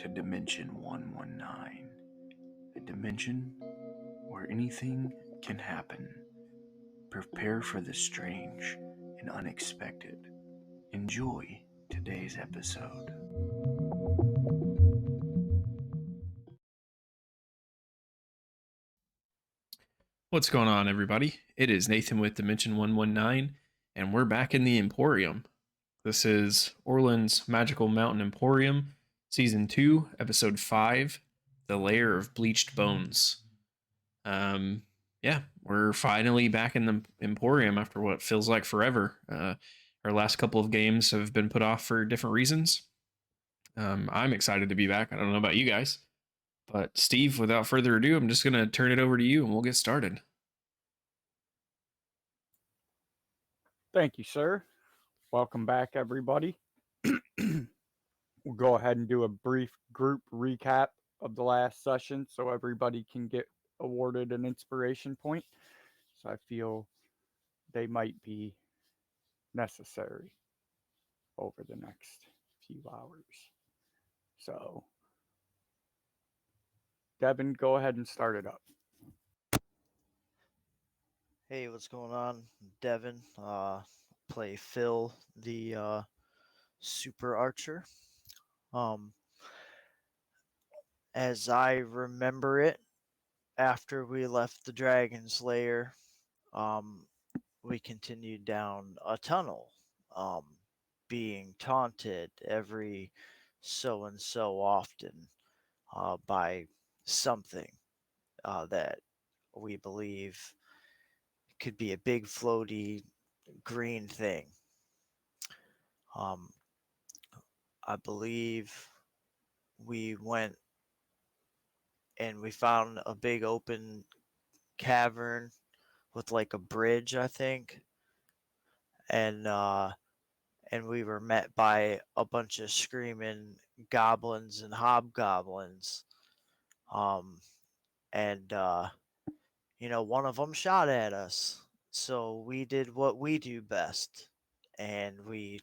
to Dimension 119, a dimension where anything can happen. Prepare for the strange and unexpected. Enjoy today's episode. What's going on, everybody? It is Nathan with Dimension 119, and we're back in the Emporium. This is Orlunds Magical Mountain Emporium, Season 2, Episode 5, The Lair of Bleached Bones. Yeah, we're finally back in the Emporium after what feels like forever. Our last couple of games have been put off for different reasons. I'm excited to be back. I don't know about you guys. But Steve, without further ado, I'm just going to turn it over to you and we'll get started. Thank you, sir. Welcome back, everybody. We'll go ahead and do a brief group recap of the last session so everybody can get awarded an inspiration point. So I feel they might be necessary over the next few hours. So, Devin, go ahead and start it up. Hey, what's going on? Devin, play Phil, the super archer. As I remember it, after we left the dragon's lair, we continued down a tunnel, being taunted every so and so often by something that we believe could be a big floaty green thing. I believe we went and we found a big open cavern with like a bridge, I think, and we were met by a bunch of screaming goblins and hobgoblins, and one of them shot at us. So we did what we do best, and we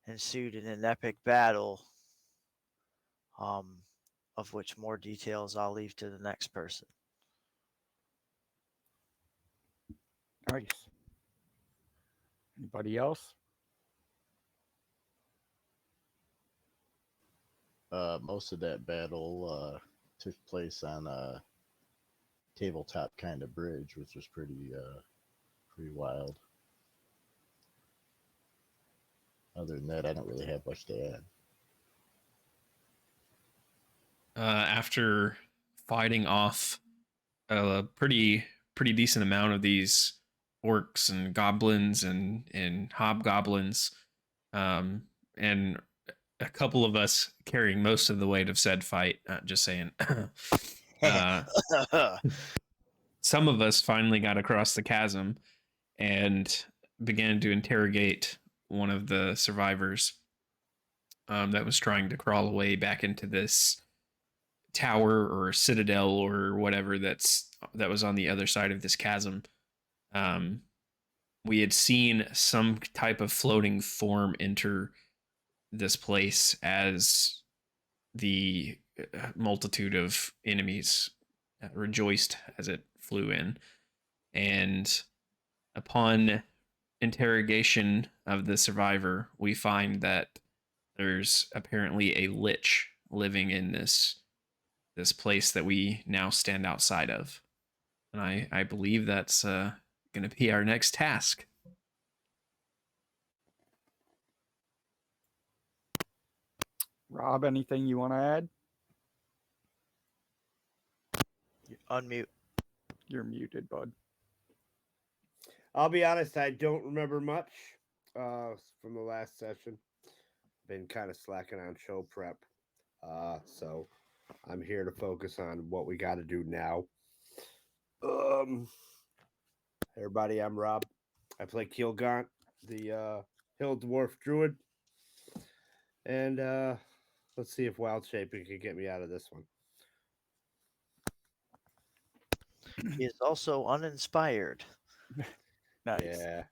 ensued in an epic battle, of which more details I'll leave to the next person. Nice. Anybody else? Most of that battle took place on a tabletop kind of bridge, which was pretty wild. Other than that, I don't really have much to add. After fighting off a pretty decent amount of these orcs and goblins and hobgoblins, and a couple of us carrying most of the weight of said fight. Just saying. Some of us finally got across the chasm and began to interrogate one of the survivors that was trying to crawl away back into this tower or citadel or whatever that was on the other side of this chasm. We had seen some type of floating form enter this place as the multitude of enemies rejoiced as it flew in. And upon interrogation of the survivor, we find that there's apparently a lich living in this place that we now stand outside of. And I believe that's going to be our next task. Rob, anything you want to add? Unmute. You're muted, bud. I'll be honest, I don't remember much from the last session. Been kind of slacking on show prep. So I'm here to focus on what we got to do now. Everybody, I'm Rob. I play Keelgaunt, the Hill Dwarf Druid. And let's see if Wild Shaping can get me out of this one. He is also uninspired. Nice. Yeah.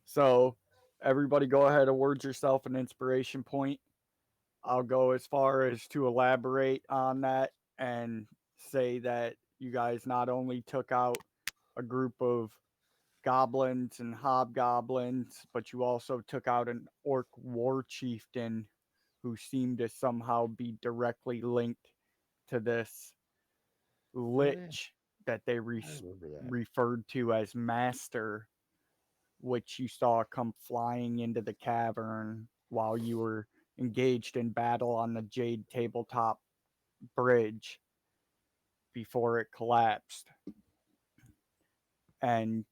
So, everybody go ahead and award yourself an inspiration point. I'll go as far as to elaborate on that and say that you guys not only took out a group of goblins and hobgoblins, but you also took out an orc war chieftain who seemed to somehow be directly linked to this lich that they I remember that. referred to as Master, which you saw come flying into the cavern while you were engaged in battle on the Jade Tabletop Bridge before it collapsed. And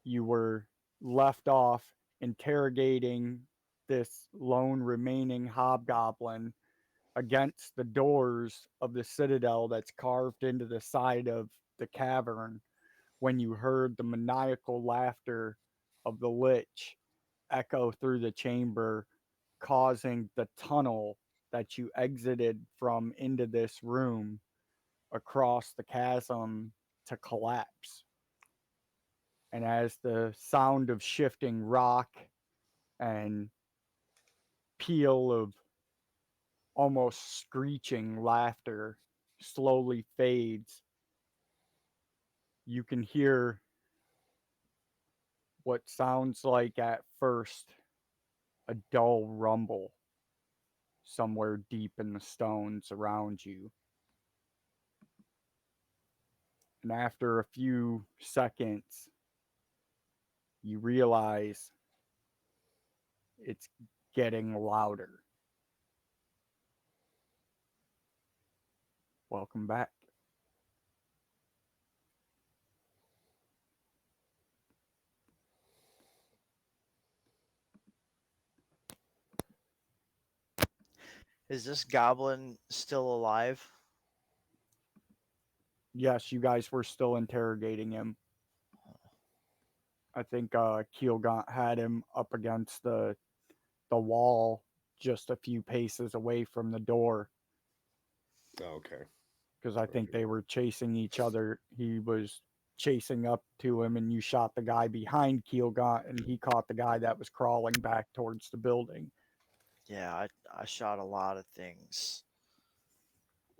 you were left off interrogating this lone remaining hobgoblin against the doors of the citadel that's carved into the side of the cavern when you heard the maniacal laughter of the lich echo through the chamber, causing the tunnel that you exited from into this room across the chasm to collapse. And as the sound of shifting rock and peal of almost screeching laughter slowly fades, you can hear what sounds like at first a dull rumble somewhere deep in the stones around you. And after a few seconds, you realize it's getting louder. Welcome back. Is this goblin still alive? Yes, you guys were still interrogating him. I think Keelgaunt had him up against the wall just a few paces away from the door Okay. because I think they were chasing each other. He was chasing up to him, and you shot the guy behind Keelgaunt, and he caught the guy that was crawling back towards the building. Yeah, I shot a lot of things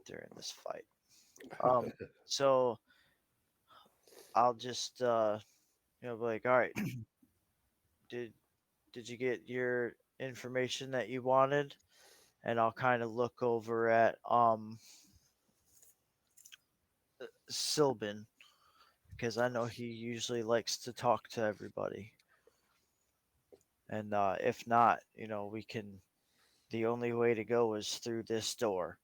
during this fight. So I'll just be like, all right, did you get your information that you wanted? And I'll kind of look over at Sylvan because I know he usually likes to talk to everybody. And if not, we can. The only way to go is through this door.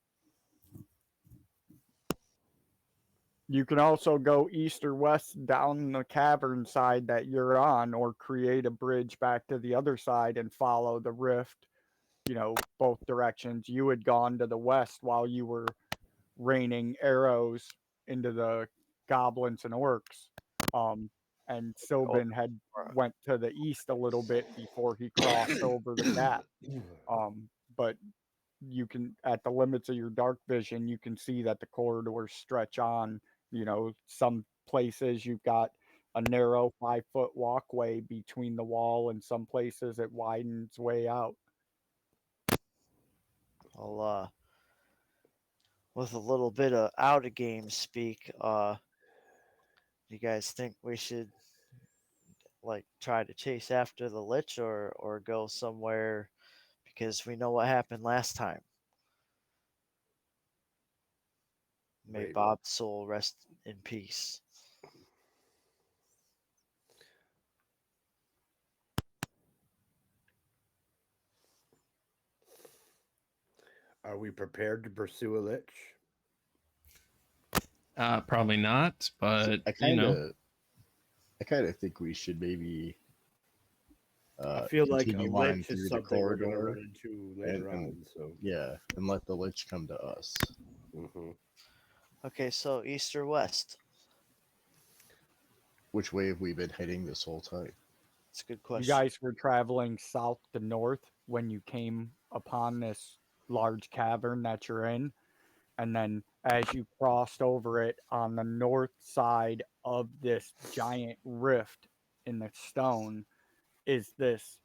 You can also go east or west down the cavern side that you're on, or create a bridge back to the other side and follow the rift, both directions. You had gone to the west while you were raining arrows into the goblins and orcs. And Sylvan had went to the east a little bit before he crossed over the gap. But you can, at the limits of your dark vision, you can see that the corridors stretch on. Some places you've got a narrow 5-foot walkway between the wall, and some places it widens way out. I'll with a little bit of out of game speak, you guys think we should try to chase after the lich or go somewhere because we know what happened last time? May Wait. Bob's soul rest in peace. Are we prepared to pursue a lich? Probably not, but I kind of think we should maybe I feel like a continue on lich through is the something we're going to corridor run into later on. So yeah, and let the lich come to us. Okay, so east or west? Which way have we been heading this whole time? It's a good You question. guys were traveling south to north when you came upon this large cavern that you're in. And then as you crossed over it on the north side of this giant rift in the stone is this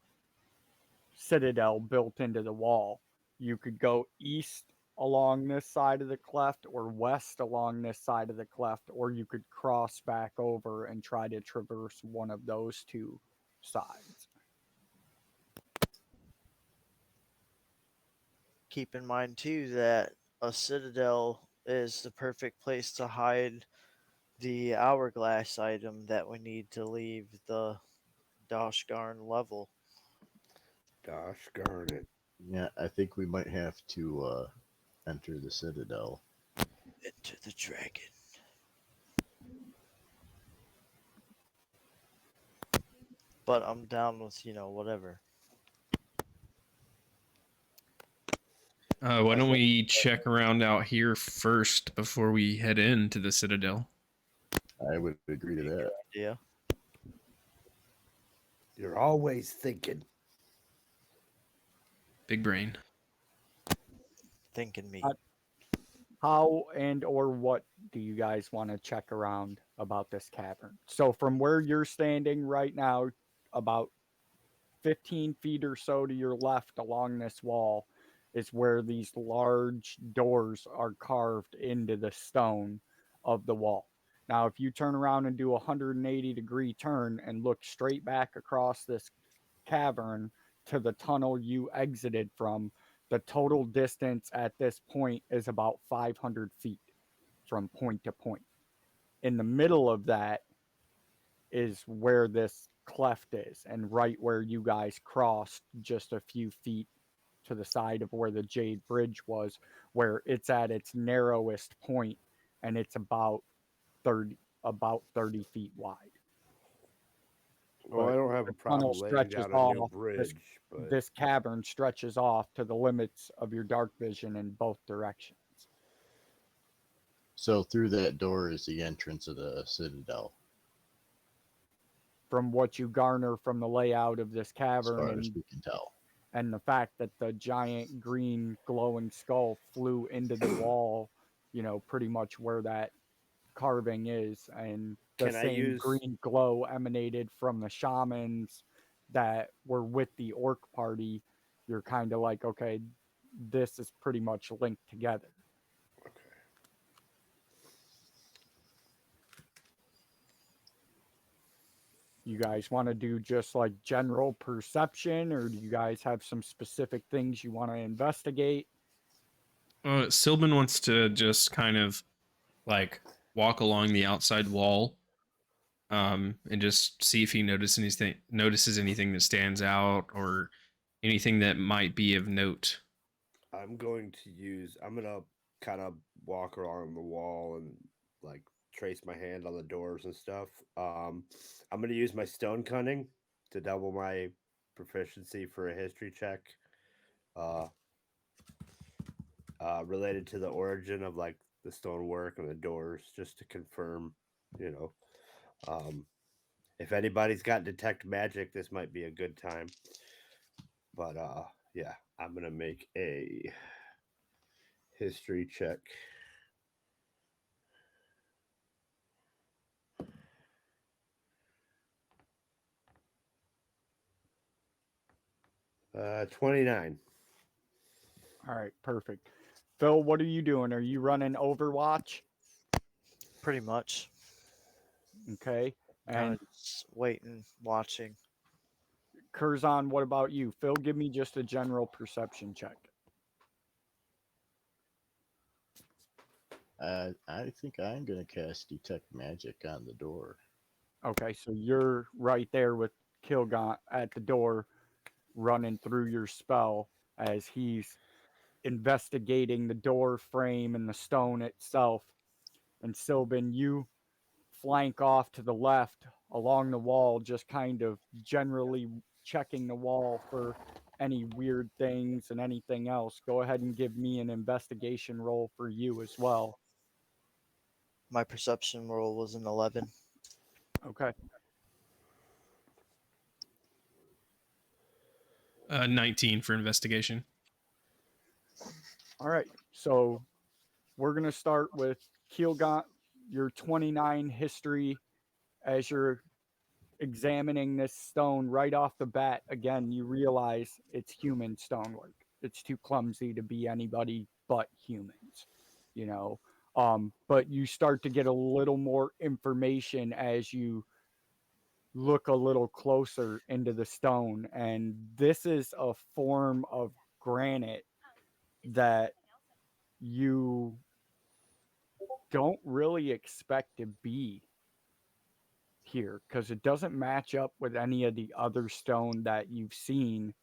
citadel built into the wall. You could go east along this side of the cleft or west along this side of the cleft, or you could cross back over and try to traverse one of those two sides. Keep in mind too that a citadel is the perfect place to hide the hourglass item that we need to leave the Doshgarn level. Gosh darn it. Yeah, I think we might have to enter the Citadel. Enter the dragon. But I'm down with, whatever. Why don't we check around out here first before we head into the Citadel? I would agree to that. Yeah. You're always thinking. Big brain. Thinking me. How and or what do you guys want to check around about this cavern? So from where you're standing right now, about 15 feet or so to your left along this wall is where these large doors are carved into the stone of the wall. Now, if you turn around and do a 180-degree turn and look straight back across this cavern to the tunnel you exited from, the total distance at this point is about 500 feet from point to point. In the middle of that is where this cleft is, and right where you guys crossed just a few feet to the side of where the Jade Bridge was, where it's at its narrowest point, and it's about 30 feet wide. Well, I don't have a Tunnel problem laying stretches down a new off. bridge, but This cavern stretches off to the limits of your dark vision in both directions. So through that door is the entrance of the Citadel, From what you garner from the layout of this as cavern far as we can tell. and the fact that the giant green glowing skull flew into the wall, pretty much where that carving is, and the Can I same use- green glow emanated from the shamans that were with the orc party. You're kind of like, okay, this is pretty much linked together. You guys want to do just like general perception, or do you guys have some specific things you want to investigate? Sylvan wants to just kind of like walk along the outside wall, and just see if he notices anything that stands out or anything that might be of note. I'm going to kind of walk along the wall and like trace my hand on the doors and stuff. I'm going to use my stone cunning to double my proficiency for a history check. Related to the origin of like the stonework and the doors, just to confirm, you know. If anybody's got detect magic, this might be a good time. But yeah, I'm gonna make a history check. Uh, 29. All right, perfect. Phil, what are you doing? Are you running Overwatch? Pretty much. Okay. Kind And of just waiting, watching. Curzon, what about you? Phil, give me just a general perception check. I think I'm going to cast Detect Magic on the door. Okay, so you're right there with Kilgaunt at the door, running through your spell as he's investigating the door frame and the stone itself. And Sylvan, you flank off to the left along the wall, just kind of generally checking the wall for any weird things and anything else. Go ahead and give me an investigation roll for you as well. My perception roll was an 11. Okay. 19 for investigation. All right. So we're going to start with Keelgaunt, your 29 history as you're examining this stone right off the bat. Again, you realize it's human stonework. It's too clumsy to be anybody but humans, you know. But you start to get a little more information as you look a little closer into the stone, and this is a form of granite that you don't really expect to be here because it doesn't match up with any of the other stone that you've seen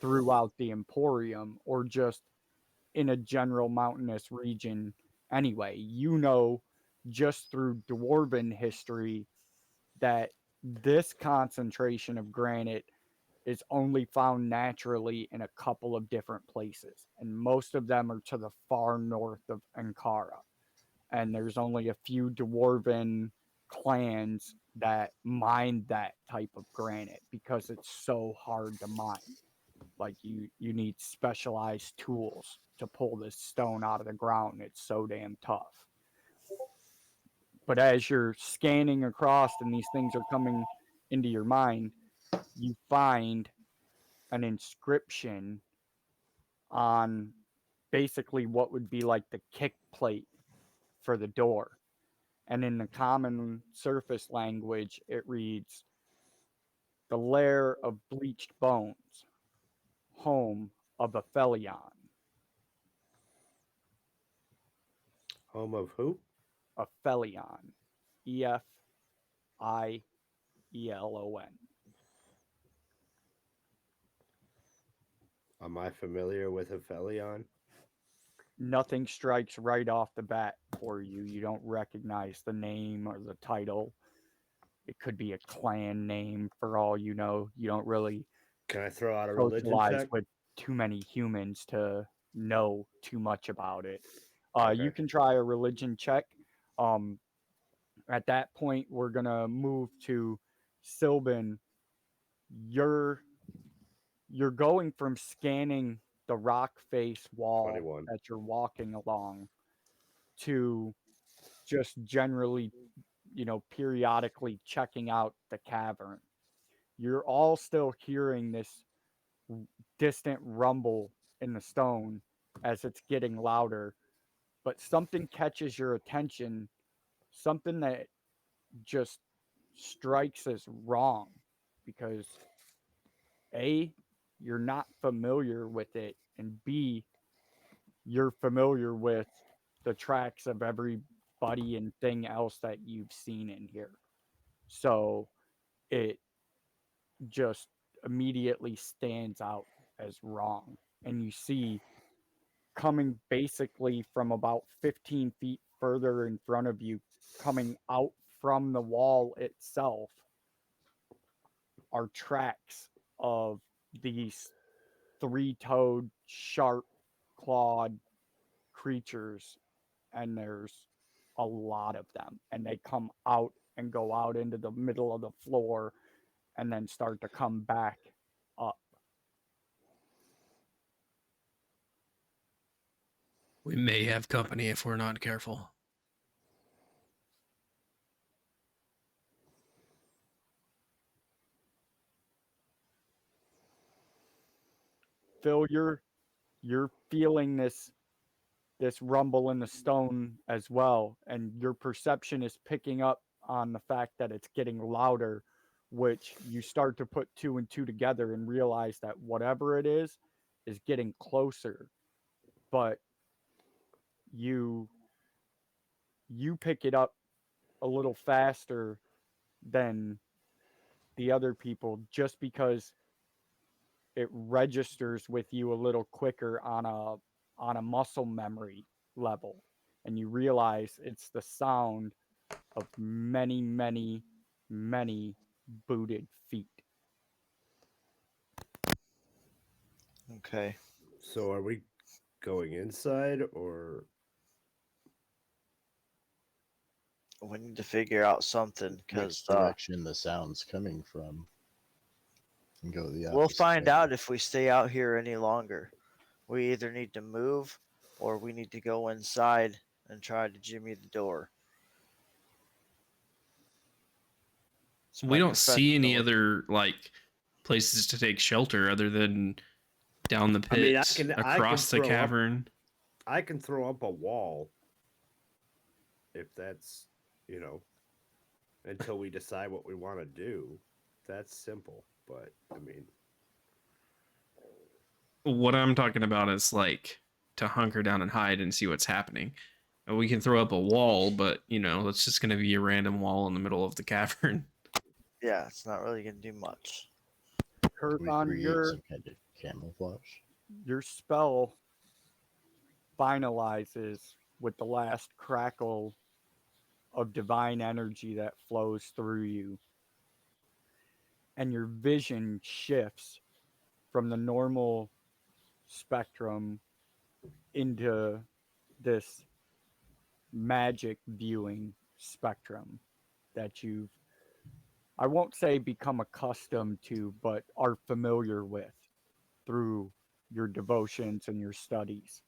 throughout the Emporium or just in a general mountainous region anyway. You know, just through dwarven history, that this concentration of granite is only found naturally in a couple of different places, and most of them are to the far north of Ankara. And there's only a few dwarven clans that mine that type of granite because it's so hard to mine. Like you need specialized tools to pull this stone out of the ground. It's so damn tough. But as you're scanning across and these things are coming into your mind, you find an inscription on basically what would be like the kick plate for the door. And in the common surface language, it reads, "The lair of bleached bones, home of Aphelion." Home of who? Aphelion. Efielon. Am I familiar with Aphelion? Nothing strikes right off the bat for you. You don't recognize the name or the title. It could be a clan name for all you know. You don't really Can I throw out a religion socialize check? with too many humans to know too much about it. Okay. You can try a religion check. At that point, we're gonna move to Sylvan. You're going from scanning the rock face wall 21. that you're walking along to just generally, periodically checking out the cavern. You're all still hearing this distant rumble in the stone as it's getting louder, but something catches your attention, something that just strikes as wrong because A, you're not familiar with it, and B, you're familiar with the tracks of everybody and thing else that you've seen in here. So it just immediately stands out as wrong. And you see coming basically from about 15 feet further in front of you, coming out from the wall itself, are tracks of these three-toed, sharp clawed creatures, and there's a lot of them, and they come out and go out into the middle of the floor and then start to come back up. We may have company if we're not careful. Phil, you're feeling this rumble in the stone as well, and your perception is picking up on the fact that it's getting louder, which you start to put two and two together and realize that whatever it is getting closer. But you pick it up a little faster than the other people just because it registers with you a little quicker on a muscle memory level, and you realize it's the sound of many, many, many booted feet. Okay. So are we going inside or We need to figure out something Which because direction the sound's coming from and go the opposite we'll find way. out if we stay out here any longer. We either need to move or we need to go inside and try to jimmy the door. It's We my don't see any professional- other like places to take shelter other than down the I mean, pit, I can across the throw up- cavern. I can throw up a wall if that's, until we decide what we want to do. That's simple, but I mean, What I'm talking about is like to hunker down and hide and see what's happening. And we can throw up a wall, but it's just going to be a random wall in the middle of the cavern. Yeah, it's not really gonna do much. Can we Kurthon, create some kind of camouflage? your spell finalizes with the last crackle of divine energy that flows through you. And your vision shifts from the normal spectrum into this magic viewing spectrum that you've, I won't say become accustomed to, but are familiar with through your devotions and your studies.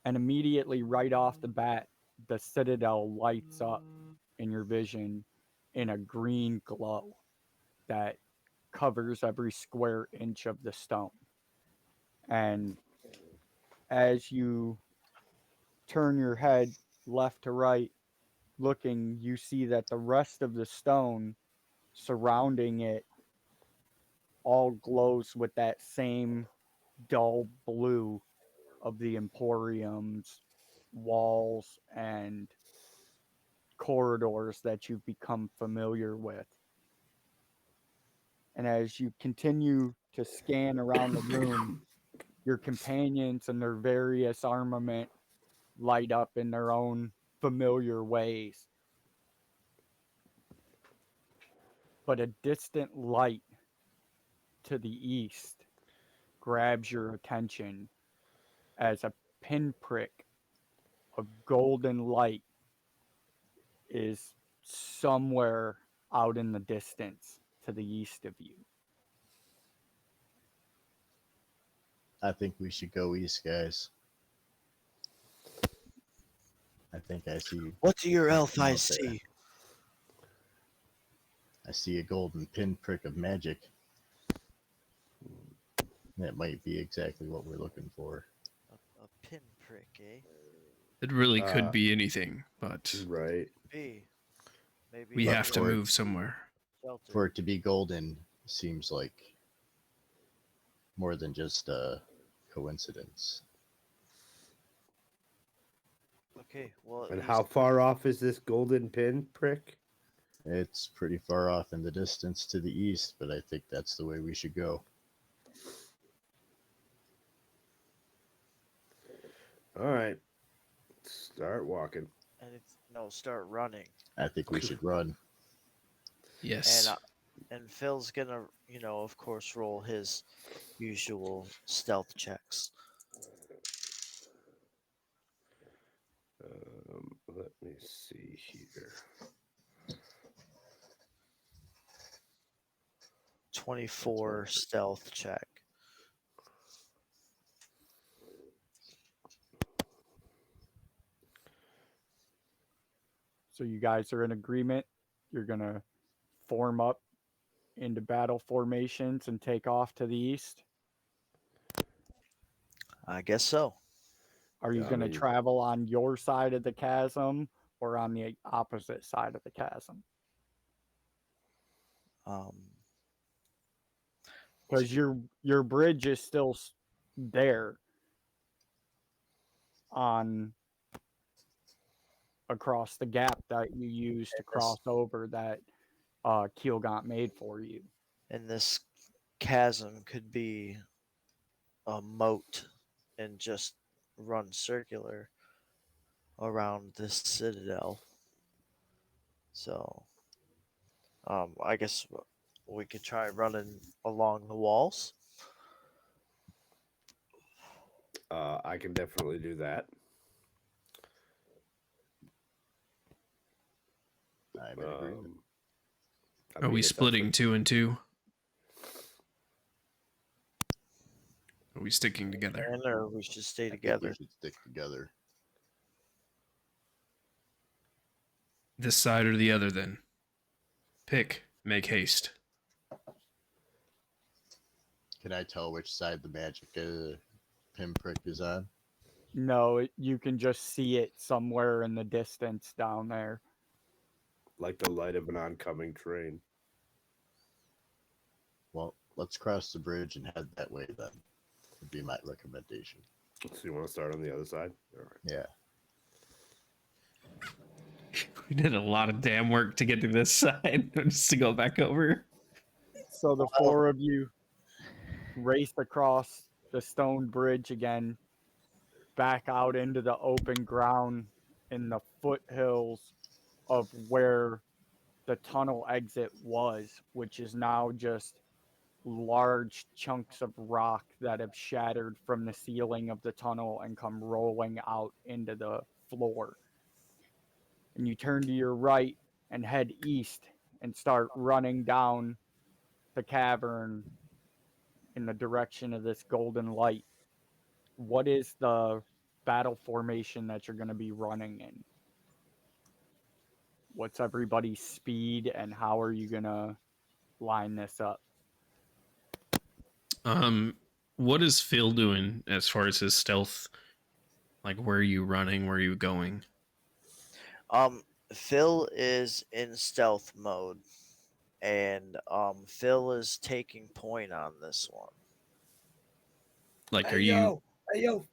And immediately, right off the bat, the citadel lights up in your vision in a green glow that covers every square inch of the stone. And as you turn your head left to right, looking, you see that the rest of the stone surrounding it all glows with that same dull blue of the Emporium's walls and corridors that you've become familiar with. And as you continue to scan around the room, your companions and their various armament light up in their own familiar ways. But a distant light to the east grabs your attention as a pinprick of golden light is somewhere out in the distance to the east of you. I think we should go east, guys. I think I see. What do your elf out eyes there. see? I see a golden pinprick of magic. That might be exactly what we're looking for. A pinprick, eh? It really could be anything, but right. B. Maybe we But have to for it- move somewhere. shelter. For it to be golden seems like more than just a coincidence. Okay, well, And you how far off is this golden pin prick? It's pretty far off in the distance to the east, but I think that's the way we should go. All right. Start walking. and it's no start running, I think we should run. Yes. and Phil's gonna, of course, roll his usual stealth checks. Let me see here. 24 stealth check. So you guys are in agreement. You're going to form up into battle formations and take off to the east. I guess so. Are you Yeah, I going to mean- travel on your side of the chasm or on the opposite side of the chasm? Because your bridge is still there on across the gap that you used to cross over that Keelgaunt made for you. And this chasm could be a moat and just run circular around this citadel. So, I guess we could try running along the walls. I can definitely do that. I'm in agreement. I Are mean, we it's up splitting to- 2 and 2? Are we sticking together? And or we should stay I think together. we should stick together. This side or the other, then? Pick. Make haste. Can I tell which side the magic pinprick is on? No, you can just see it somewhere in the distance down there. Like the light of an oncoming train. Well, let's cross the bridge and head that way then. Would be my recommendation. So you want to start on the other side? All right. Yeah. We did a lot of damn work to get to this side just to go back over. So the four of you race across the stone bridge again, back out into the open ground in the foothills of where the tunnel exit was, which is now just large chunks of rock that have shattered from the ceiling of the tunnel and come rolling out into the floor. And you turn to your right and head east and start running down the cavern in the direction of this golden light. What is the battle formation that you're going to be running in? What's everybody's speed and how are you going to line this up? What is Phil doing as far as his stealth? Like, where are you running? Where are you going? Phil is in stealth mode, and Phil is taking point on this one. Like, Hey, are you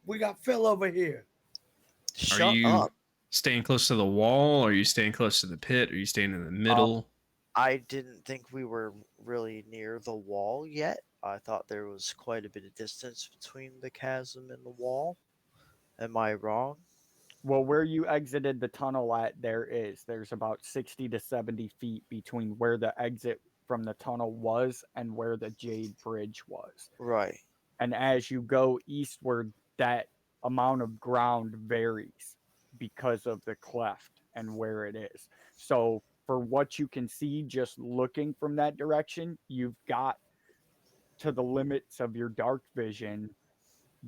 we got Phil over here. Shut you up. staying close to the wall? Are you staying close to the pit? Are you staying in the middle? I didn't think we were really near the wall yet. I thought there was quite a bit of distance between the chasm and the wall. Am I wrong? Well, where you exited the tunnel at, there's about 60 to 70 feet between where the exit from the tunnel was and where the Jade Bridge was. Right. And as you go eastward, that amount of ground varies because of the cleft and where it is. So for what you can see just looking from that direction, you've got to the limits of your dark vision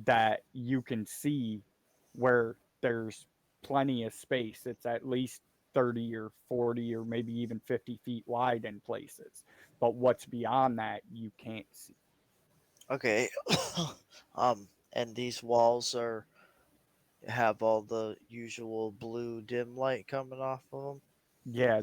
that you can see where there's plenty of space. It's at least 30 or 40 or maybe even 50 feet wide in places. But what's beyond that, you can't see. Okay. And these walls have all the usual blue dim light coming off of them. Yeah,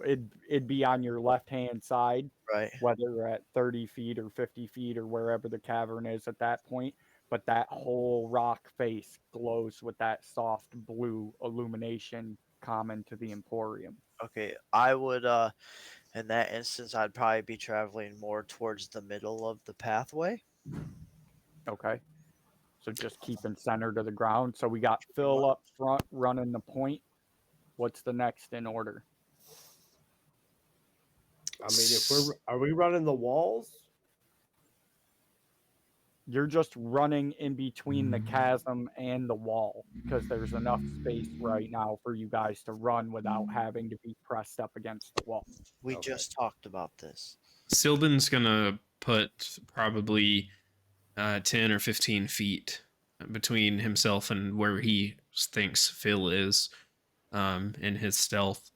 it'd be on your left hand side, Right. whether you're at 30 feet or 50 feet or wherever the cavern is at that point. But that whole rock face glows with that soft blue illumination common to the Emporium. Okay. I would in that instance I'd probably be traveling more towards the middle of the pathway. Okay. So just keeping center to the ground. So we got Phil up front running the point. What's the next in order? I mean, are we running the walls? You're just running in between the chasm and the wall because there's enough space right now for you guys to run without having to be pressed up against the wall. We Okay. just talked about this. Sildon's gonna put probably 10 or 15 feet between himself and where he thinks Phil is in his stealth,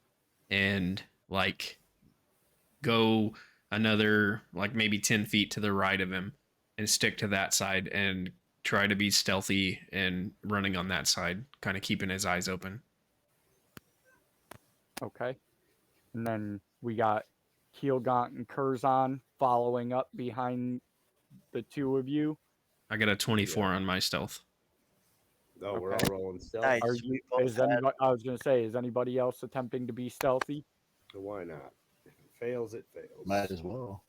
and like go another like maybe 10 feet to the right of him and stick to that side and try to be stealthy and running on that side, kind of keeping his eyes open. Okay. And then we got Keelgaunt and Curzon following up behind the two of you. I got a 24 on my stealth. No, we're Okay. all rolling stealth. Nice. Are We you? both Is had- anybody? I was going to say, is anybody else attempting to be stealthy? So why not? If it fails, it fails. Might as well.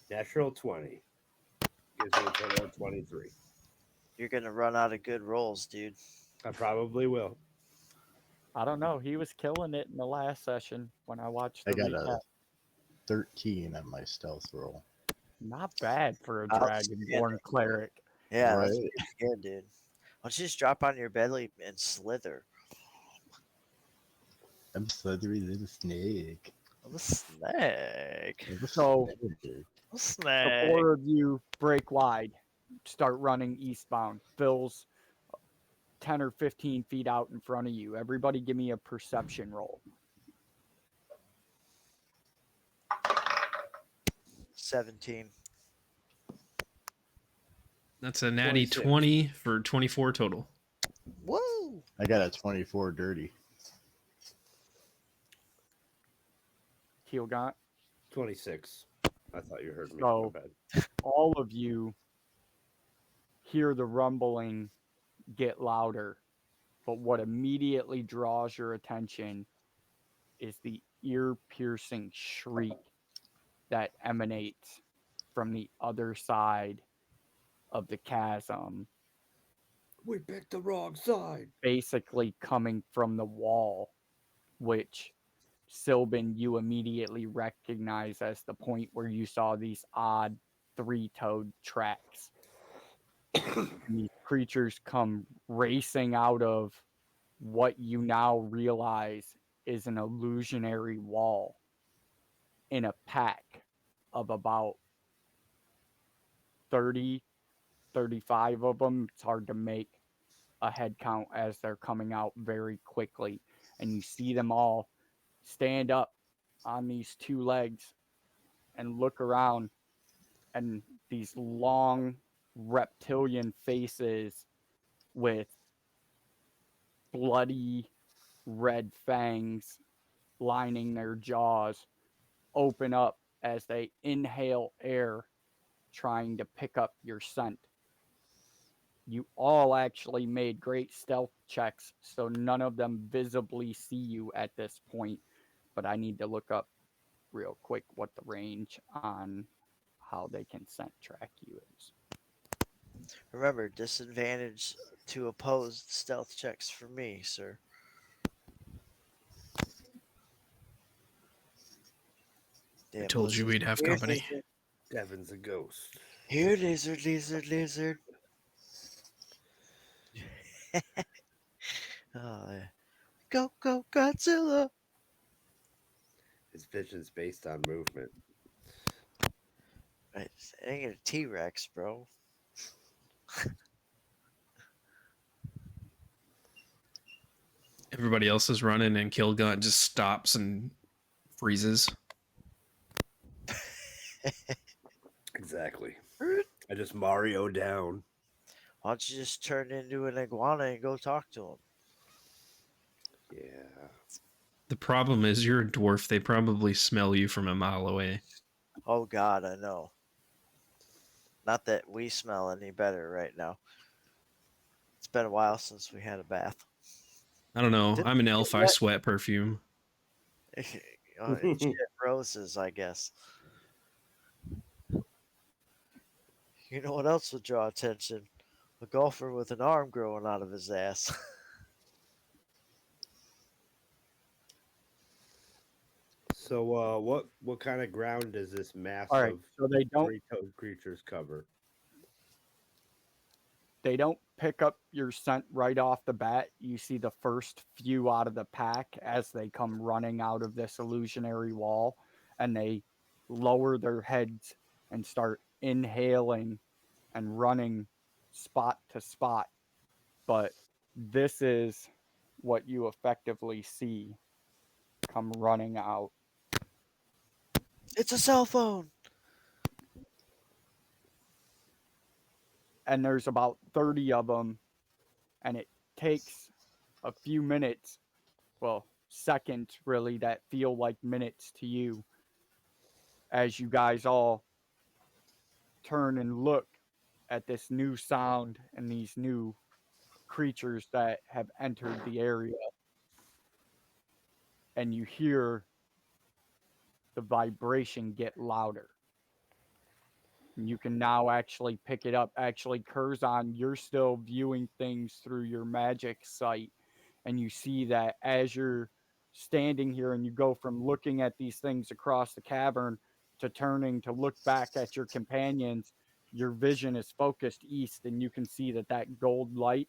Natural 20. Gives me a total of 23. You're gonna run out of good rolls, dude. I probably will. I don't know. He was killing it in the last session when I watched the I got recap. a 13 on my stealth roll. Not bad for a Outstanding. dragonborn cleric. Yeah, that's Right. pretty good, dude. Why don't you just drop on your belly and slither? I'm slithery little snake. I'm a snake. I'm a So- snake. A The snake. four of you break wide, start running eastbound. Phil's 10 or 15 feet out in front of you. Everybody give me a perception roll. 17. That's a natty 26. 20 for 24 total. Woo! I got a 24 dirty. Keelgaunt. 26. I thought you heard me. So- My bad. All of you hear the rumbling get louder, but what immediately draws your attention is the ear-piercing shriek that emanates from the other side of the chasm, We picked the wrong side. basically coming from the wall, which Sylvan you immediately recognize as the point where you saw these odd three-toed tracks. And these creatures come racing out of what you now realize is an illusionary wall in a pack of about 30, 35 of them. It's hard to make a head count as they're coming out very quickly. And you see them all stand up on these two legs and look around, and these long reptilian faces with bloody red fangs lining their jaws open up as they inhale air, trying to pick up your scent. You all actually made great stealth checks, so none of them visibly see you at this point, but I need to look up real quick what the range on how they can scent track you is. Remember, disadvantage to opposed stealth checks for me, sir. I Damn told you lizards. we'd have Here, company. lizard. Devin's a ghost. Here, lizard, lizard, lizard. Oh, yeah. Go, go, Godzilla. His vision's based on movement. Right, it ain't a T-Rex, bro. Everybody else is running, and Killgun just stops and freezes. Exactly. I just Mario down. Why don't you just turn into an iguana and go talk to him? Yeah. The problem is you're a dwarf. They probably smell you from a mile away. Oh God, I know. Not that we smell any better right now. It's been a while since we had a bath. I don't know. Didn't I'm an we elf. get I wet? sweat perfume. Shit, roses, I guess. You know what else would draw attention? A golfer with an arm growing out of his ass. So, what kind of ground does this mass All right, of so they don't three-toed creatures cover? pick up your scent right off the bat. You see the first few out of the pack as they come running out of this illusionary wall, and they lower their heads and start inhaling and running spot to spot. But this is what you effectively see come running out. It's a cell phone. And there's about 30 of them, and it takes a few minutes, well, seconds really, that feel like minutes to you as you guys all turn and look at this new sound and these new creatures that have entered the area. And you hear the vibration get louder. And you can now actually pick it up. Actually, Curzon, you're still viewing things through your magic sight, and you see that as you're standing here and you go from looking at these things across the cavern to turning to look back at your companions, your vision is focused east, and you can see that that gold light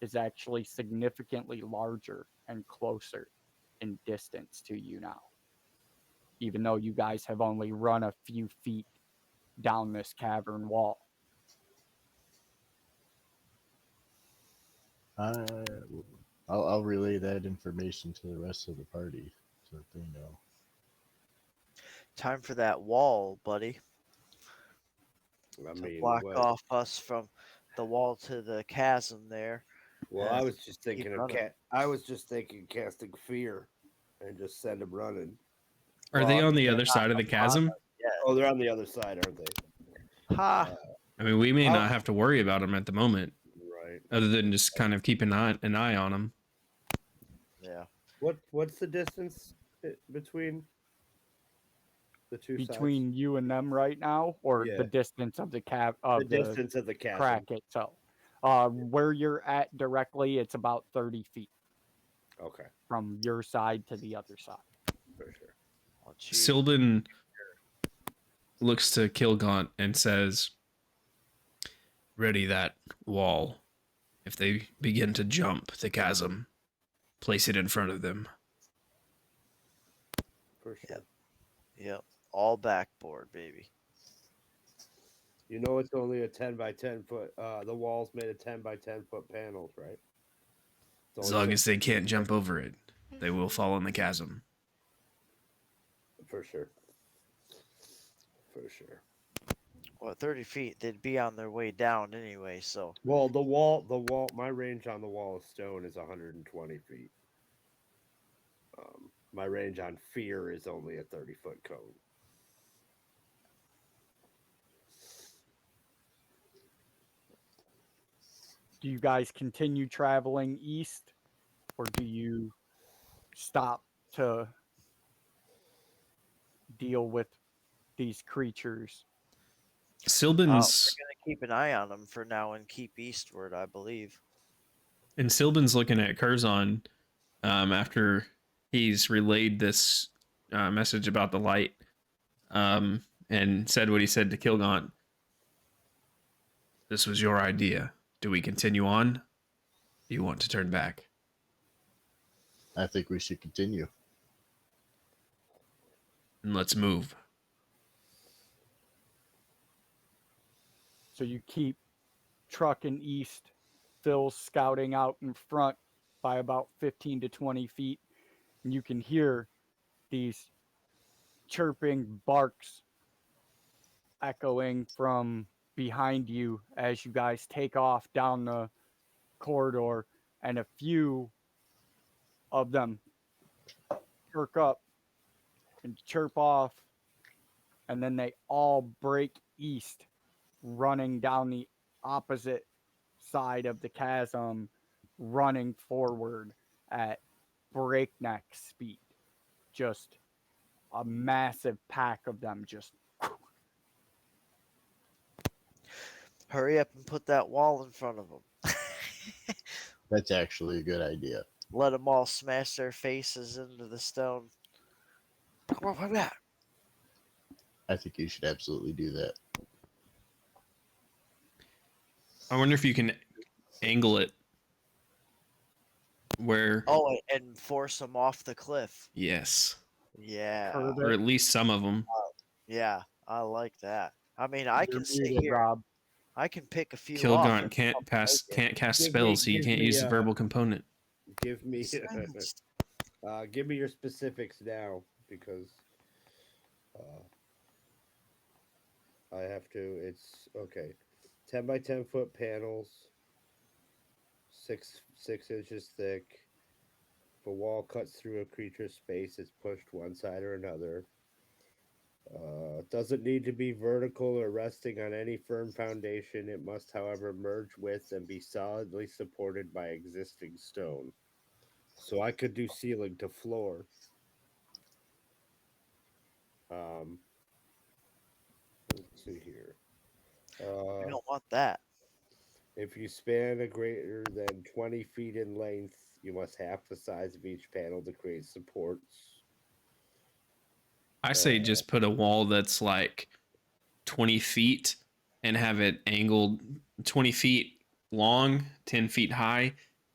is actually significantly larger and closer in distance to you now, even though you guys have only run a few feet down this cavern wall. I'll relay that information to the rest of the party so that they know. Time for that wall, buddy. I to mean, block what? off us from the wall to the chasm there. Well, and I was just keep thinking of running. I was just thinking casting fear, and just send them running. Are Well, they I on mean, the they're other not side of the upon chasm? us yet. Oh, they're on the other side, aren't they? Ha! I mean, we may I'll- not have to worry about them at the moment, Right. other than just kind of keep an eye on them. Yeah. What's the distance between the two sides? Between you and them right now, or Yeah. the distance of the The distance of the chasm. crack itself? Where you're at directly, it's about 30 feet Okay, from your side to the other side. for sure. Well, gee, Sylvan looks to Kilgaunt and says, "Ready that wall. If they begin to jump the chasm, place it in front of them." For sure. Yep. All backboard, baby. You know, it's only a 10 by 10 foot. The wall's made of 10 by 10 foot panels, right? It's As only long six- as they can't jump over it, they will fall in the chasm. For sure. For sure. Well, 30 feet, they'd be on their way down anyway, so. Well, the wall. My range on the wall of stone is 120 feet. My range on fear is only a 30-foot cone. Do you guys continue traveling east, or do you stop to deal with these creatures? We're Sylvan's going to keep an eye on them for now and keep eastward, I believe. and Sylvan's looking at Curzon after he's relayed this message about the light and said what he said to Kilgaunt. This was your idea. Do we continue on? Do you want to turn back? I think we should continue. And let's move. So you keep trucking east. Phil's scouting out in front by about 15 to 20 feet. And you can hear these chirping barks echoing from behind you as you guys take off down the corridor. And a few of them perk up and chirp off. And then they all break east, running down the opposite side of the chasm, running forward at breakneck speed. Just a massive pack of them just Hurry up and put that wall in front of them. That's actually a good idea. Let them all smash their faces into the stone. Come on, back. I think you should absolutely do that. I wonder if you can angle it where. Oh, and force them off the cliff. Yes. Yeah. curve Or it. at least some of them. Yeah, I like that. I mean, I You're can sit muted, here. Rob. I can pick a few off. Kilgaunt and can't make it. can't cast Give me- spells, so you give can't me, use the verbal component. Give me Silence. give me your specifics now, because I have to. It's okay. 10 by 10 foot panels, 6 inches thick. If a wall cuts through a creature's space, it's pushed one side or another. Doesn't need to be vertical or resting on any firm foundation. It must, however, merge with and be solidly supported by existing stone. So I could do ceiling to floor. Let's see here. I don't want that. If you span a greater than 20 feet in length, you must half the size of each panel to create supports. I say just put a wall that's like 20 feet and have it angled 20 feet long, 10 feet high,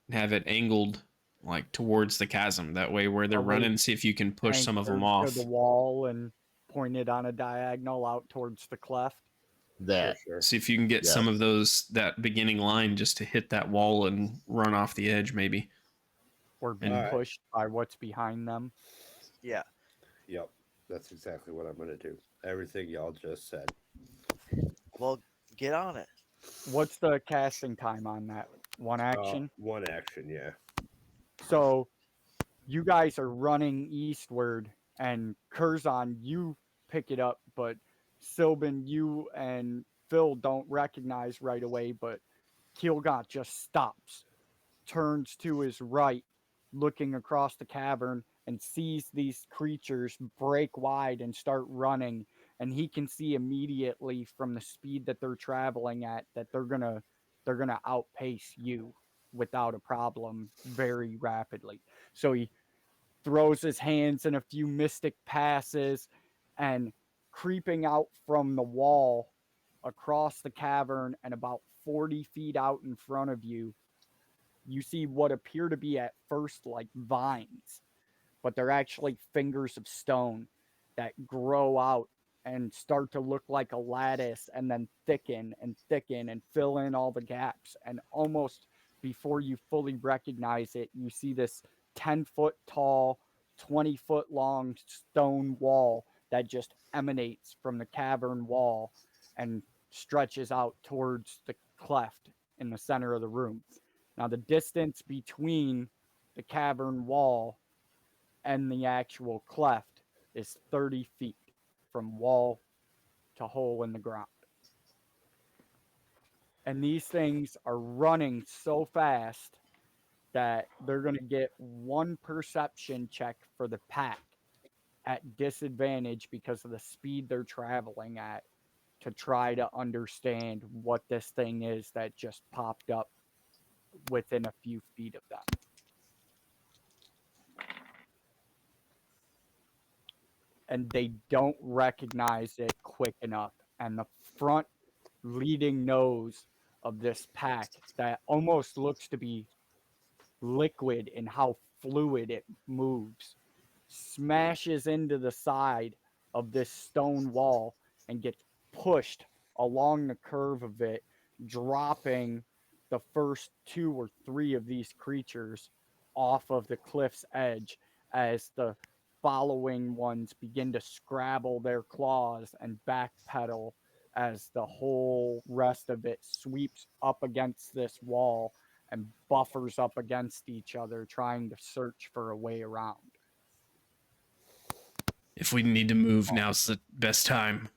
and have it angled like towards the chasm. That way, where they're Probably running, see if you can push some of them Anchored off. to the wall and pointed on a diagonal out towards the cleft. That For sure. See if you can get some Yes. of those, that beginning line just to hit that wall and run off the edge, maybe. Or be Alright. pushed by what's behind them. Yeah. Yep, that's exactly what I'm going to do. Everything y'all just said. Well, get on it. What's the casting time on that? One action? One action, yeah. So you guys are running eastward, and Curzon, you pick it up, but Sylvan, you and Phil don't recognize right away, but Kilgot just stops, turns to his right, looking across the cavern, and sees these creatures break wide and start running. And he can see immediately from the speed that they're traveling at that they're gonna outpace you without a problem very rapidly. So he throws his hands in a few mystic passes, and creeping out from the wall across the cavern and about 40 feet out in front of you, you see what appear to be at first like vines, but they're actually fingers of stone that grow out and start to look like a lattice and then thicken and fill in all the gaps. And almost before you fully recognize it, you see this 10-foot tall, 20-foot long stone wall that just emanates from the cavern wall and stretches out towards the cleft in the center of the room. Now, the distance between the cavern wall and the actual cleft is 30 feet from wall to hole in the ground. And these things are running so fast that they're going to get one perception check for the pack at disadvantage because of the speed they're traveling at to try to understand what this thing is that just popped up within a few feet of them. And they don't recognize it quick enough. And the front leading nose of this pack that almost looks to be liquid in how fluid it moves smashes into the side of this stone wall and gets pushed along the curve of it, dropping the first two or three of these creatures off of the cliff's edge as the following ones begin to scrabble their claws and backpedal as the whole rest of it sweeps up against this wall and buffers up against each other, trying to search for a way around. If we need to move, now's the best time.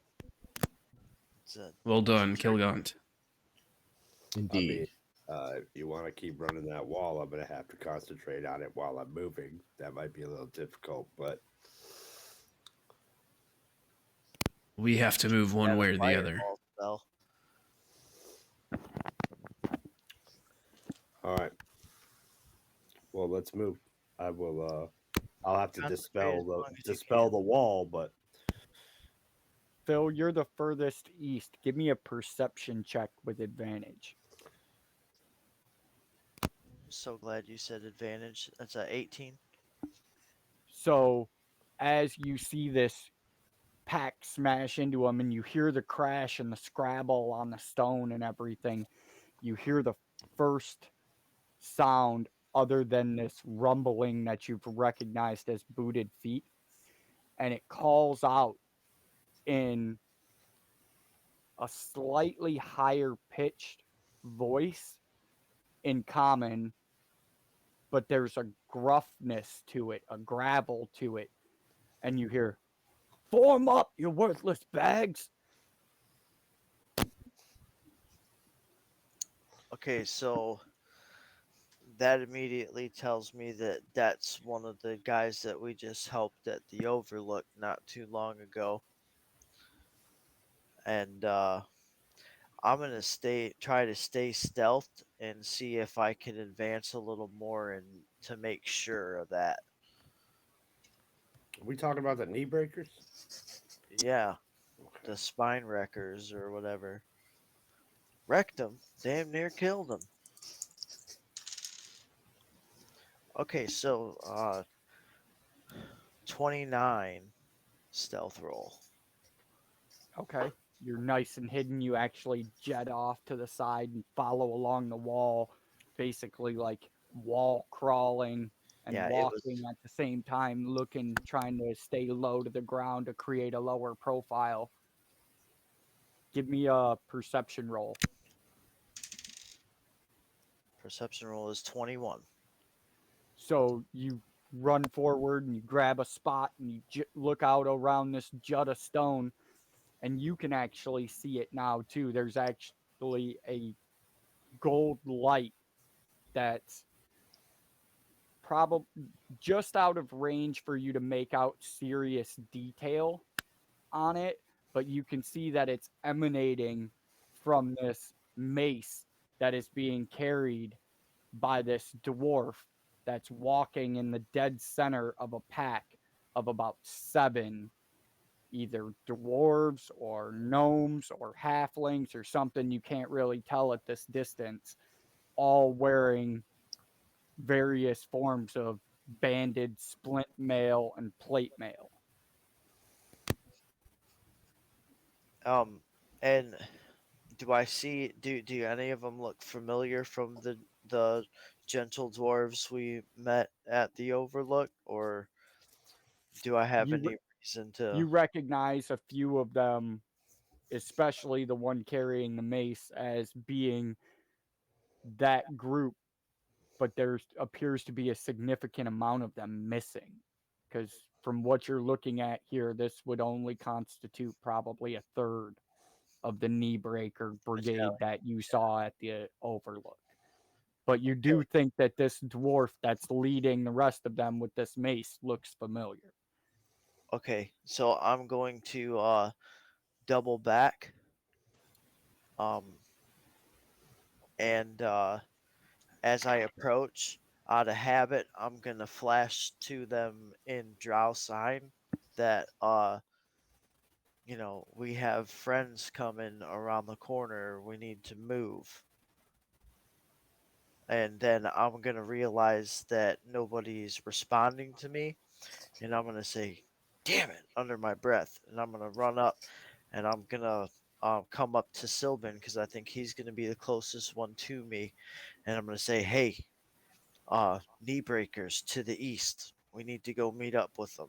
Well done, Kilgaunt. Indeed. If you want to keep running that wall, I'm going to have to concentrate on it while I'm moving. That might be a little difficult, but We have to move one way or the other. Spell. all right. Well, let's move. I will. I'll have to dispel the wall, but Phil, you're the furthest east. Give me a perception check with advantage. So glad you said advantage. That's a 18. So, as you see this pack smash into him and you hear the crash and the scrabble on the stone and everything, you hear the first sound other than this rumbling that you've recognized as booted feet. And it calls out in a slightly higher pitched voice in common, but there's a gruffness to it, a gravel to it. And you hear, "Form up, you worthless bags." Okay, so that immediately tells me that that's one of the guys that we just helped at the Overlook not too long ago. And I'm gonna try to stay stealthed and see if I can advance a little more and to make sure of that. are we talking about the knee breakers? Yeah, the spine wreckers or whatever. Wrecked them. Damn near killed them. Okay, so 29 stealth roll. Okay. You're nice and hidden. You actually jet off to the side and follow along the wall, basically like wall crawling and Yeah, walking at the same time, trying to stay low to the ground to create a lower profile. Give me a perception roll. Perception roll is 21. So you run forward and you grab a spot and you look out around this jut of stone, and you can actually see it now too. There's actually a gold light that's probably just out of range for you to make out serious detail on it, but you can see that it's emanating from this mace that is being carried by this dwarf that's walking in the dead center of a pack of about 7 either dwarves or gnomes or halflings or something you can't really tell at this distance, all wearing various forms of banded splint mail and plate mail. And do I see? Do any of them look familiar from the gentle dwarves we met at the Overlook, or do I have any reason to? You recognize a few of them, especially the one carrying the mace, as being that group, but there appears to be a significant amount of them missing. Because from what you're looking at here, this would only constitute probably a third of the knee breaker brigade that you saw at the Overlook. But you do think that this dwarf that's leading the rest of them with this mace looks familiar. Okay, so I'm going to double back. And as I approach, out of habit, I'm gonna flash to them in drow sign that we have friends coming around the corner. We need to move. And then I'm gonna realize that nobody's responding to me, and I'm gonna say, "Damn it!" under my breath, and I'm gonna run up, and I'm gonna come up to Sylvan because I think he's gonna be the closest one to me, and I'm gonna say, "Hey, knee breakers to the east. We need to go meet up with them."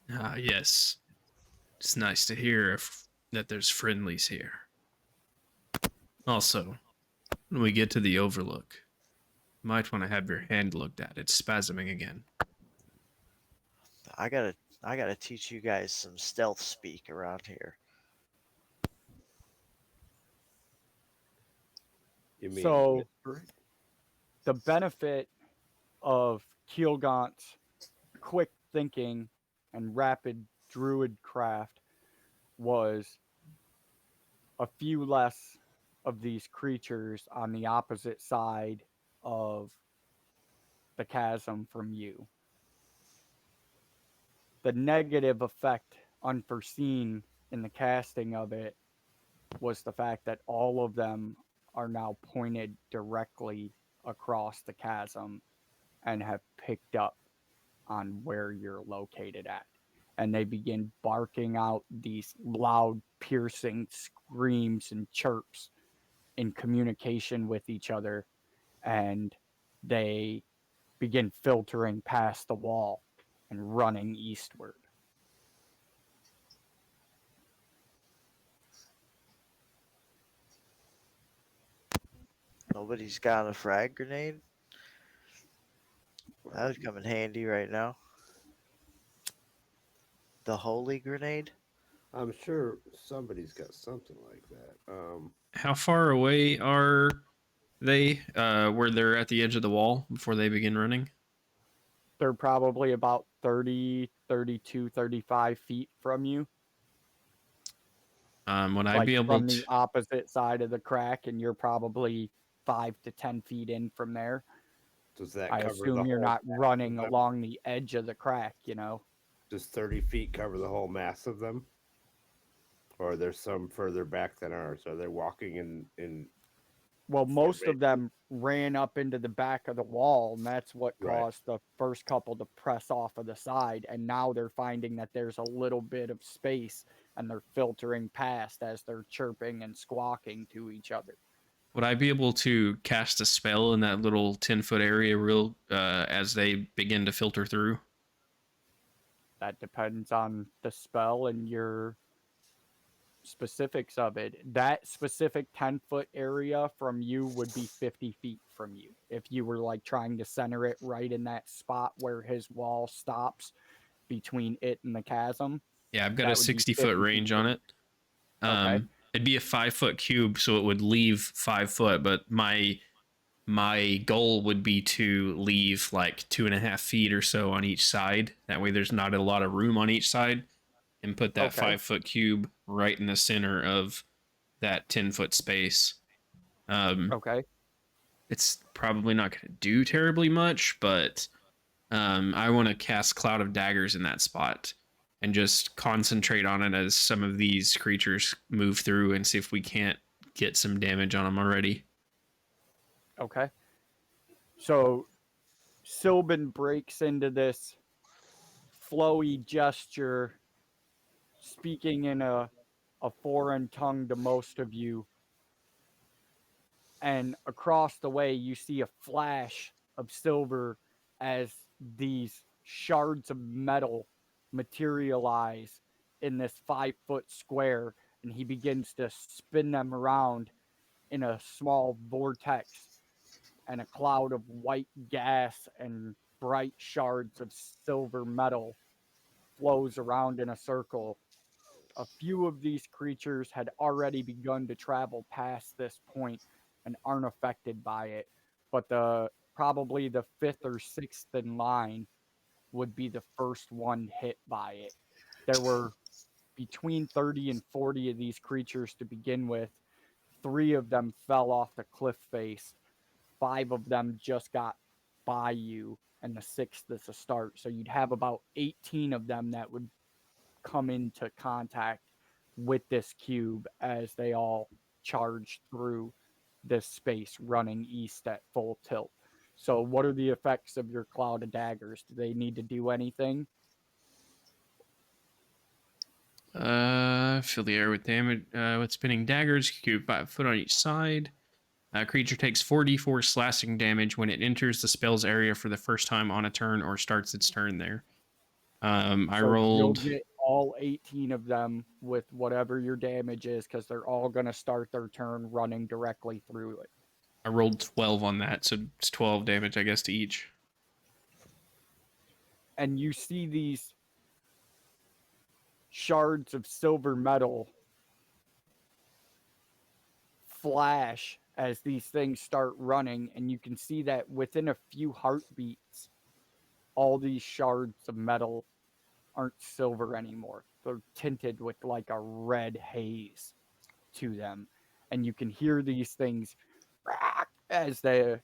Ah, yes. It's nice to hear that there's friendlies here. Also, when we get to the Overlook, you might want to have your hand looked at. It's spasming again. I gotta teach you guys some stealth speak around here. You mean So whispering? the benefit of Keelgaunt's quick thinking and rapid druid craft was a few less of these creatures on the opposite side of the chasm from you. The negative effect, unforeseen in the casting of it, was the fact that all of them are now pointed directly across the chasm and have picked up on where you're located at. And they begin barking out these loud, piercing screams and chirps in communication with each other. And they begin filtering past the wall and running eastward. Nobody's got a frag grenade. That would come in handy right now. The holy grenade. I'm sure somebody's got something like that. How far away are they where they're at the edge of the wall before they begin running? They're probably about 30, 32, 35 feet from you. Would I be able from to... the opposite side of the crack, and you're probably 5 to 10 feet in from there. Does that I cover assume the you're whole not mass running of them? along the edge of the crack, you know? Does 30 feet cover the whole mass of them? Or there's some further back than ours? Are they walking in Well, most of them ran up into the back of the wall, and that's what Right. caused the first couple to press off of the side. And now they're finding that there's a little bit of space, and they're filtering past as they're chirping and squawking to each other. Would I be able to cast a spell in that little 10-foot area as they begin to filter through? That depends on the spell and your specifics of it, that specific 10-foot area from you would be 50 feet from you. If you were like trying to center it right in that spot where his wall stops between it and the chasm, Yeah, I've got a that would be 60-foot 50 feet range on from it. Okay. It'd be a 5-foot cube, so it would leave 5 foot, but my goal would be to leave like 2.5 feet or so on each side. That way there's not a lot of room on each side, and put that Okay. 5-foot cube right in the center of that 10-foot space. Okay. It's probably not going to do terribly much, but I want to cast Cloud of Daggers in that spot and just concentrate on it as some of these creatures move through and see if we can't get some damage on them already. Okay. So Sylvan breaks into this flowy gesture, speaking in a foreign tongue to most of you. And across the way, you see a flash of silver as these shards of metal materialize in this 5-foot square. And he begins to spin them around in a small vortex, and a cloud of white gas and bright shards of silver metal flows around in a circle. A few of these creatures had already begun to travel past this point and aren't affected by it, but probably the fifth or sixth in line would be the first one hit by it. There were between 30 and 40 of these creatures to begin with. 3 of them fell off the cliff face. 5 of them just got by you, and the 6th is a start. So you'd have about 18 of them that would come into contact with this cube as they all charge through this space running east at full tilt. So what are the effects of your cloud of daggers? Do they need to do anything? Fill the air with damage with spinning daggers, cube 5 foot on each side. Creature takes 4d4 slashing damage when it enters the spell's area for the first time on a turn or starts its turn there. I So you'll rolled. get all 18 of them with whatever your damage is, because they're all going to start their turn running directly through it. I rolled 12 on that, so it's 12 damage, I guess, to each. And you see these shards of silver metal flash as these things start running, and you can see that within a few heartbeats, all these shards of metal aren't silver anymore. They're tinted with like a red haze to them. And you can hear these things as they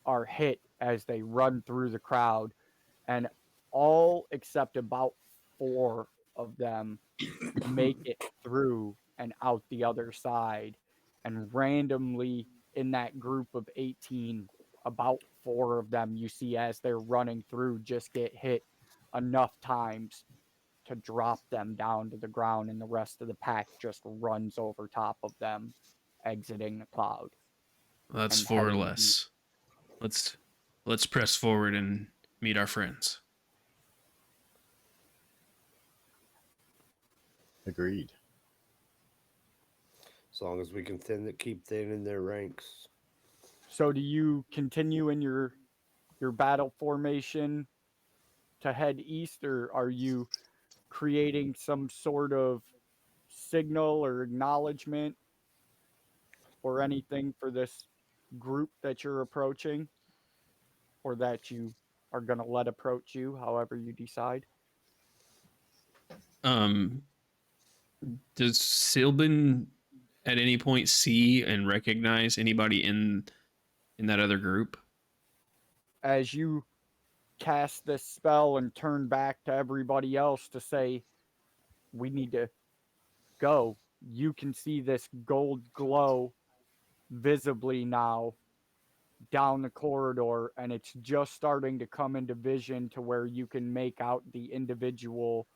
are hit as they run through the crowd. And all except about 4 of them make it through and out the other side. And randomly in that group of 18, about 4 of them you see as they're running through just get hit enough times to drop them down to the ground, and the rest of the pack just runs over top of them, exiting the cloud. That's and 4 or heading less. Let's press forward and meet our friends. Agreed. As long as we can keep thinning their ranks. So do you continue in your battle formation to head east, or are you creating some sort of signal or acknowledgement or anything for this group that you're approaching, or that you are going to let approach you, however you decide? Does Silbin at any point see and recognize anybody in that other group? As you cast this spell and turn back to everybody else to say, we need to go, you can see this gold glow visibly now down the corridor, and it's just starting to come into vision to where you can make out the individual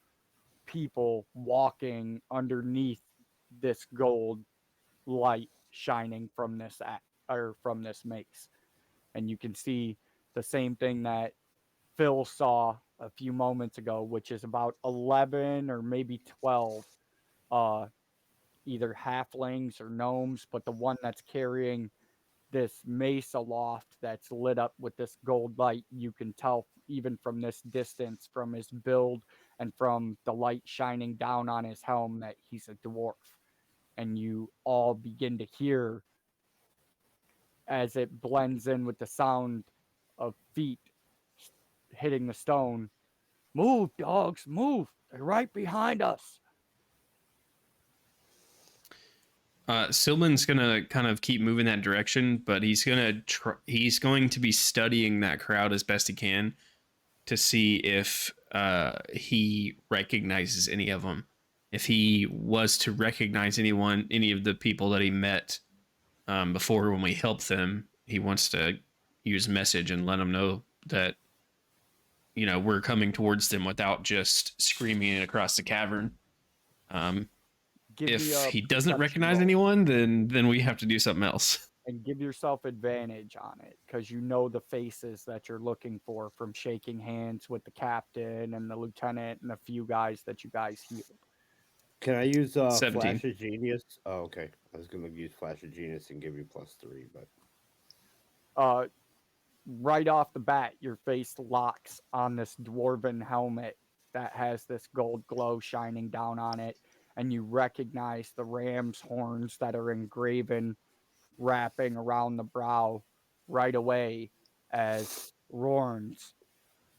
people walking underneath this gold light shining from this from this mace. And you can see the same thing that Phil saw a few moments ago, which is about 11 or maybe 12 either halflings or gnomes, but the one that's carrying this mace aloft that's lit up with this gold light, you can tell even from this distance, from his build and from the light shining down on his helm, that he's a dwarf. And you all begin to hear, as it blends in with the sound of feet hitting the stone, "Move, dogs, move! They're right behind us!" Silman's gonna kind of keep moving that direction, but he's going to be studying that crowd as best he can to see if he recognizes any of them. If he was to recognize any of the people that he met before when we helped them, he wants to use message and let them know that, you know, we're coming towards them without just screaming it across the cavern. If he doesn't recognize anyone, then we have to do something else. And give yourself advantage on it, because you know the faces that you're looking for from shaking hands with the captain and the lieutenant and a few guys that you guys healed. Can I use 17. Flash of Genius? Oh, okay. I was going to use Flash of Genius and give you +3, but Right off the bat, your face locks on this dwarven helmet that has this gold glow shining down on it, and you recognize the ram's horns that are engraven, wrapping around the brow right away as Rorn's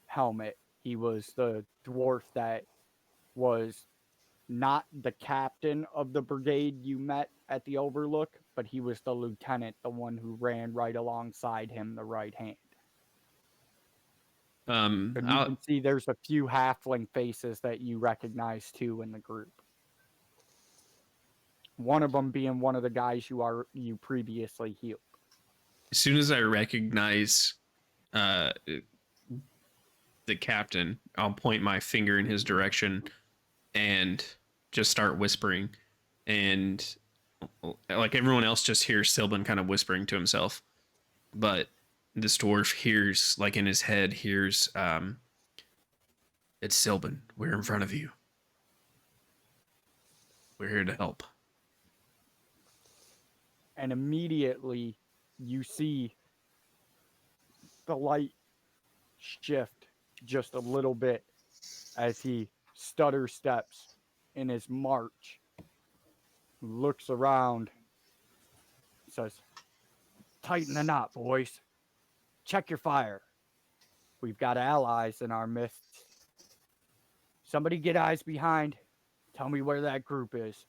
helmet. He was the dwarf that was not the captain of the brigade you met at the Overlook, but he was the lieutenant, the one who ran right alongside him, the right hand. And you can see there's a few halfling faces that you recognize too in the group. One of them being one of the guys you previously healed. As soon as I recognize the captain, I'll point my finger in his direction and just start whispering. And like everyone else just hears Silban kind of whispering to himself. But this dwarf hears, like in his head, hears, it's Silban. We're in front of you. We're here to help. And immediately you see the light shift just a little bit as he stutter steps in his march, looks around, says, "Tighten the knot, boys. Check your fire. We've got allies in our midst. Somebody get eyes behind. Tell me where that group is."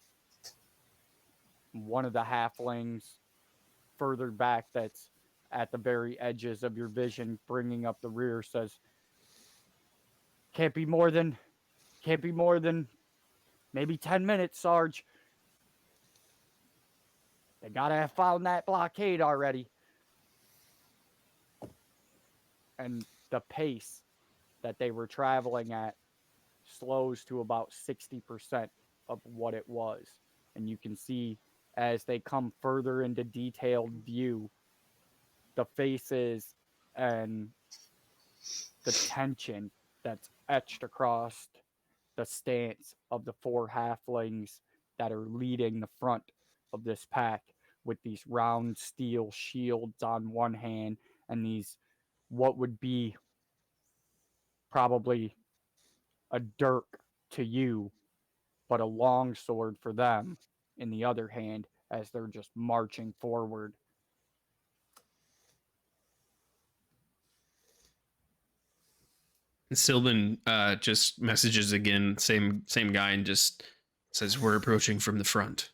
One of the halflings further back, that's at the very edges of your vision, bringing up the rear, says, Can't be more than maybe 10 minutes, Sarge. They gotta have found that blockade already." And the pace that they were traveling at slows to about 60% of what it was. And you can see, as they come further into detailed view, the faces and the tension that's etched across the stance of the four halflings that are leading the front of this pack, with these round steel shields on one hand and these, what would be probably a dirk to you, but a long sword for them in the other hand, as they're just marching forward. Sylvan just messages again, same guy, and just says, "We're approaching from the front,"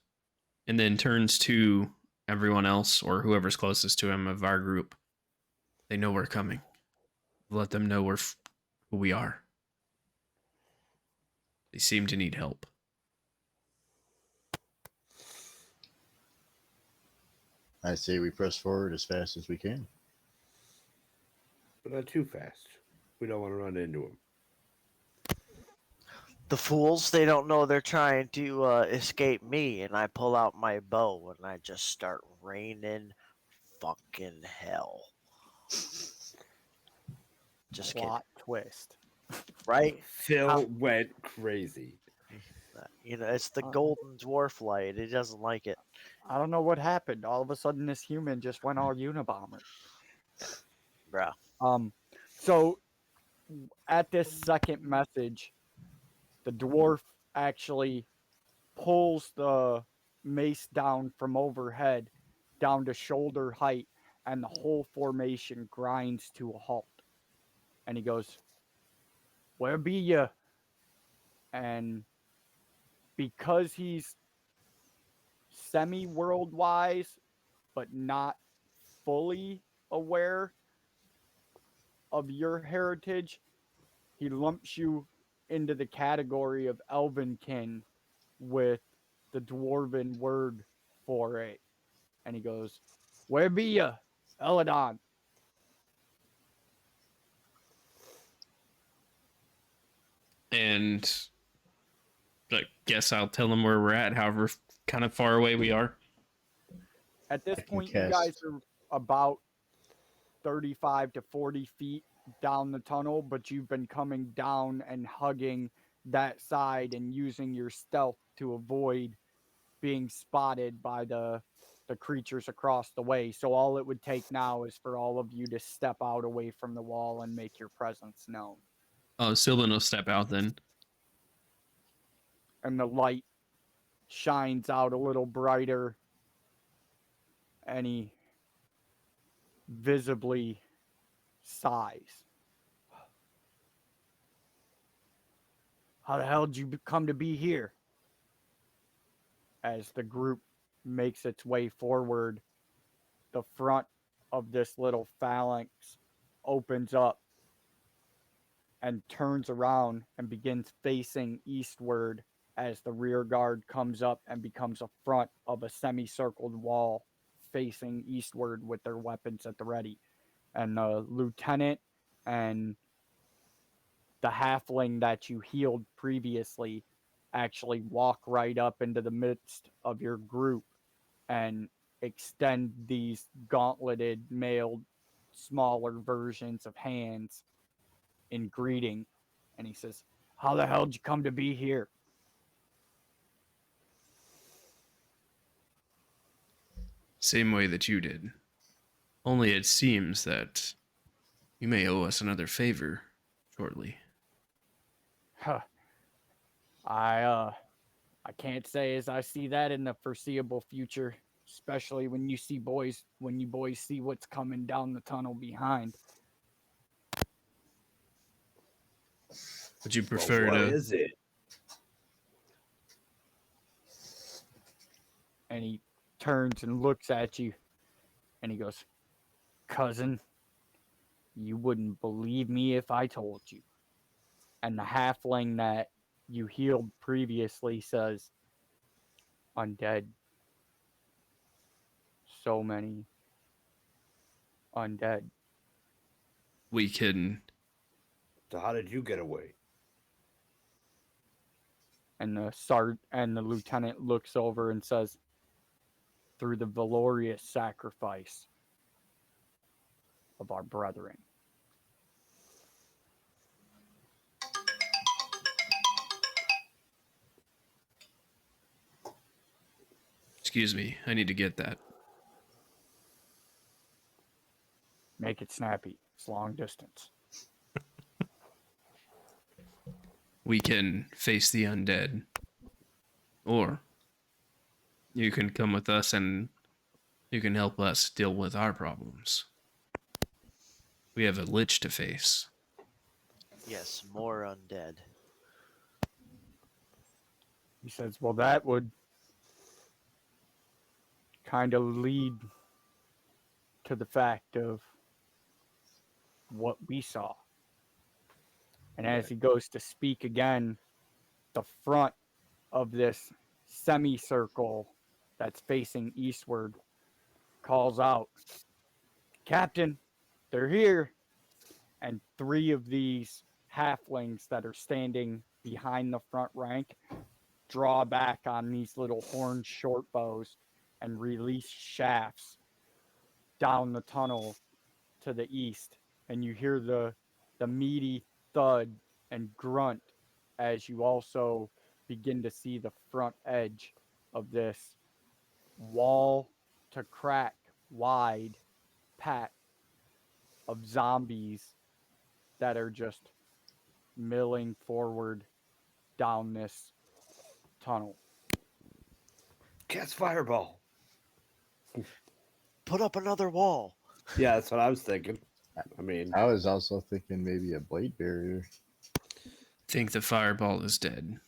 and then turns to everyone else or whoever's closest to him of our group. They know we're coming. Let them know who we are. They seem to need help. I say we press forward as fast as we can. But not too fast. We don't want to run into them. The fools, they don't know they're trying to escape me, and I pull out my bow and I just start raining fucking hell. Just Plot twist. right? Phil went crazy. It's the Uh, golden dwarf light. It doesn't like it. I don't know what happened. All of a sudden, this human just went all Unabomber. Bruh. So at this second message, the dwarf actually pulls the mace down from overhead down to shoulder height, and the whole formation grinds to a halt. And he goes, "Where be you?" And because he's semi world wise, but not fully aware of your heritage, he lumps you into the category of elvenkin with the dwarven word for it. And he goes, "Where be you, Eladon?" And I guess I'll tell them where we're at, however kind of far away we are. At this I can point, you guys cast. are about 35 to 40 feet down the tunnel, but you've been coming down and hugging that side and using your stealth to avoid being spotted by the creatures across the way. So all it would take now is for all of you to step out away from the wall and make your presence known. Sylvan will step out then. And the light shines out a little brighter, and he visibly sighs. "How the hell did you come to be here?" As the group makes its way forward, the front of this little phalanx opens up and turns around and begins facing eastward as the rear guard comes up and becomes a front of a semicircled wall facing eastward with their weapons at the ready. And the lieutenant and the halfling that you healed previously actually walk right up into the midst of your group and extend these gauntleted, mailed, smaller versions of hands in greeting. And he says, "How the hell did you come to be here?" Same way that you did. Only it seems that you may owe us another favor shortly. Huh. I can't say as I see that in the foreseeable future, especially when you boys see what's coming down the tunnel behind. Would you But prefer what to? is it? And he turns and looks at you and he goes, "Cousin, you wouldn't believe me if I told you." And the halfling that you healed previously says, "Undead. So many undead." We can. So how did you get away? And the lieutenant looks over and says, "Through the valorous sacrifice of our brethren." Excuse me, I need to get that. Make it snappy. It's long distance. We can face the undead. Or you can come with us and you can help us deal with our problems. We have a lich to face. Yes, more undead. He says, "Well, that would kind of lead to the fact of what we saw." And as he goes to speak again, the front of this semicircle that's facing eastward calls out, "Captain, they're here." And three of these halflings that are standing behind the front rank draw back on these little horned short bows and release shafts down the tunnel to the east. And you hear the meaty thud and grunt as you also begin to see the front edge of this wall to crack wide pack of zombies that are just milling forward down this tunnel. Cast fireball. Put up another wall. Yeah, that's what I was thinking. I mean, I was also thinking maybe a blade barrier. Think the fireball is dead.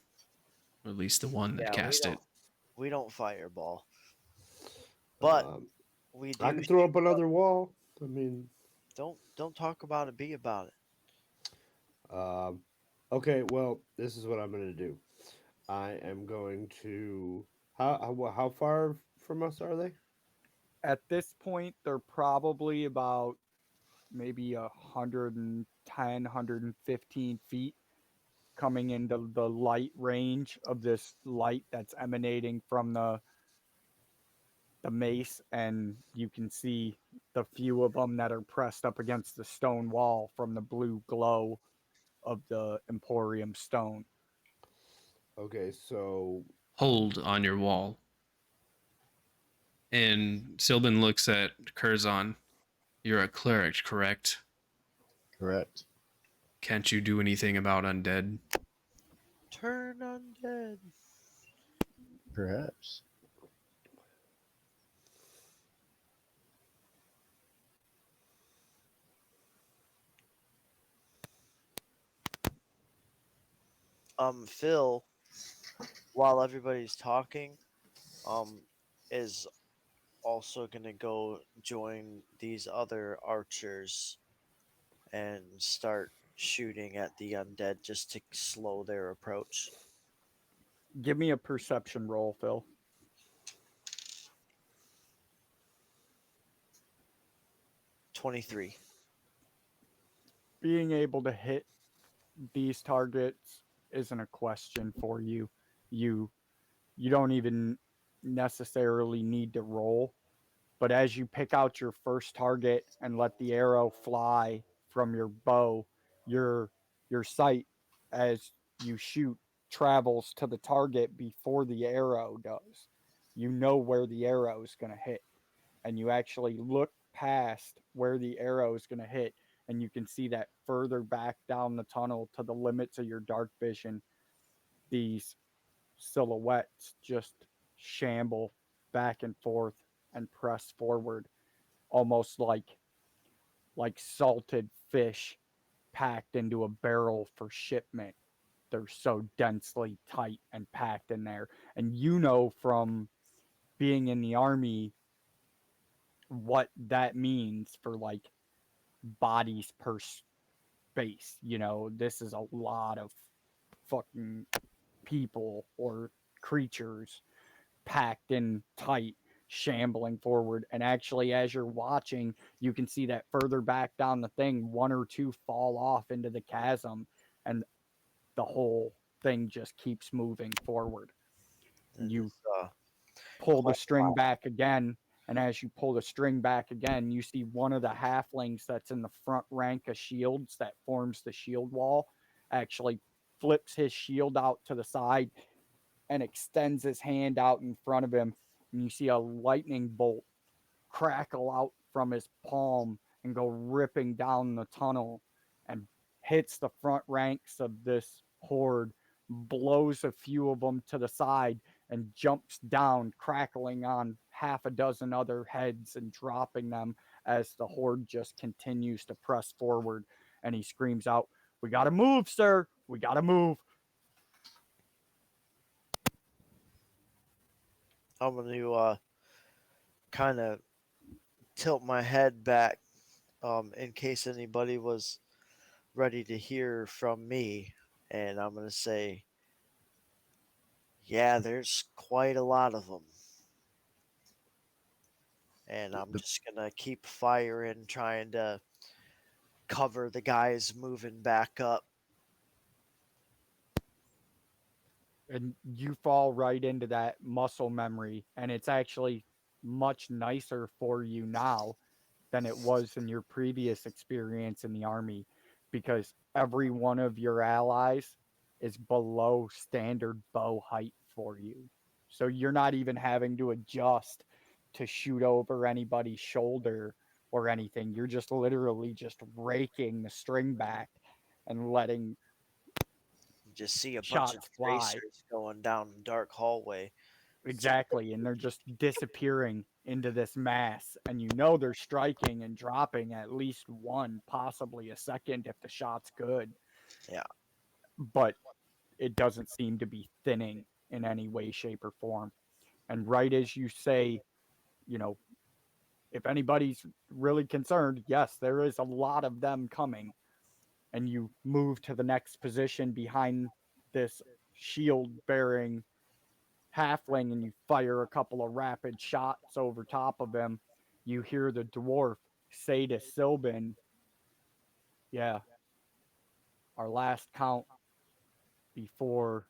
Or at least the one that Yeah, cast it. we don't fireball, but we do. I can throw up another wall. I mean, Don't talk about it. Be about it. okay. Well, this is what I'm going to do. I am going to. How far from us are they? At this point, they're probably about maybe 110, 115 feet coming into the light range of this light that's emanating from the mace, and you can see the few of them that are pressed up against the stone wall from the blue glow of the Emporium stone. Okay, so Hold on your wall. And Sylvan looks at Curzon. You're a cleric, correct? Correct. Can't you do anything about undead? Turn undead. Perhaps. Phil, while everybody's talking, is also gonna go join these other archers and start shooting at the undead just to slow their approach. Give me a perception roll, Phil. 23. Being able to hit these targets isn't a question for you. You you don't even necessarily need to roll, but as you pick out your first target and let the arrow fly from your bow, your sight as you shoot travels to the target before the arrow does. You know where the arrow is going to hit, and you actually look past where the arrow is going to hit, and you can see that further back down the tunnel to the limits of your dark vision, these silhouettes just shamble back and forth and press forward, almost like salted fish packed into a barrel for shipment. They're so densely tight and packed in there. And you know from being in the army what that means for like bodies per space. You know, this is a lot of fucking people or creatures packed in tight, shambling forward. And actually, as you're watching, you can see that further back down the thing, one or two fall off into the chasm, and the whole thing just keeps moving forward. That You is, pull the quite string back again, and as you pull the string back again, you see one of the halflings that's in the front rank of shields that forms the shield wall actually flips his shield out to the side and extends his hand out in front of him, and you see a lightning bolt crackle out from his palm and go ripping down the tunnel and hits the front ranks of this horde, blows a few of them to the side, and jumps down, crackling on half a dozen other heads and dropping them as the horde just continues to press forward. And he screams out, "We got to move, sir! We got to move!" I'm going to kind of tilt my head back in case anybody was ready to hear from me. And I'm going to say, yeah, there's quite a lot of them. And I'm just going to keep firing, trying to cover the guys moving back up. And you fall right into that muscle memory, and it's actually much nicer for you now than it was in your previous experience in the army, because every one of your allies is below standard bow height for you. So you're not even having to adjust to shoot over anybody's shoulder or anything. You're just literally just raking the string back and letting You just see a bunch of shots fly. tracers going down the dark hallway. Exactly. And they're just disappearing into this mass. And you know they're striking and dropping at least one, possibly a second if the shot's good. Yeah. But it doesn't seem to be thinning in any way, shape, or form. And right as you say, you know, if anybody's really concerned, yes, there is a lot of them coming. And you move to the next position behind this shield bearing halfling and you fire a couple of rapid shots over top of him. You hear the dwarf say to Sylvan, yeah, our last count before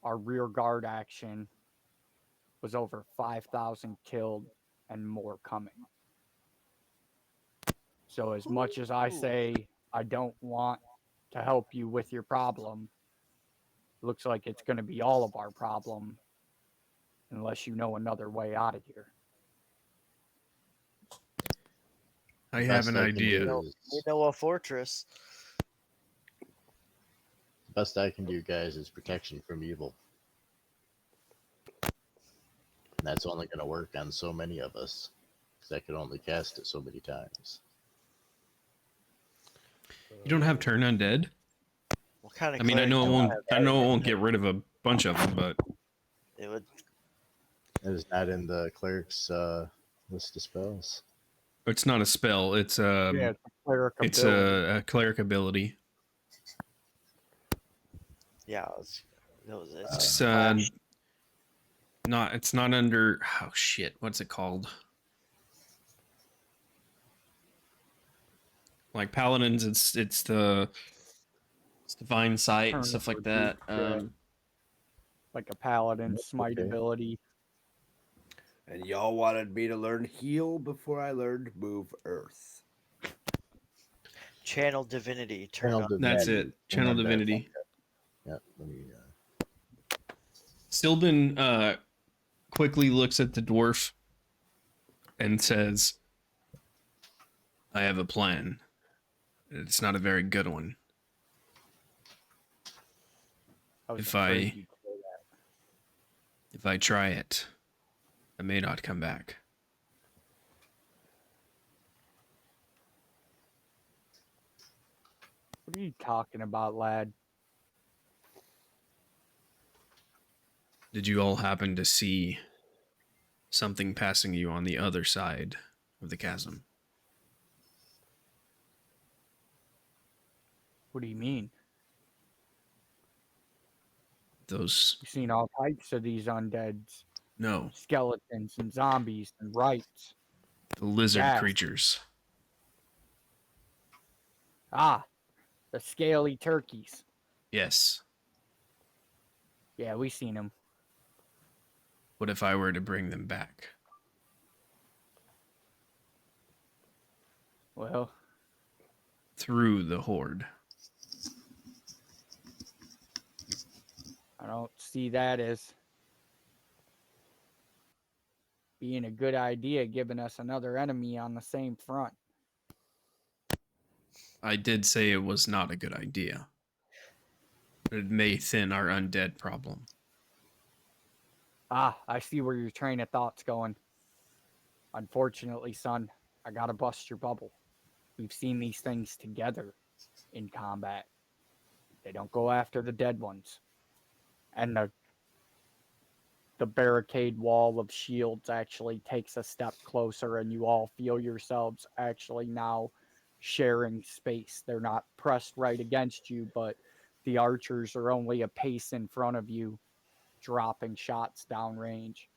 our rear guard action was over 5,000 killed and more coming. So as much as I say I don't want to help you with your problem, looks like it's going to be all of our problem unless you know another way out of here. I have an Best I can idea. do is- We know a fortress. The best I can do, guys, is protection from evil. And that's only going to work on so many of us, because I can only cast it so many times. You don't have turn undead? What kind of? I mean, I cleric know it don't won't. have I that? know it won't get rid of a bunch of them, but It would. It is not in the cleric's list of spells. it's not a spell. It's Yeah, it's a cleric it's ability. a cleric ability. Yeah. It's It's flash. not. It's not under. Oh shit! What's it called? Like paladins, it's divine sight Turn and stuff of like that. rebuke, yeah. Like a paladin smite okay. ability. And y'all wanted me to learn heal before I learned move earth. Channel divinity. Turn Channel on. divinity. That's it. Channel And that's- divinity. Yeah, let me, Sylvan quickly looks at the dwarf and says, "I have a plan. It's not a very good one. I was If afraid I- you'd say that. If I try it, I may not come back." What are you talking about, lad? Did you all happen to see something passing you on the other side of the chasm? What do you mean? Those You've seen all types of these undeads, no, skeletons and zombies and rights. the lizard Yes. creatures. Ah, the scaly turkeys. Yes. Yeah, we seen them. What if I were to bring them back? Well, Through the horde. I don't see that as being a good idea, giving us another enemy on the same front. I did say it was not a good idea. It may thin our undead problem. Ah, I see where your train of thought's going. Unfortunately, son, I gotta bust your bubble. We've seen these things together in combat. They don't go after the dead ones. And the barricade wall of shields actually takes a step closer, and you all feel yourselves actually now sharing space. They're not pressed right against you, but the archers are only a pace in front of you, dropping shots downrange.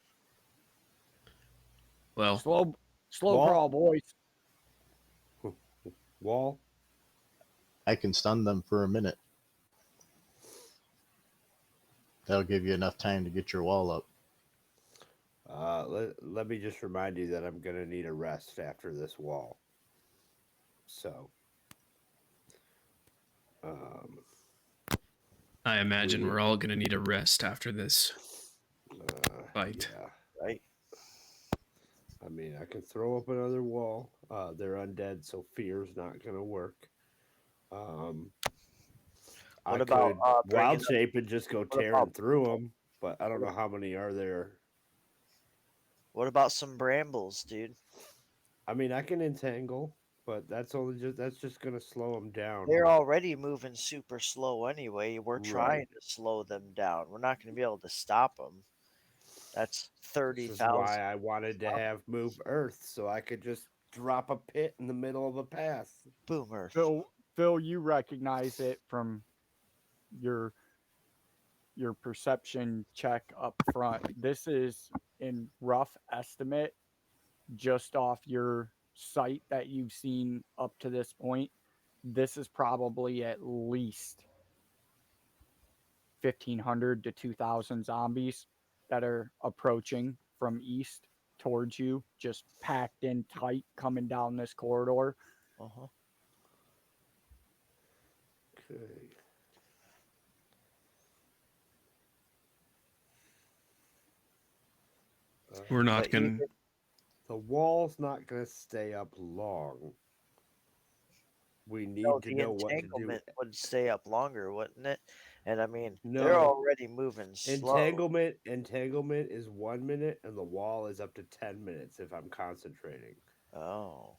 Well, Slow Wall? crawl, boys. Wall? I can stun them for a minute. That'll give you enough time to get your wall up. Let me just remind you that I'm going to need a rest after this wall. So, I imagine we're all going to need a rest after this fight. Yeah. Right? I mean, I can throw up another wall. They're undead, so fear's not gonna work. I What about could bringing wild shape and just go what tearing about through them, but I don't know how many are there. what about some brambles, dude? I mean, I can entangle, but that's just gonna slow them down. They're already moving super slow anyway. We're Right. trying to slow them down. We're not going to be able to stop them. That's This 30,000 is why I wanted to have move Earth so I could just drop a pit in the middle of a path. boomers. Phil, you recognize it from your perception check up front. This is in rough estimate, just off your sight that you've seen up to this point. This is probably at least 1,500 to 2,000 zombies that are approaching from east towards you, just packed in tight coming down this corridor. Uh-huh. Okay. We're not But going to. The wall's not gonna stay up long. We need No, to the know what to do. entanglement would stay up longer, wouldn't it? And I mean, they're No. already moving slow. Entanglement is 1 minute, and the wall is up to 10 minutes if I'm concentrating. Oh,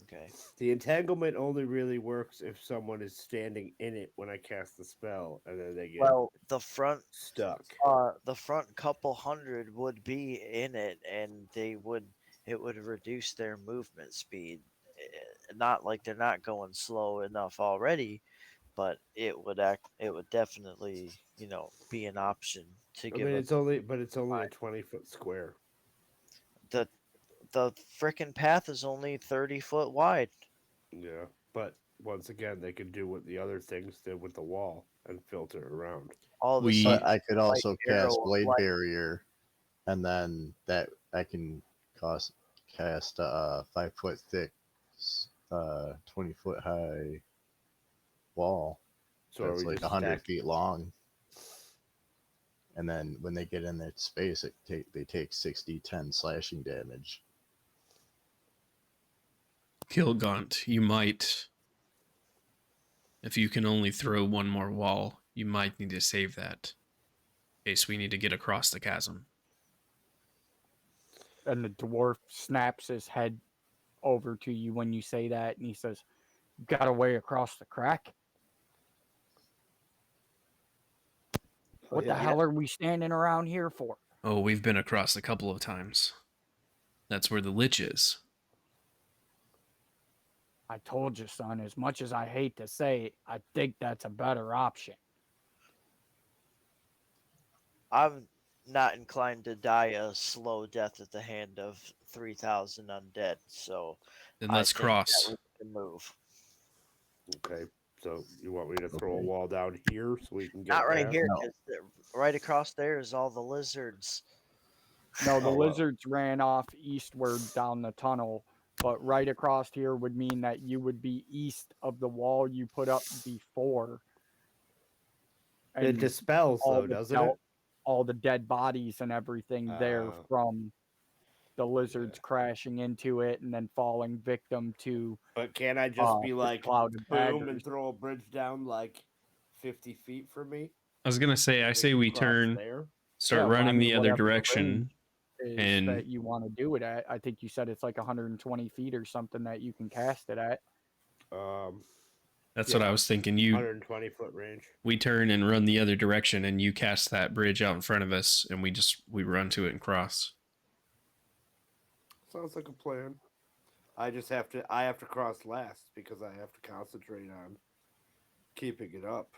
okay. The entanglement only really works if someone is standing in it when I cast the spell, and then they get Well, the front stuck. couple hundred would be in it, and it would reduce their movement speed. Not like they're not going slow enough already, but it would definitely be an option to I give mean, them it's only a 20-foot square. the frickin' path is only 30 foot wide. Yeah, but once again, they could do what the other things did with the wall and filter around. All of a We- sudden, But I could light also arrow cast of Blade light. Barrier, and then that I can cast a 5-foot thick, 20-foot high wall So are that's we like just 100 stack- feet long. And then when they get in that space, they take 60-10 slashing damage. Kilgaunt, you might. If you can only throw one more wall, you might need to save that. In case we need to get across the chasm. And the dwarf snaps his head over to you when you say that, and he says, "Got a way across the crack? What the hell are we standing around here for?" Oh, we've been across a couple of times. That's where the lich is. I told you, son, as much as I hate to say it, I think that's a better option. I'm not inclined to die a slow death at the hand of 3,000 undead, so Then I let's think cross. that we can move. Okay, so you want me to throw a Okay. wall down here so we can get Not right past? here, No. because right across there is all the lizards. No, the Oh, well. lizards ran off eastward down the tunnel, but right across here would mean that you would be east of the wall you put up before. It dispels, all though, the doesn't del- it? all the dead bodies and everything there from the lizards Yeah. crashing into it and then falling victim to But can I just be the like, cloud of boom, and daggers. throw a bridge down like 50 feet from me? I was gonna say, I say we Cross turn, there? start Yeah, well, I running mean, the other whatever the direction, range is and that you want to do it at. I think you said it's like 120 feet or something that you can cast it at. that's what I was thinking. 120-foot range. We turn and run the other direction, and you cast that bridge out in front of us, and we run to it and cross. Sounds like a plan. I have to cross last because I have to concentrate on keeping it up.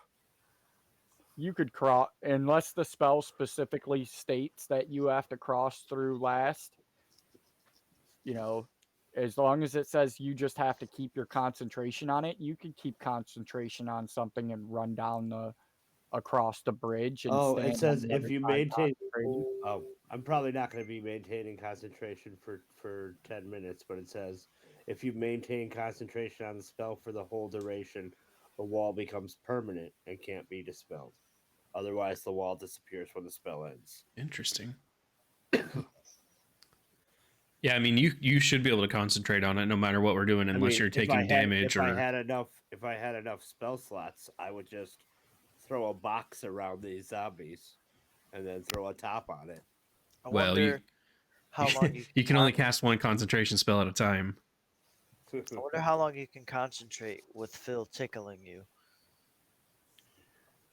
You could cross, unless the spell specifically states that you have to cross through last. As long as it says you just have to keep your concentration on it, you could keep concentration on something and run down across the bridge. And Oh, stand it says on the if other you side maintain. concentrating. Oh, I'm probably not going to be maintaining concentration for 10 minutes, but it says if you maintain concentration on the spell for the whole duration the wall becomes permanent and can't be dispelled. Otherwise, the wall disappears when the spell ends. Interesting. Yeah, I mean, you should be able to concentrate on it no matter what we're doing, unless you're taking damage if or. I had enough spell slots, I would just throw a box around these zombies and then throw a top on it. I Well, wonder how long you you can only cast one concentration spell at a time. I wonder how long you can concentrate with Phil tickling you.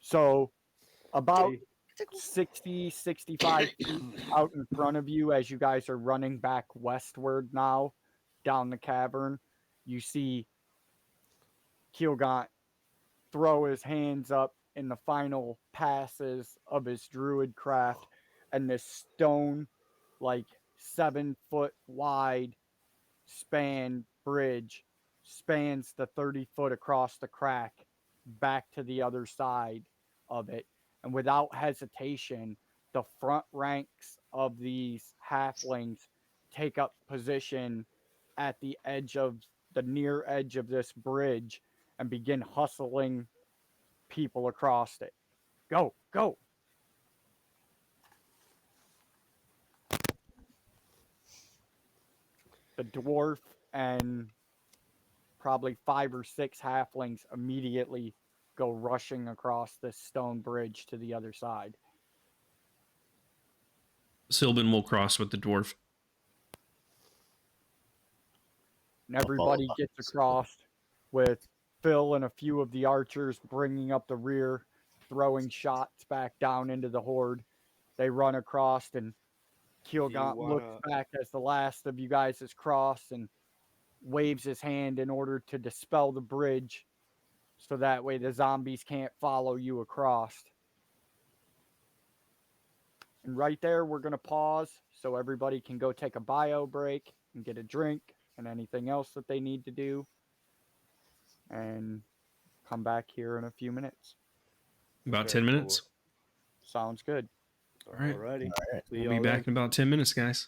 So about See? 60, 65 feet out in front of you as you guys are running back westward now down the cavern, you see Keelgaunt throw his hands up in the final passes of his druid craft, and this stone, like 7-foot wide span bridge spans the 30 foot across the crack back to the other side of it. And without hesitation, the front ranks of these halflings take up position at the edge of the near edge of this bridge and begin hustling people across it. Go, go. The dwarf and probably 5 or 6 halflings immediately go rushing across this stone bridge to the other side. Sylvan will cross with the dwarf. And everybody gets across with Phil and a few of the archers bringing up the rear, throwing shots back down into the horde. They run across, and Keelgaunt looks back as the last of you guys has crossed and waves his hand in order to dispel the bridge so that way the zombies can't follow you across. And right there, we're going to pause so everybody can go take a bio break and get a drink and anything else that they need to do. And come back here in a few minutes. About Okay, 10 minutes. Sounds good. All right. Alrighty. We'll be back in about 10 minutes, guys.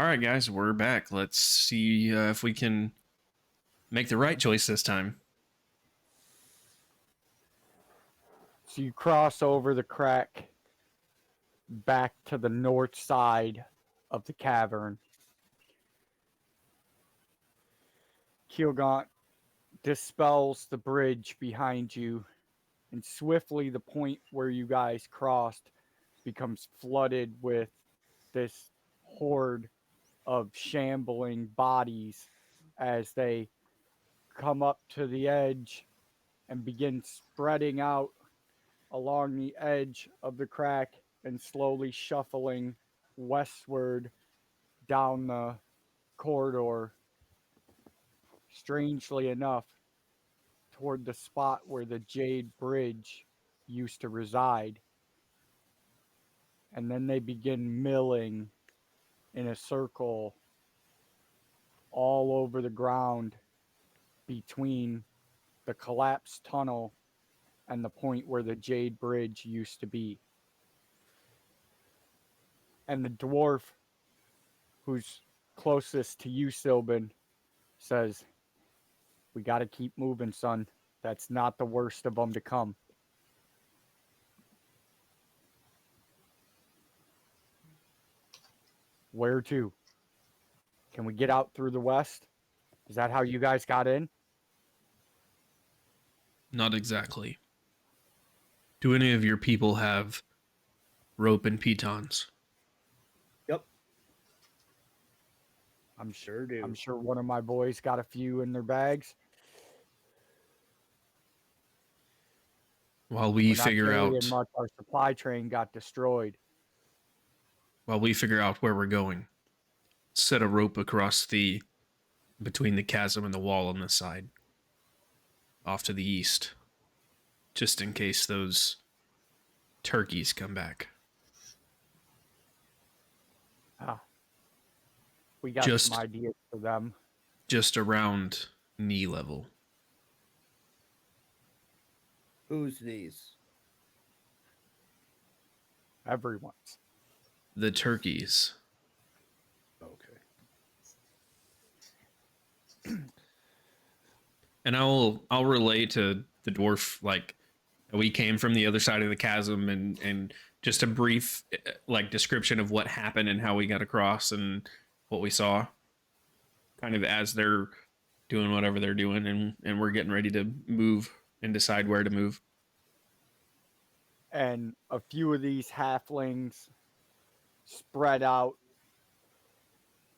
All right, guys, we're back. Let's see if we can make the right choice this time. So you cross over the crack back to the north side of the cavern. Keelgaunt dispels the bridge behind you, and swiftly the point where you guys crossed becomes flooded with this horde of shambling bodies as they come up to the edge and begin spreading out along the edge of the crack and slowly shuffling westward down the corridor. Strangely enough, toward the spot where the Jade Bridge used to reside. And then they begin milling in a circle all over the ground between the collapsed tunnel and the point where the Jade Bridge used to be. And the dwarf who's closest to you, Sylvan, says, "We got to keep moving, son. That's not the worst of them to come." Where to? Can we get out through the west? Is that how you guys got in? Not exactly. Do any of your people have rope and pitons? Yep. I'm Sure do. I'm sure one of my boys got a few in their bags. While we We're not figure carrying out much. Our supply train got destroyed. where we're going, set a rope across between the chasm and the wall on this side, off to the east, just in case those turkeys come back. We got Just- some ideas for them. Just around knee level. Whose knees? Everyone's. The turkeys. Okay. And I'll relay to the dwarf, like, we came from the other side of the chasm, and just a brief like description of what happened and how we got across and what we saw, kind of as they're doing whatever they're doing, and we're getting ready to move and decide where to move. And a few of these halflings spread out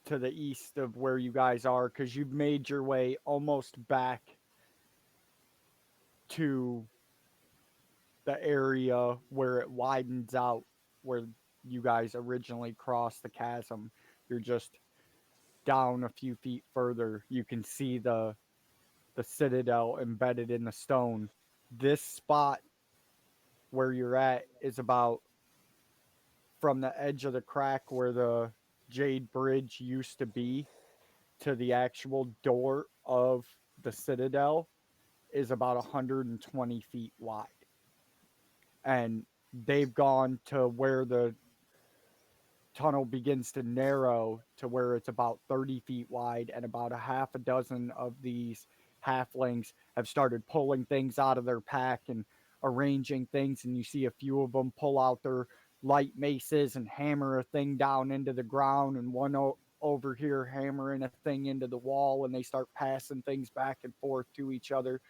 to the east of where you guys are, because you've made your way almost back to the area where it widens out, where you guys originally crossed the chasm. You're just down a few feet further. You can see the citadel embedded in the stone. This spot where you're at is about from the edge of the crack where the Jade Bridge used to be to the actual door of the citadel is about 120 feet wide. And they've gone to where the tunnel begins to narrow to where it's about 30 feet wide, and about a half a dozen of these halflings have started pulling things out of their pack and arranging things, and you see a few of them pull out their light maces and hammer a thing down into the ground, and one over here hammering a thing into the wall, and they start passing things back and forth to each other.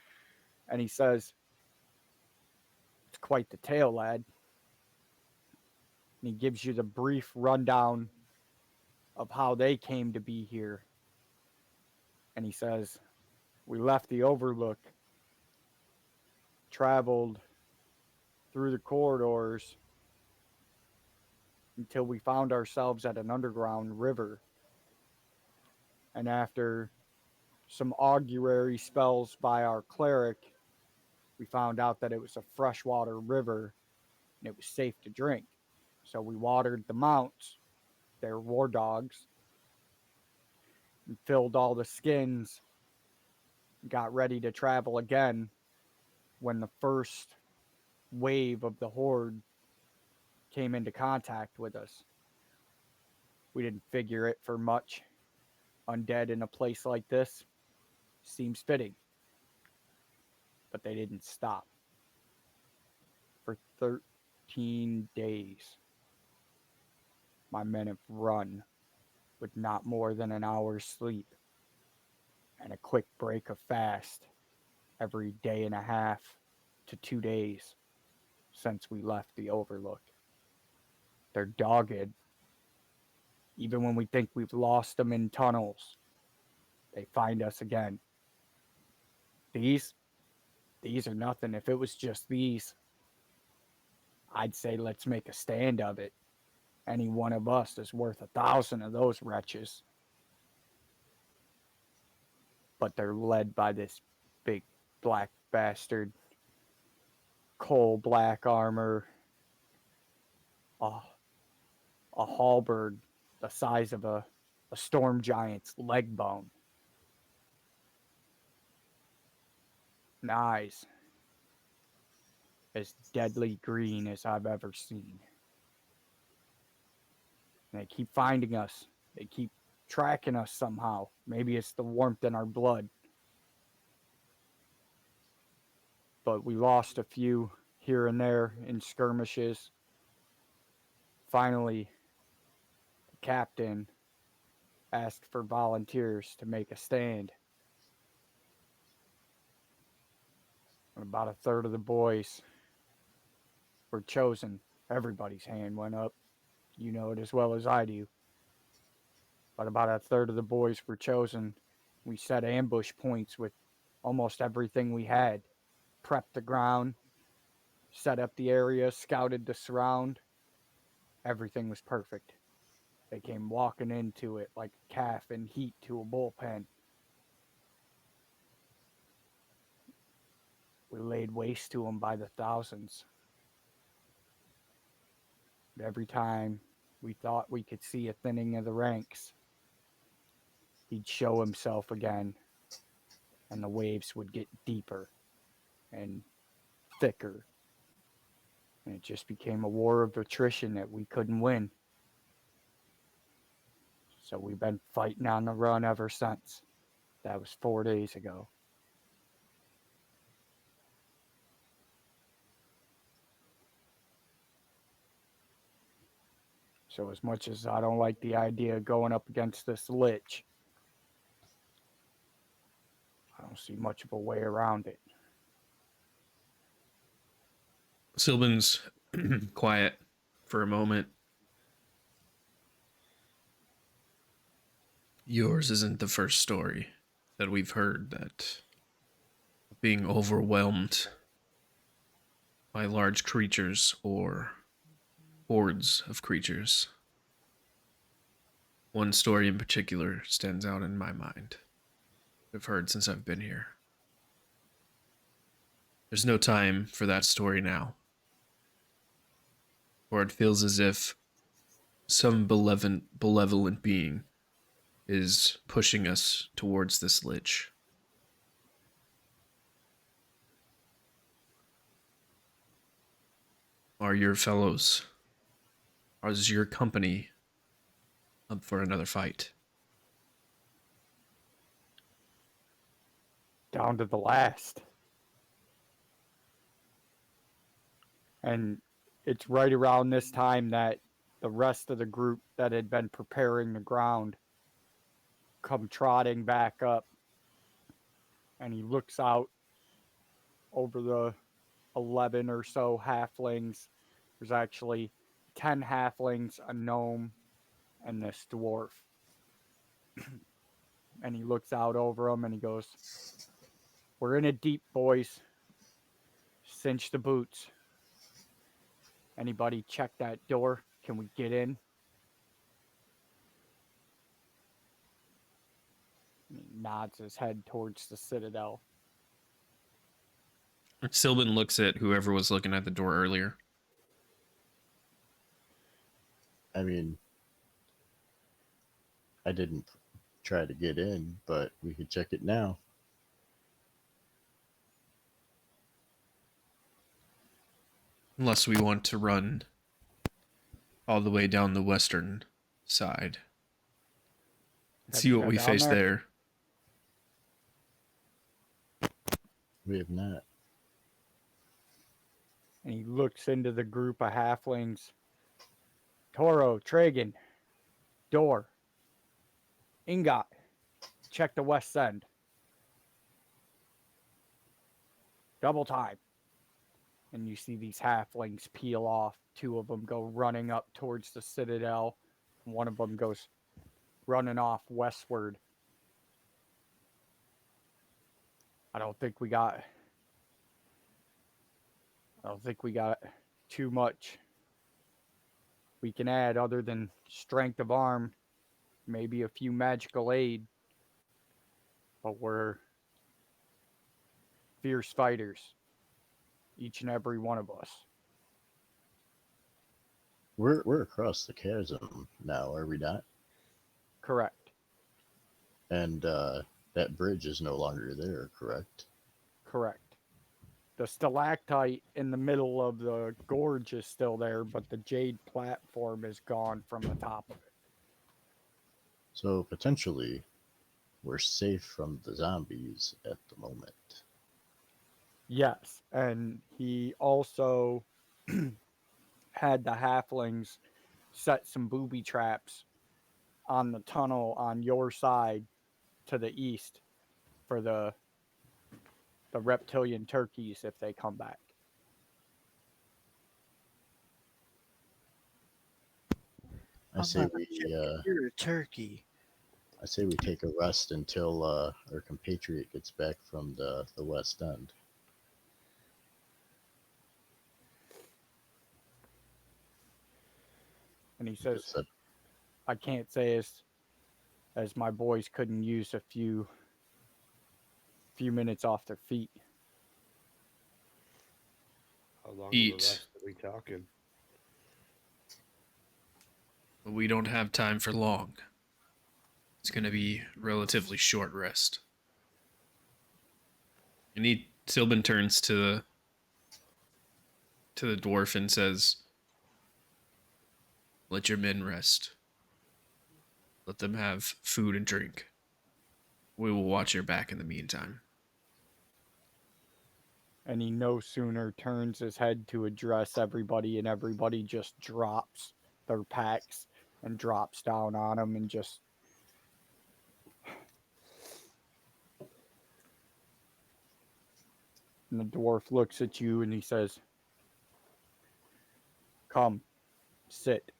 And he says, "It's quite the tale, lad." And he gives you the brief rundown of how they came to be here. And he says, "We left the Overlook, traveled through the corridors until we found ourselves at an underground river. And after some augury spells by our cleric, we found out that it was a freshwater river and it was safe to drink. So we watered the mounts, their war dogs, and filled all the skins, got ready to travel again when the first wave of the horde came into contact with us. We didn't figure it for much. Undead in a place like this seems fitting. But they didn't stop. For 13 days, my men have run with not more than an hour's sleep and a quick break of fast every day and a half to 2 days since we left the Overlook. They're dogged. Even when we think we've lost them in tunnels, they find us again. These are nothing. If it was just these, I'd say let's make a stand of it. Any one of us is worth 1,000 of those wretches. But they're led by this big black bastard, coal black armor, a halberd the size of a storm giant's leg bone, and eyes as deadly green as I've ever seen. And they keep finding us. They keep tracking us somehow. Maybe it's the warmth in our blood. But we lost a few here and there in skirmishes. Finally, the captain asked for volunteers to make a stand. And about a third of the boys were chosen. Everybody's hand went up. You know it as well as I do. But about a third of the boys were chosen. We set ambush points with almost everything we had. Prepped the ground, set up the area, scouted the surround. Everything was perfect. They came walking into it like a calf in heat to a bullpen. We laid waste to them by the thousands. But every time we thought we could see a thinning of the ranks, he'd show himself again, and the waves would get deeper and thicker. And it just became a war of attrition that we couldn't win. So we've been fighting on the run ever since. That was 4 days ago. So as much as I don't like the idea of going up against this lich, I don't see much of a way around it. Sylvan's quiet for a moment. Yours isn't the first story that we've heard that being overwhelmed by large creatures or hordes of creatures. One story in particular stands out in my mind. I've heard since I've been here. There's no time for that story now. Or it feels as if some benevolent being is pushing us towards this lich. Are your fellows, is your company up for another fight? Down to the last. And it's right around this time that the rest of the group that had been preparing the ground come trotting back up. And he looks out over the 11 or so halflings. There's actually 10 halflings, a gnome, and this dwarf. And he looks out over them and he goes, "We're in it deep, boys. Cinch the boots. Anybody check that door? Can we get in?" And he nods his head towards the citadel. Sylvan looks at whoever was looking at the door earlier. I mean, I didn't try to get in, but we could check it now. Unless we want to run all the way down the western side. Have See you what been we down face there? there. We have not. And he looks into the group of halflings. Toro, Tragan, Door, Ingot, check the west end. Double time. And you see these halflings peel off. Two of them go running up towards the citadel. One of them goes running off westward. I don't think we got too much we can add other than strength of arm, maybe a few magical aid. But we're fierce fighters, each and every one of us. We're across the chasm now, are we not? Correct. And that bridge is no longer there, correct? Correct. The stalactite in the middle of the gorge is still there, but the jade platform is gone from the top of it. So potentially, we're safe from the zombies at the moment. Yes, and he also had the halflings set some booby traps on the tunnel on your side to the east for the reptilian turkeys if they come back. I say we You're a turkey. I say we take a rest until our compatriot gets back from the west end. And he says, Just that- I can't say as my boys couldn't use a few minutes off their feet. How long of a Eat. rest are we talking? But we don't have time for long. It's going to be relatively short rest. And Silbin turns to the dwarf and says, "Let your men rest. Let them have food and drink. We will watch your back in the meantime." And he no sooner turns his head to address everybody, and everybody just drops their packs and drops down on him and just and the dwarf looks at you and he says, come, sit.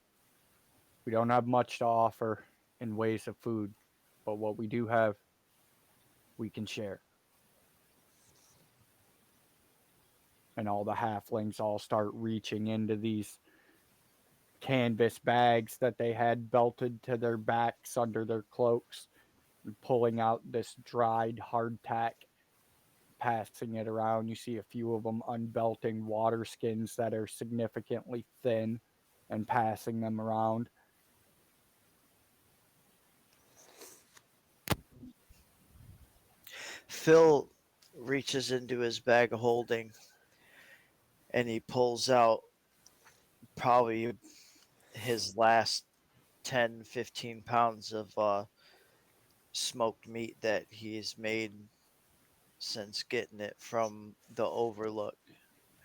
We don't have much to offer in ways of food, but what we do have, we can share. And all the halflings all start reaching into these canvas bags that they had belted to their backs under their cloaks and pulling out this dried hardtack, passing it around. You see a few of them unbelting water skins that are significantly thin and passing them around. Phil reaches into his bag of holding and he pulls out probably his last 10, 15 pounds of smoked meat that he's made since getting it from the Overlook.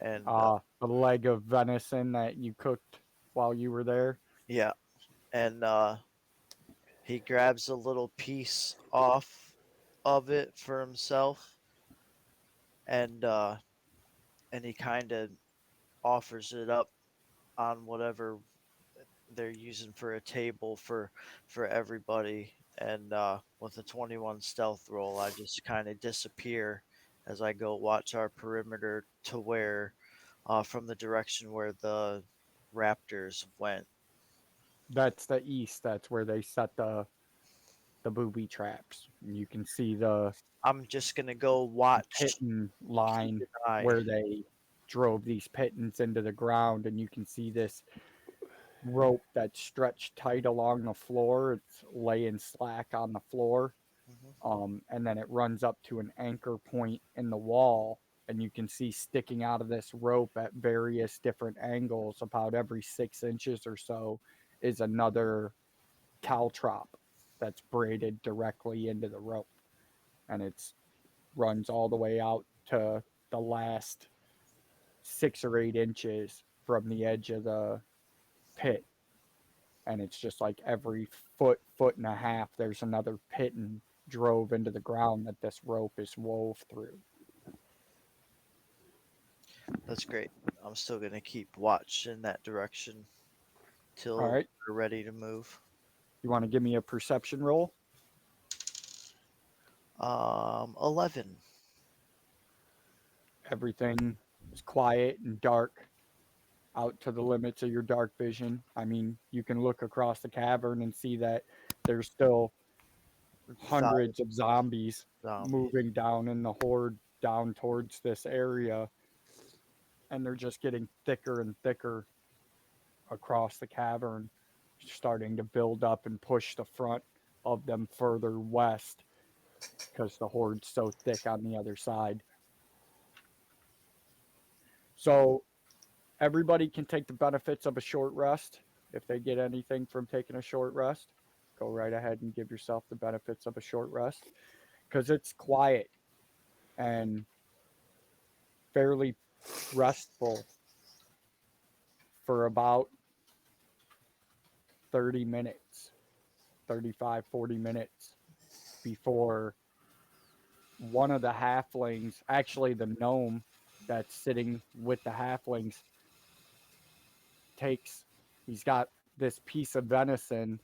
And The leg of venison that you cooked while you were there. yeah, and he grabs a little piece off of it for himself, and he kind of offers it up on whatever they're using for a table for everybody. And with a 21 stealth roll, I just kind of disappear as I go watch our perimeter to where from the direction where the raptors went. That's the east. That's where they set the booby traps. And you can see the I'm just gonna go watch piton line keep an eye. where they drove these pittons into the ground, and you can see this rope that's stretched tight along the floor. It's laying slack on the floor. And then it runs up to an anchor point in the wall, and you can see sticking out of this rope at various different angles, about every 6 inches or so, is another caltrop that's braided directly into the rope, and it's runs all the way out to the last 6 or 8 inches from the edge of the pit. And it's just like every foot and a half, there's another pit and drove into the ground that this rope is wove through. That's great. I'm still gonna keep watch in that direction till All right. we're ready to move. You want to give me a perception roll? 11. Everything is quiet and dark out to the limits of your dark vision. I mean, you can look across the cavern and see that there's still hundreds of zombies moving down in the horde down towards this area, and they're just getting thicker and thicker across the cavern, starting to build up and push the front of them further west because the horde's so thick on the other side. So everybody can take the benefits of a short rest. If they get anything from taking a short rest, go right ahead and give yourself the benefits of a short rest, because it's quiet and fairly restful for about 30 minutes, 35, 40 minutes before one of the halflings, actually the gnome that's sitting with the halflings, he's got this piece of venison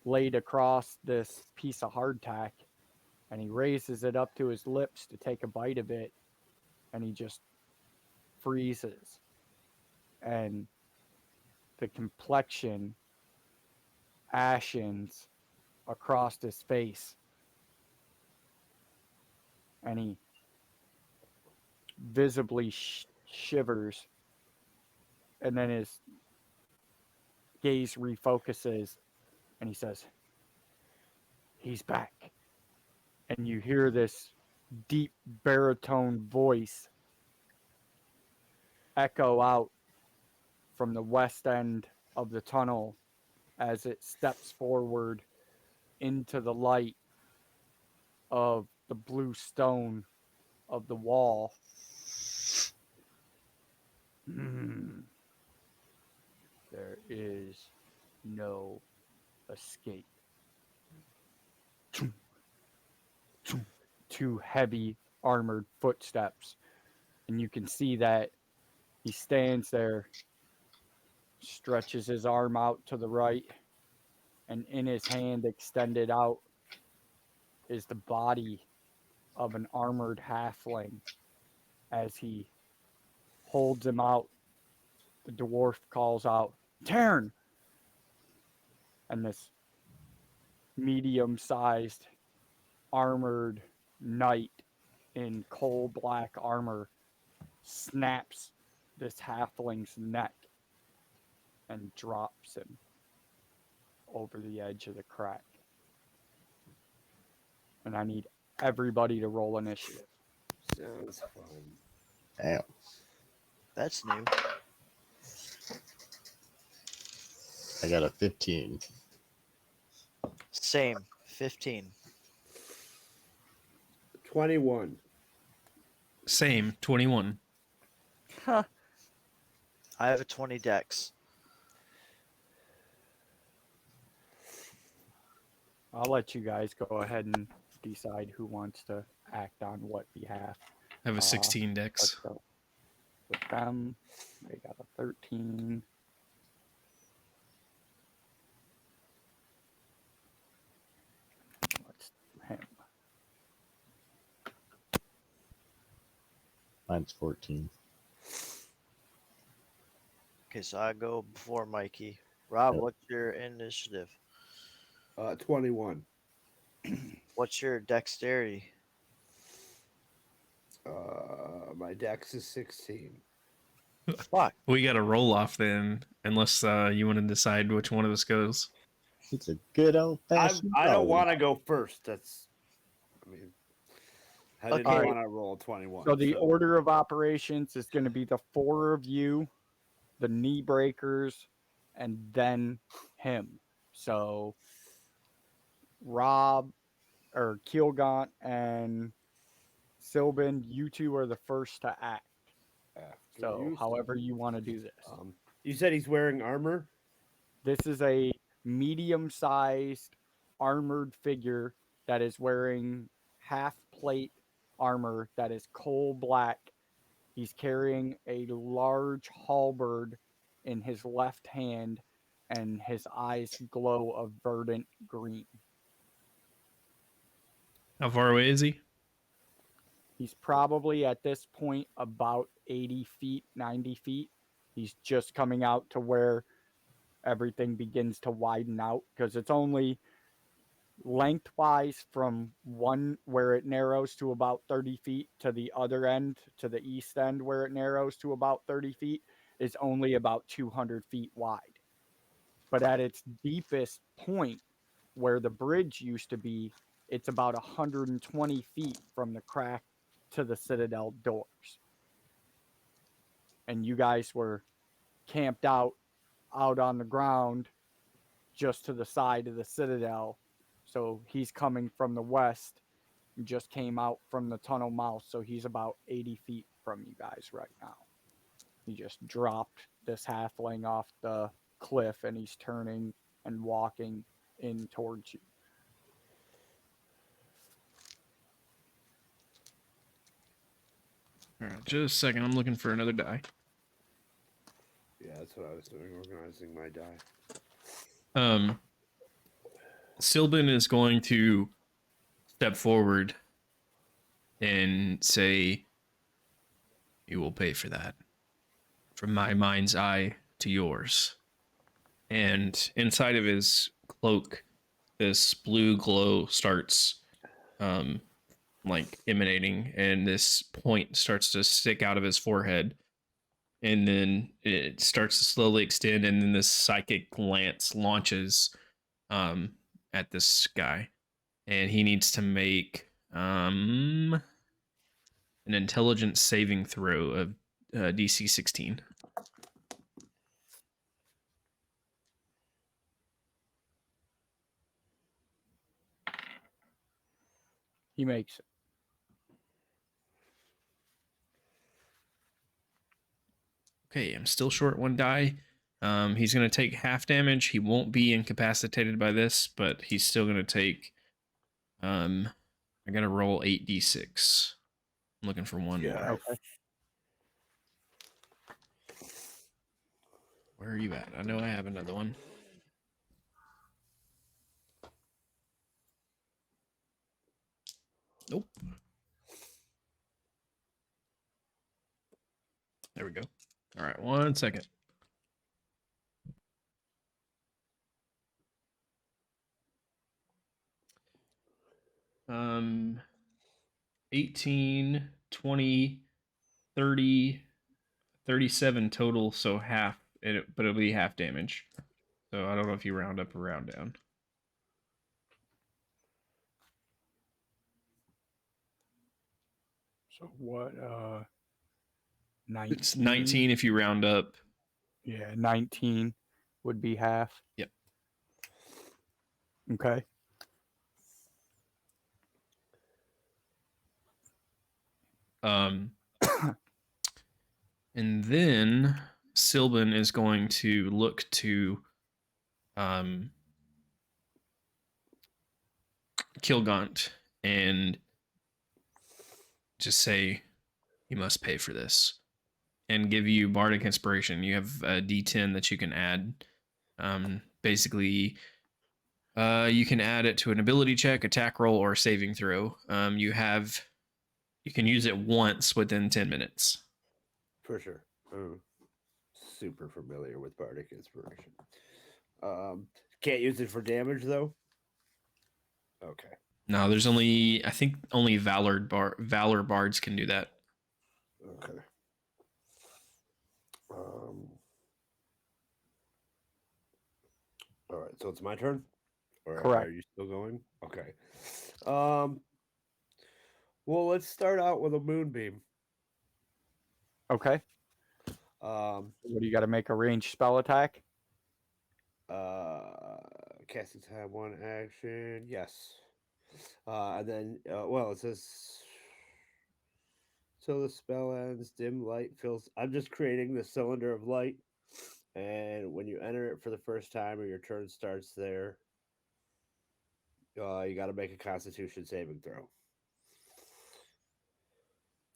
laid across this piece of hardtack, and he raises it up to his lips to take a bite of it, and he just freezes. And the complexion ashens across his face, and he visibly shivers, and then his gaze refocuses, and he says, "He's back." And you hear this deep baritone voice echo out from the west end of the tunnel as it steps forward into the light of the blue stone of the wall. There is no escape. Two heavy armored footsteps, and you can see that he stands there, stretches his arm out to the right, and in his hand extended out is the body of an armored halfling. As he holds him out, the dwarf calls out, "Tarn!" And this medium-sized armored knight in coal black armor snaps this halfling's neck and drops him over the edge of the crack. And I need everybody to roll initiative. Sounds fun. Damn. That's new. I got a 15. Same. 15. 21. Same, 21. Huh. I have a 20 dex. I'll let you guys go ahead and decide who wants to act on what behalf. I have a 16 Let's dex. go with them. They got a 13. Let's do him. Mine's 14. Okay, so I go before Mikey. Rob, Yep. what's your initiative? 21. What's your dexterity? My dex is 16. Fuck. We got to roll off then, unless you want to decide which one of us goes. It's a good old fashioned. I don't want to go first. I didn't Okay. want to roll 21. So the order of operations is going to be the 4 of you, the knee breakers, and then him. So Rob or Keelgaunt and Sylvan, you two are the first to act. After So you, however you want to do this. you said he's wearing armor. This is a medium-sized armored figure that is wearing half plate armor that is coal black. He's carrying a large halberd in his left hand, and his eyes glow a verdant green. How far away is he? He's probably at this point about 80 feet, 90 feet. He's just coming out to where everything begins to widen out because it's only lengthwise from one where it narrows to about 30 feet to the other end, to the east end where it narrows to about 30 feet, is only about 200 feet wide. But at its deepest point, where the bridge used to be, it's about 120 feet from the crack to the citadel doors. And you guys were camped out on the ground just to the side of the citadel. So he's coming from the west and just came out from the tunnel mouth. So he's about 80 feet from you guys right now. He just dropped this halfling off the cliff and he's turning and walking in towards you. All right, just a second. I'm looking for another die. Yeah, that's what I was doing, organizing my die. Sylvan is going to step forward and say, "You will pay for that. From my mind's eye to yours." And inside of his cloak, this blue glow starts like emanating, and this point starts to stick out of his forehead, and then it starts to slowly extend, and then this psychic glance launches at this guy, and he needs to make an intelligence saving throw of DC 16. He makes it. Okay, I'm still short one die. He's going to take half damage. He won't be incapacitated by this, but he's still going to take... I got to roll 8d6. I'm looking for one more. Okay. Where are you at? I know I have another one. Nope. There we go. All right, 1 second. Um, 18, 20, 30, 37 total, so half, but it'll be half damage. So I don't know if you round up or round down. So what? 19? It's 19 if you round up. Yeah, 19 would be half. Yep. Okay. And then Sylvan is going to look to Kilgaunt and just say, "You must pay for this," and give you Bardic Inspiration. You have a D10 that you can add. Basically, you can add it to an ability check, attack roll, or saving throw. You can use it once within 10 minutes. For sure. Super familiar with Bardic Inspiration. Can't use it for damage though. Okay. No, there's I think only Valor Bards can do that. Okay. All right, so it's my turn. Or Correct. are you still going? Okay. Well, let's start out with a moonbeam. Okay. What do you got to make a ranged spell attack? Can casting time, 1 action. Yes. And then, well, it says till the spell ends, dim light fills. I'm just creating the cylinder of light, and when you enter it for the first time or your turn starts there, you got to make a Constitution saving throw.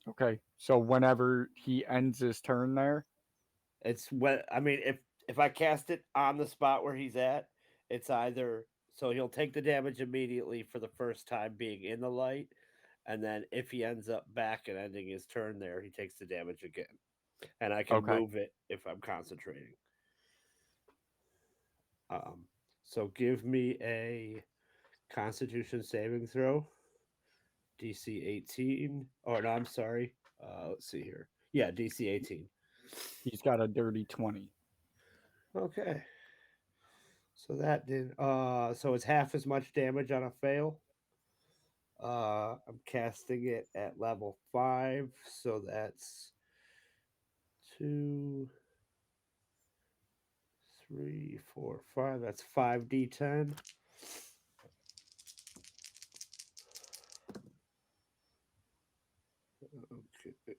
Okay. So whenever he ends his turn there. It's when I mean, if I cast it on the spot where he's at, it's either so he'll take the damage immediately for the first time being in the light, and then if he ends up back and ending his turn there, he takes the damage again. And I can Okay. move it if I'm concentrating. So give me a Constitution saving throw, DC 18. Or no, I'm sorry. Let's see here. Yeah, DC 18. He's got a dirty 20. Okay. So that did. So it's half as much damage on a fail. I'm casting it at level 5, so that's 2, 3, 4, 5. That's 5d10. Okay.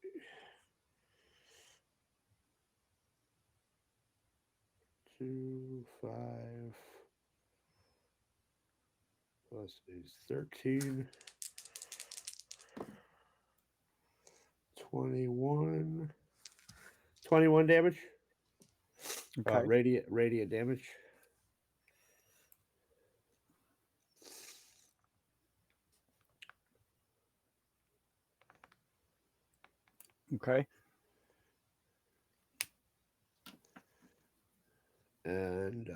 2, 5 plus is 13. 21. 21 damage. Okay. Radiant damage. Okay. And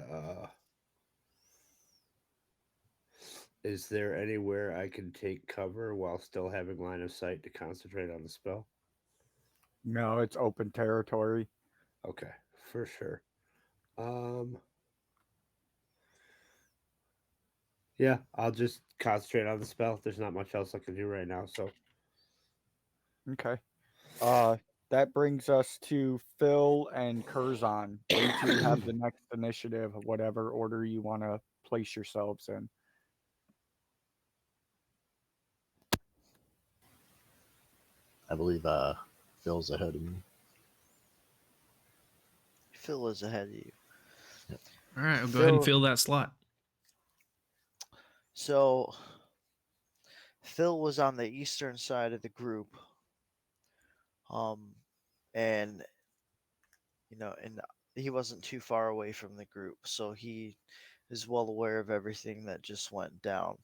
is there anywhere I can take cover while still having line of sight to concentrate on the spell? No, it's open territory. Okay, for sure. Yeah, I'll just concentrate on the spell. There's not much else I can do right now, so Okay. That brings us to Phil and Curzon. You two have the next initiative, whatever order you want to place yourselves in. I believe Phil's ahead of me. Phil is ahead of you. All right, I'll go ahead and Phil- fill that slot. So Phil was on the eastern side of the group. And and he wasn't too far away from the group, so he is well aware of everything that just went down.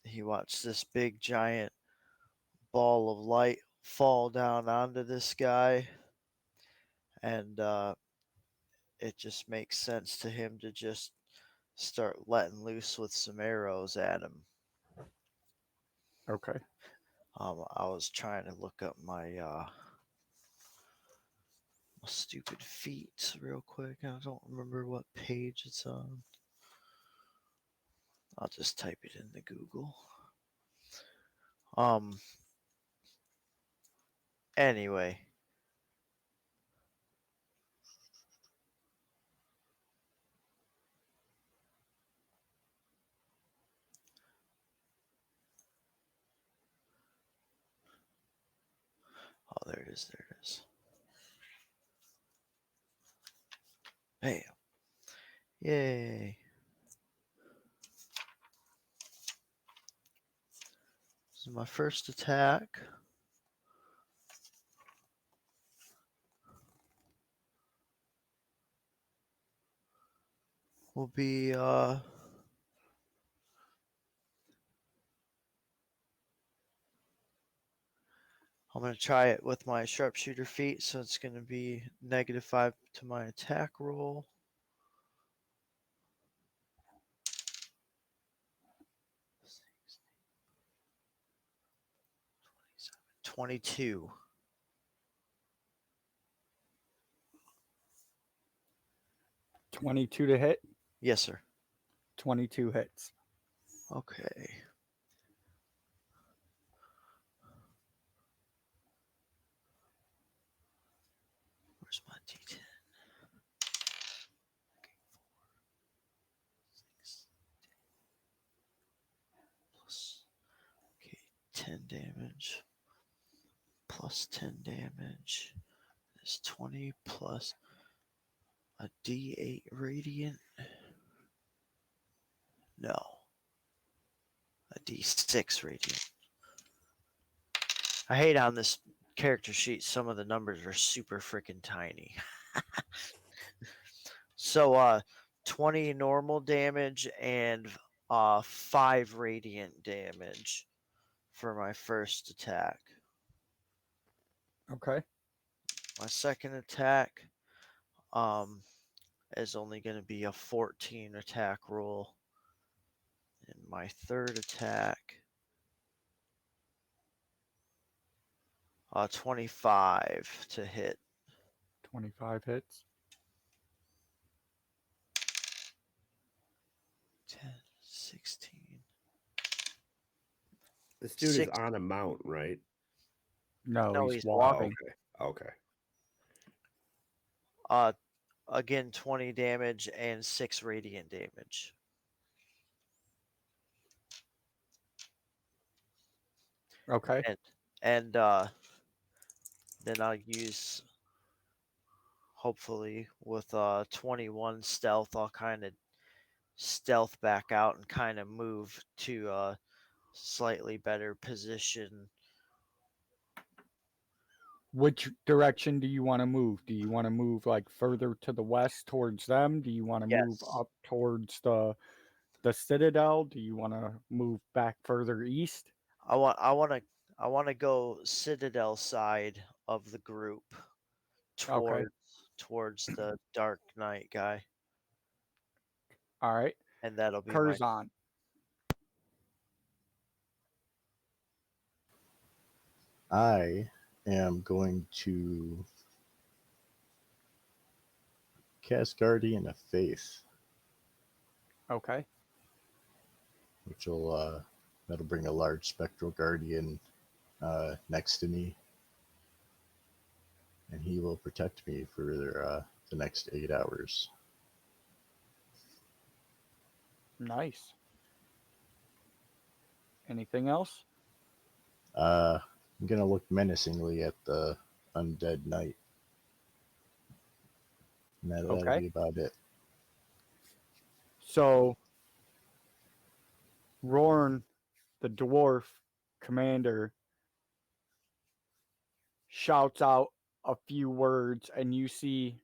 He watched this big giant ball of light fall down onto this guy, and it just makes sense to him to just start letting loose with some arrows at him. Okay. I was trying to look up my stupid feet real quick. I don't remember what page it's on. I'll just type it into Google. Anyway. Oh, there it is. There it is. Bam. Yay. This is my first attack. Will be I'm going to try it with my sharpshooter feat, so it's going to be -5 to my attack roll. 22. 22 to hit. Yes, sir. 22 hits. Okay. Where's my D10? 10 damage. Plus 10 damage is 20 plus a d8 radiant. No. A d6 radiant. I hate on this character sheet, some of the numbers are super freaking tiny. So 20 normal damage and 5 radiant damage for my first attack. Okay. My second attack is only going to be a 14 attack roll. And my third attack 25 to hit. 25 hits. 10, 16. This dude is Six. on a mount, right? No, he's he's Oh, walking. okay. Again, 20 damage and 6 radiant damage. Okay. And then I'll use, hopefully with 21 stealth, I'll kind of stealth back out and kind of move to a slightly better position. Which direction do you want to move? Do you want to move like further to the west towards them? Do you want to move Yes. up towards the citadel? Do you want to move back further east? I want to go Citadel side of the group Okay. towards the Dark Knight guy, All right. and that'll be my Curzon. I am going to cast Guardian of Faith, Okay. which will that'll bring a large spectral guardian next to me, and he will protect me for the next 8 hours. Nice. Anything else? I'm gonna look menacingly at the undead knight, and that'll Okay. be about it. So, Rorn, the dwarf commander, shouts out a few words, and you see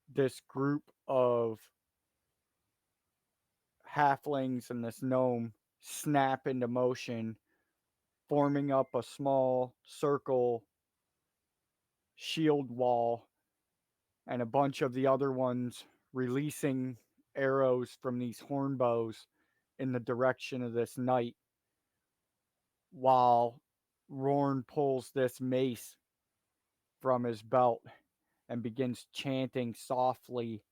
this group of halflings and this gnome snap into motion, forming up a small circle shield wall, and a bunch of the other ones releasing arrows from these horn bows in the direction of this knight, while Rorn pulls this mace from his belt and begins chanting softly,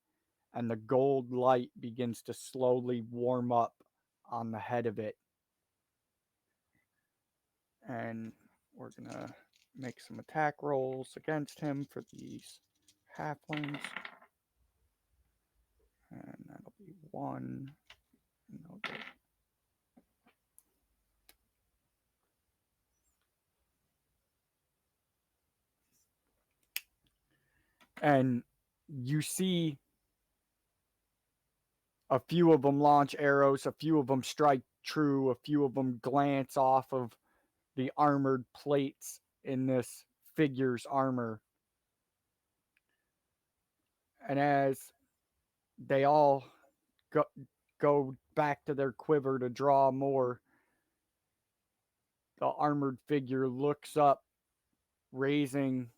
and the gold light begins to slowly warm up on the head of it. And we're gonna make some attack rolls against him for these halflings. And that'll be 1. And they'll get and you see a few of them launch arrows, a few of them strike true, a few of them glance off of the armored plates in this figure's armor. And as they all go back to their quiver to draw more, the armored figure looks up, raising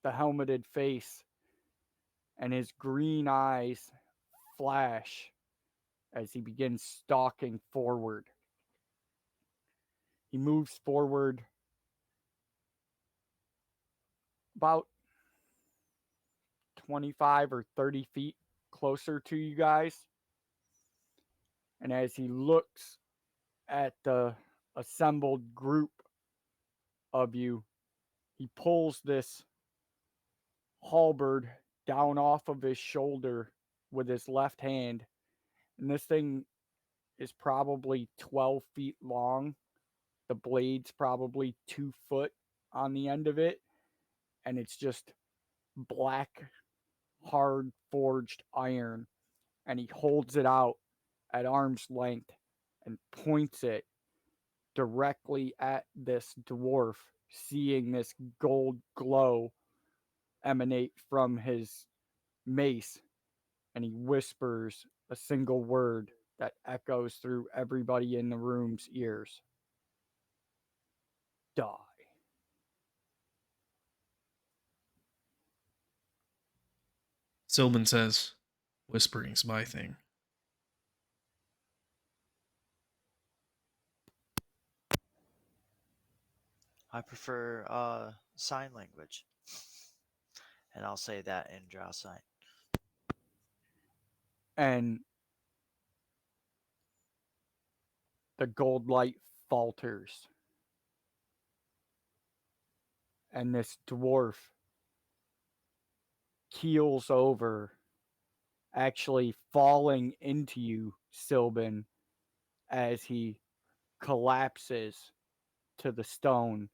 the helmeted face, and his green eyes flash as he begins stalking forward. He moves forward about 25 or 30 feet closer to you guys. And as he looks at the assembled group of you, he pulls this halberd down off of his shoulder with his left hand. And this thing is probably 12 feet long The blade's probably 2 foot on the end of it, and it's just black, hard forged iron. And he holds it out at arm's length and points it directly at this dwarf, seeing this gold glow emanate from his mace. And he whispers a single word that echoes through everybody in the room's ears: die. Sylvan says, whispering's my thing. I prefer sign language. And I'll say that in draw sign. And the gold light falters. And this dwarf keels over, actually falling into you, Sylvan, as he collapses to the stone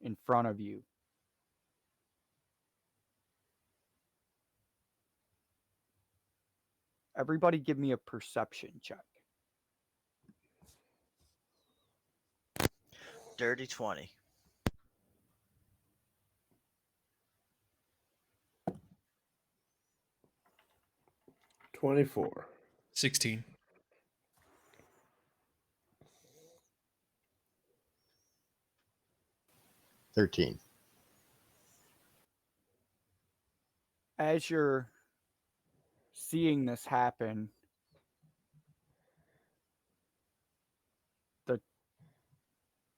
in front of you. Everybody give me a perception check. Dirty 20. $24. 16. 13. As you're seeing this happen,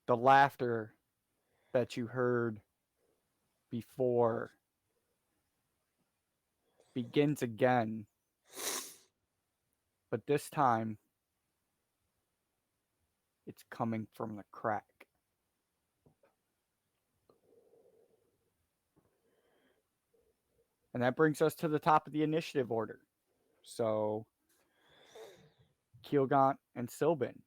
the laughter that you heard before begins again, but this time it's coming from the crack. And that brings us to the top of the initiative order. So, Keelgaunt and Sylvan.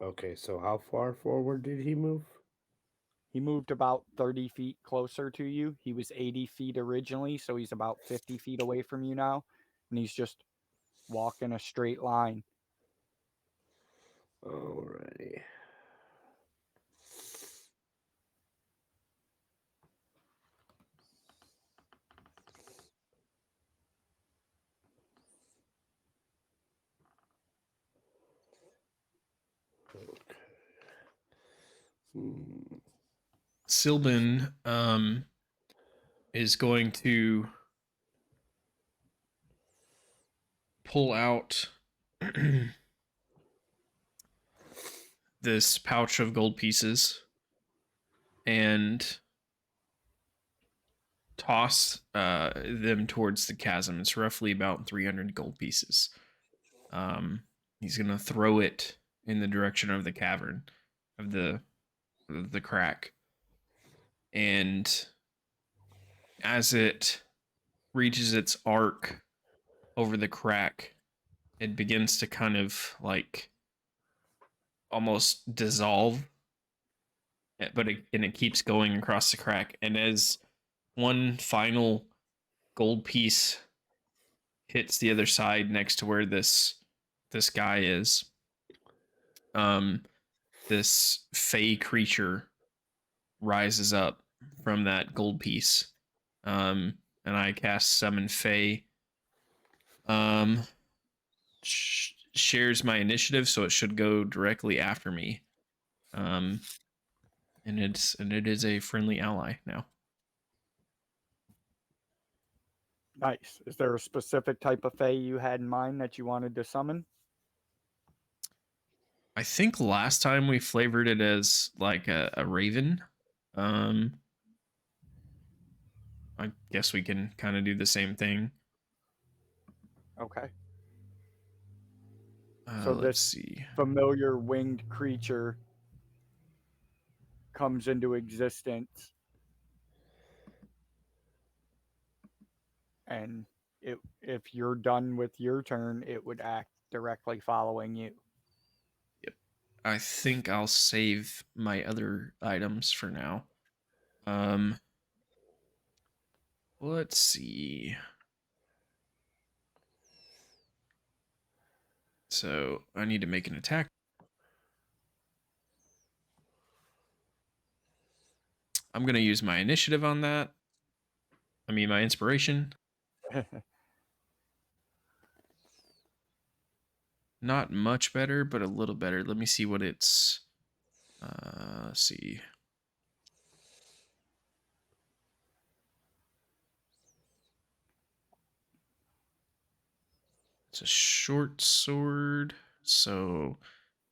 Okay, so how far forward did he move? He moved about 30 feet closer to you. He was 80 feet originally, so he's about 50 feet away from you now. And he's just walking a straight line. Alrighty. Sylvan is going to pull out this pouch of gold pieces and toss them towards the chasm. It's roughly about 300 gold pieces. He's going to throw it in the direction of the cavern, of the crack. And as it reaches its arc over the crack, it begins to kind of like almost dissolve, but it keeps going across the crack. And as one final gold piece hits the other side next to where this guy is, this fey creature rises up from that gold piece, and I cast summon fey. Shares my initiative, so it should go directly after me. And it is a friendly ally now. Nice. Is there a specific type of fae you had in mind that you wanted to summon? I think last time we flavored it as like a raven. I guess we can kind of do the same thing. Okay. So Let's see. Familiar winged creature comes into existence and if you're done with your turn, it would act directly following you. I think I'll save my other items for now. Let's see. So I need to make an attack. I'm going to use my initiative on that. I mean, my inspiration. Not much better, but a little better. Let me see what it's. Let's see. It's a short sword. So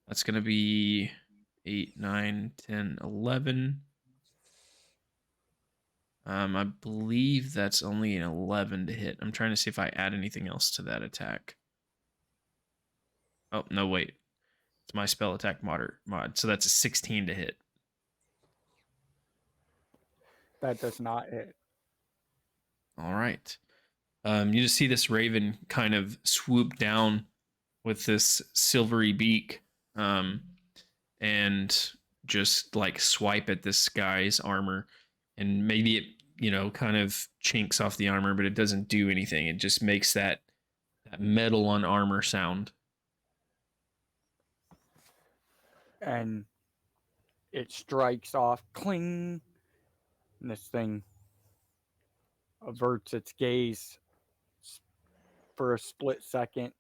that's going to be 8, 9, 10, 11. I believe that's only an 11 to hit. I'm trying to see if I add anything else to that attack. Oh, no, wait. It's my spell attack mod. So that's a 16 to hit. That does not hit. All right. You just see this raven kind of swoop down with this silvery beak, and just like swipe at this guy's armor, and maybe it kind of chinks off the armor, but it doesn't do anything. It just makes that metal on armor sound. And it strikes off, cling, and this thing averts its gaze for a split second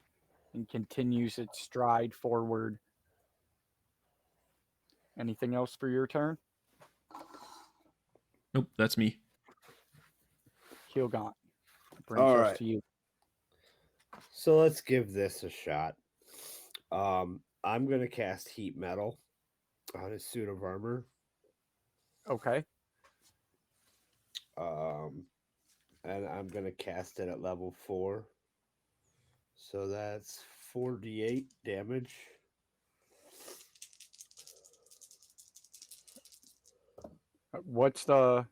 and continues its stride forward. Anything else for your turn? Nope, that's me. Kilgaunt, brings All us right. to you. So let's give this a shot. I'm gonna cast heat metal on his suit of armor. Okay. And I'm gonna cast it at level 4. So that's 4d8 damage. What's the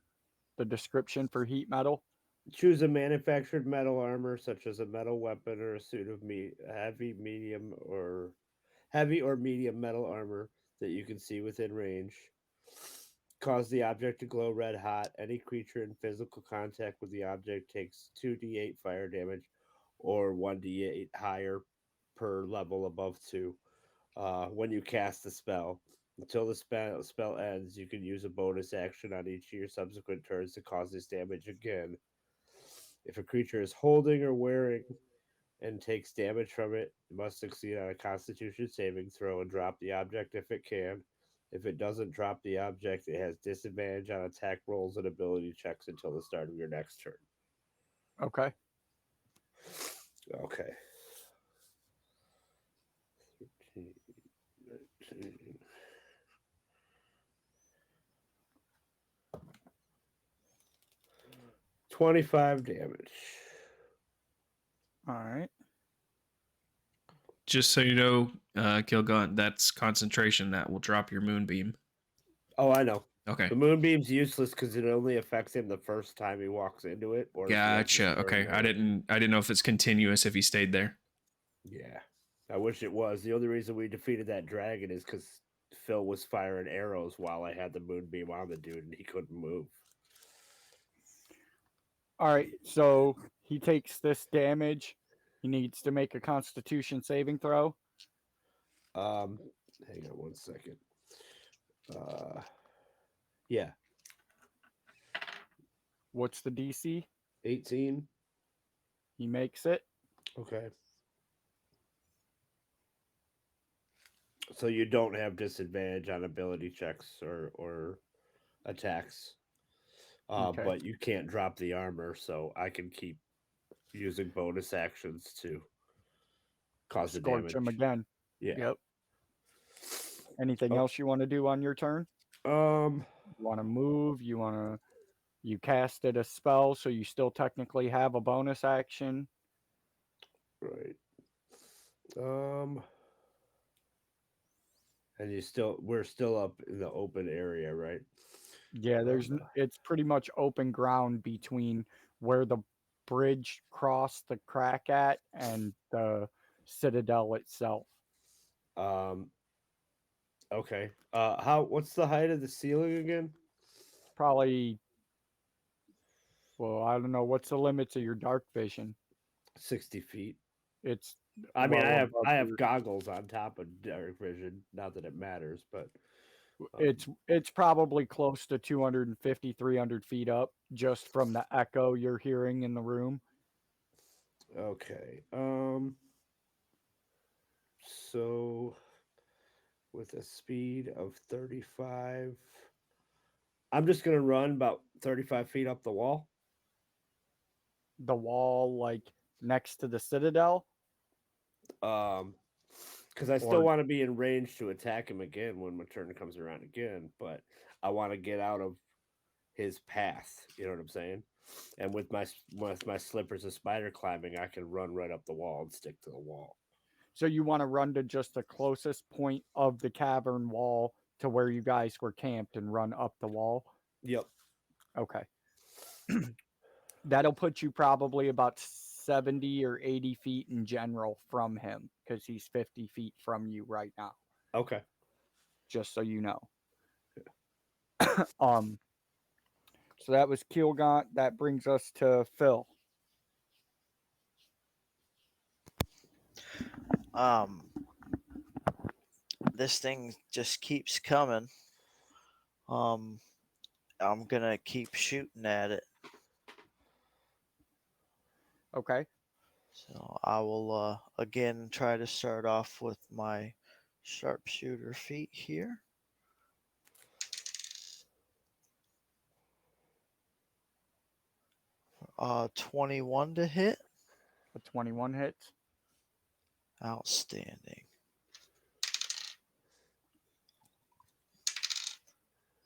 description for heat metal? Choose a manufactured metal armor, such as a metal weapon or a suit of heavy or medium metal armor that you can see within range. Cause the object to glow red hot. Any creature in physical contact with the object takes 2d8 fire damage, or 1d8 higher per level above 2. When you cast the spell. Until the spell ends, you can use a bonus action on each of your subsequent turns to cause this damage again. If a creature is holding or wearing and takes damage from it, it must succeed on a Constitution saving throw and drop the object if it can. If it doesn't drop the object, it has disadvantage on attack rolls and ability checks until the start of your next turn. Okay. Okay. 13, 19. 25 damage. All right. Just so you know, Kilgaunt, that's concentration. That will drop your moonbeam. Oh, I know. Okay. The moonbeam's useless because it only affects him the first time he walks into it. Or Gotcha. Okay. I didn't know if it's continuous if he stayed there. Yeah. I wish it was. The only reason we defeated that dragon is because Phil was firing arrows while I had the moonbeam on the dude and he couldn't move. All right. So he takes this damage. He needs to make a Constitution saving throw. Hang on one second. Yeah. What's the DC? 18. He makes it. Okay. So you don't have disadvantage on ability checks or attacks. Okay. But you can't drop the armor, so I can keep using bonus actions to cause the Scorch damage. him again. Yeah. Yep. Anything else you want to do on your turn? You want to move? You casted a spell, so you still technically have a bonus action. Right. And we're still up in the open area, right? Yeah, it's pretty much open ground between where the bridge cross the crack at and the citadel itself. Okay. What's the height of the ceiling again? Probably, well, I don't know. What's the limits of your dark vision? 60 feet. It's I mean, well I above have your- goggles on top of dark vision. Not that it matters, but it's probably close to 250, 300 feet up just from the echo you're hearing in the room. okay. So with a speed of 35, I'm just gonna run about 35 feet up the wall. The wall, like next to the citadel. Because I still Or- want to be in range to attack him again when my turn comes around again, but I want to get out of his path. You know what I'm saying? And with my slippers of spider climbing, I can run right up the wall and stick to the wall. So you want to run to just the closest point of the cavern wall to where you guys were camped and run up the wall? Yep. Okay. That'll put you probably about 70 or 80 feet in general from him because he's 50 feet from you right now, Okay. just so you know. um so that was Keelgaunt. That brings us to Phil. This thing just keeps coming. I'm gonna keep shooting at it. Okay. So I will again try to start off with my sharpshooter feat here. 21 to hit. A 21 hits. Outstanding.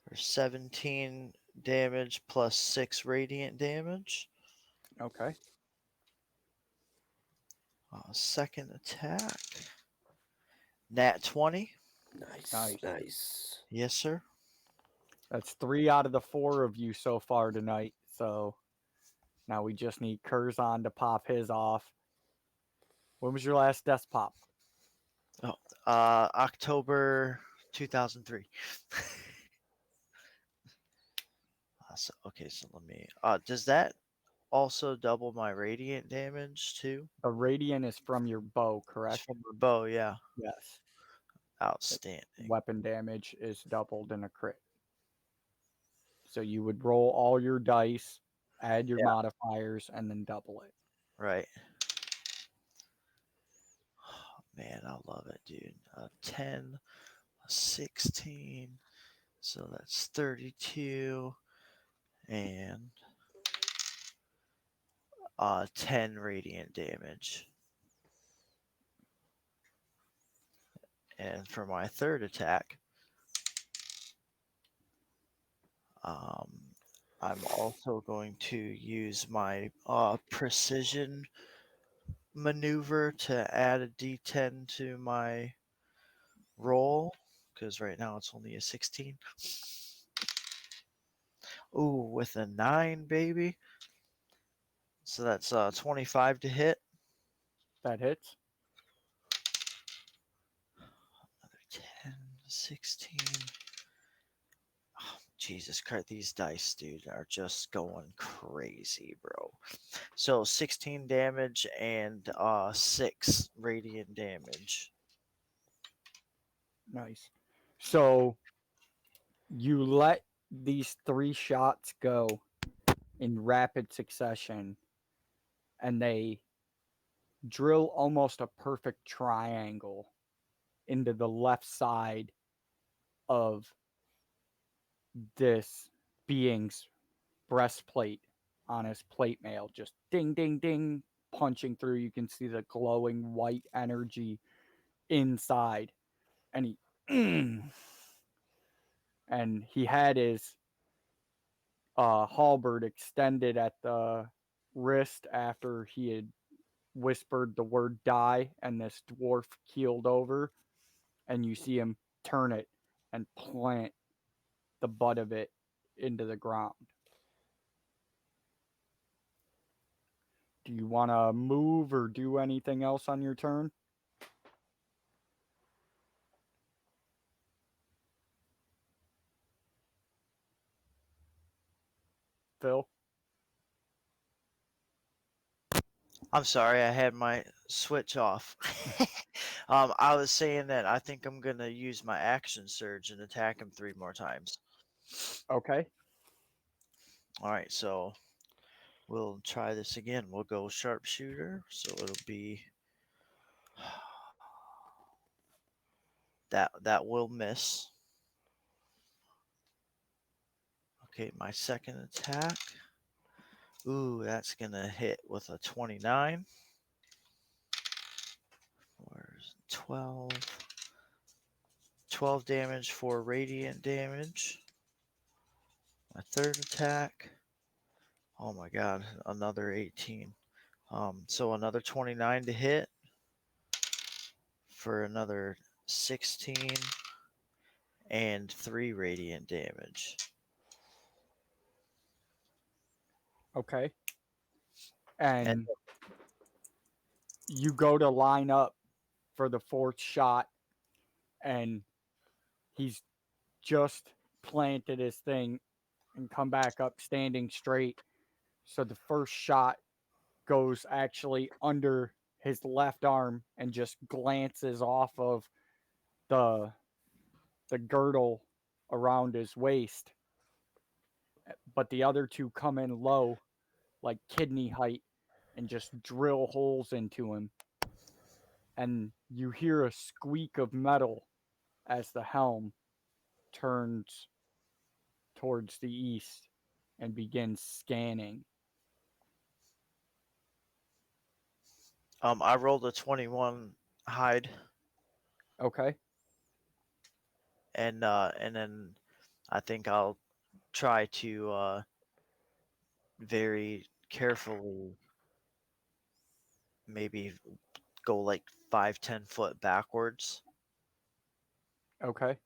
For 17 damage plus 6 radiant damage. Okay. Second attack. Nat 20. Nice. Nice. Yes, sir. That's 3 out of the 4 of you so far tonight. So now we just need Curzon to pop his off. When was your last death pop? October 2003. So let me. Does that also double my radiant damage too? A radiant is from your bow, It's correct? from the bow, yeah. Yes. Outstanding. Weapon damage is doubled in a crit. So you would roll all your dice, add your modifiers, and then double it. Right. Oh, man, I love it, dude. 10, 16. So that's 32. And 10 radiant damage. And for my third attack, I'm also going to use my precision maneuver to add a d10 to my roll, because right now it's only a 16. Ooh, with a 9, baby. So that's 25 to hit. That hits. Another 10, 16. Oh, Jesus Christ, these dice, dude, are just going crazy, bro. So 16 damage and 6 radiant damage. Nice. So you let these 3 shots go in rapid succession, and they drill almost a perfect triangle into the left side of this being's breastplate on his plate mail. Just ding, ding, ding, punching through. You can see the glowing white energy inside. And he and he had his halberd extended at the wrist after he had whispered the word die, and this dwarf keeled over, and you see him turn it and plant the butt of it into the ground. Do you want to move or do anything else on your turn? Phil? I'm sorry, I had my switch off. I was saying that I think I'm gonna use my action surge and attack him 3 more times. Okay. All right, so we'll try this again. We'll go sharpshooter, so it'll be that will miss. Okay, my second attack. Ooh, that's gonna hit with a 29. Where's 12? 12 damage for radiant damage. My third attack. Oh my god, another 18. So another 29 to hit for another 16 and 3 radiant damage. Okay. And And you go to line up for the fourth shot, and he's just planted his thing and come back up standing straight. So the first shot goes actually under his left arm and just glances off of the girdle around his waist. But the other two come in low, like kidney height, and just drill holes into him. And you hear a squeak of metal as the helm turns towards the east and begins scanning. I rolled a 21 hide, Okay. and then I think I'll try to very carefully maybe go like 5-10 foot backwards, Okay.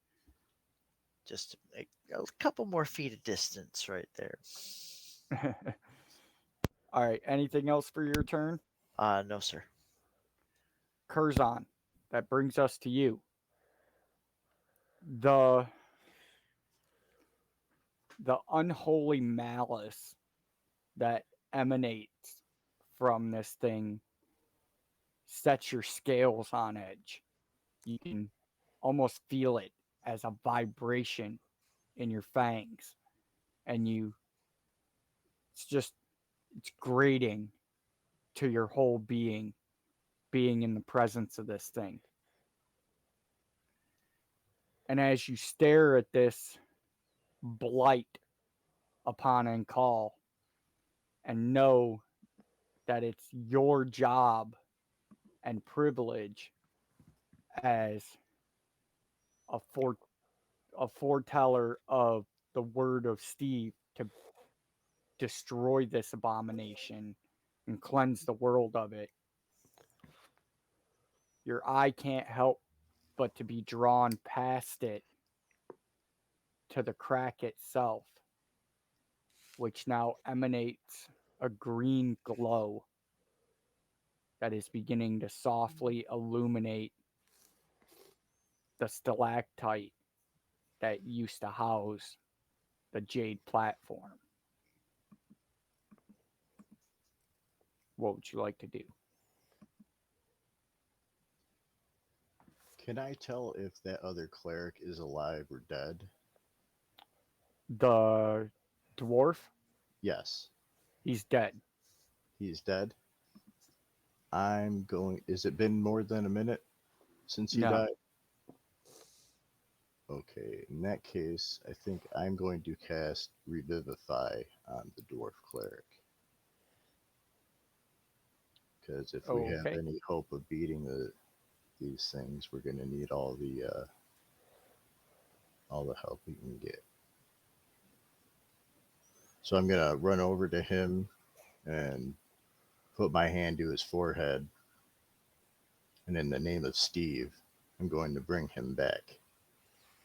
just to make a couple more feet of distance right there. All right. Anything else for your turn? No, sir. Curzon, that brings us to you. The unholy malice that emanates from this thing sets your scales on edge. You can almost feel it as a vibration in your fangs, and it's grating to your whole being in the presence of this thing. And as you stare at this blight upon and call and know that it's your job and privilege as a foreteller of the word of Steve to destroy this abomination and cleanse the world of it, your eye can't help but to be drawn past it to the crack itself, which now emanates a green glow that is beginning to softly illuminate the stalactite that used to house the jade platform. What would you like to do? Can I tell if that other cleric is alive or dead? The dwarf, Yes, he's dead. he's dead. I'm going. Is it been more than a minute since he No. died? Okay, in that case, I think I'm going to cast Revivify on the dwarf cleric. Because if we have Okay. any hope of beating these things, we're going to need all the help we can get. So I'm going to run over to him and put my hand to his forehead. And in the name of Steve, I'm going to bring him back.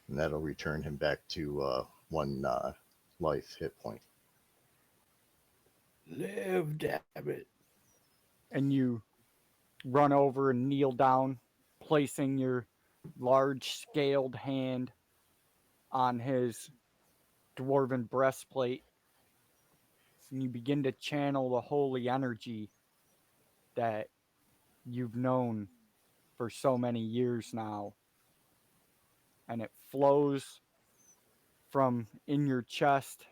And that'll return him back to 1 life hit point. Live, damn it. and you run over and kneel down, placing your large scaled hand on his dwarven breastplate, and you begin to channel the holy energy that you've known for so many years now. And it flows from in your chest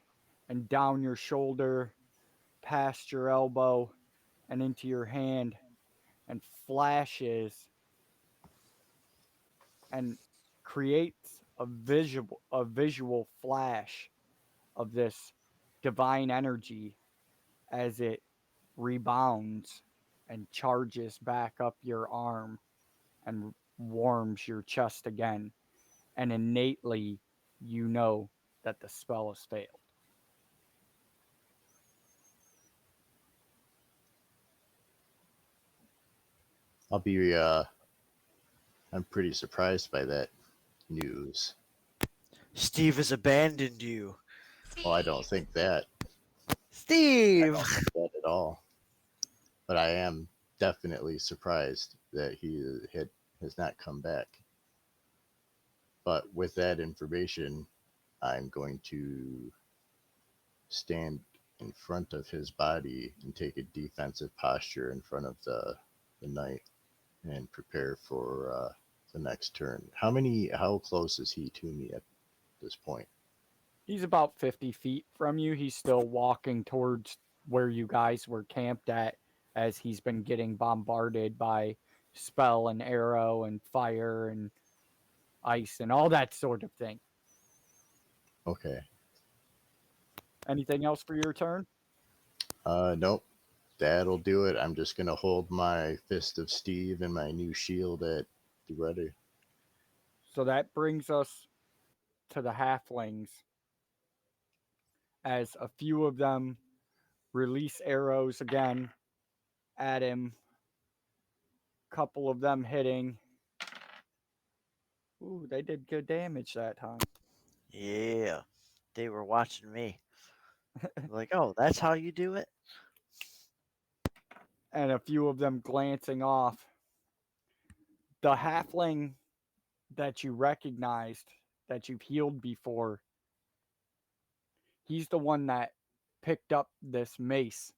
and down your shoulder, past your elbow, and into your hand, and flashes and creates a visual flash of this divine energy as it rebounds and charges back up your arm and warms your chest again. And innately, you know that the spell has failed. I'll be I'm pretty surprised by that news. Steve has abandoned you. Oh, I don't think that. I Steve! don't think that at all. But I am definitely surprised that he has not come back. But with that information, I'm going to stand in front of his body and take a defensive posture in front of the knight and prepare for the next turn. How close is he to me at this point? He's about 50 feet from you. He's still walking towards where you guys were camped at, as he's been getting bombarded by spell and arrow and fire and ice and all that sort of thing. Okay. Anything else for your turn? Nope. That'll do it. I'm just gonna hold my Fist of Steve and my new shield at the ready. So that brings us to the halflings, as a few of them release arrows again at him. Couple of them hitting. Ooh, they did good damage that time. Yeah, they were watching me. Like, oh, that's how you do it? And a few of them glancing off. The halfling that you recognized, that you've healed before, he's the one that picked up this mace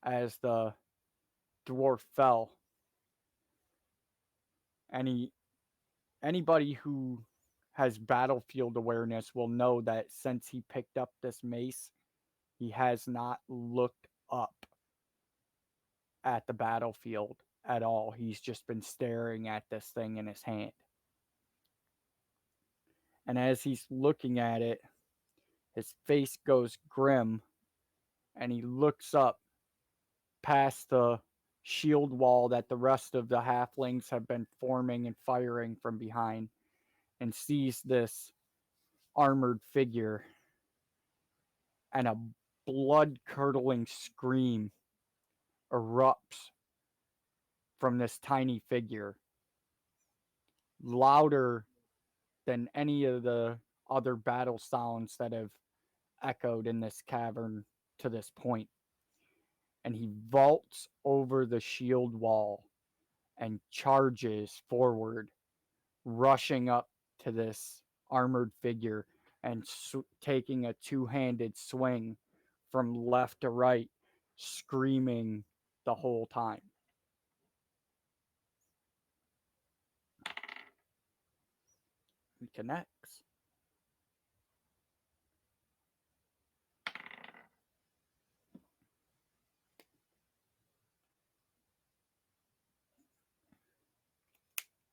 as the dwarf fell. Anybody who has battlefield awareness will know that since he picked up this mace, he has not looked up at the battlefield at all. He's just been staring at this thing in his hand. And as he's looking at it, his face goes grim, and he looks up past the shield wall that the rest of the halflings have been forming and firing from behind, and sees this armored figure, and a blood-curdling scream erupts from this tiny figure, louder than any of the other battle sounds that have echoed in this cavern to this point. And he vaults over the shield wall and charges forward, rushing up to this armored figure and taking a two-handed swing from left to right, screaming the whole time. He connects.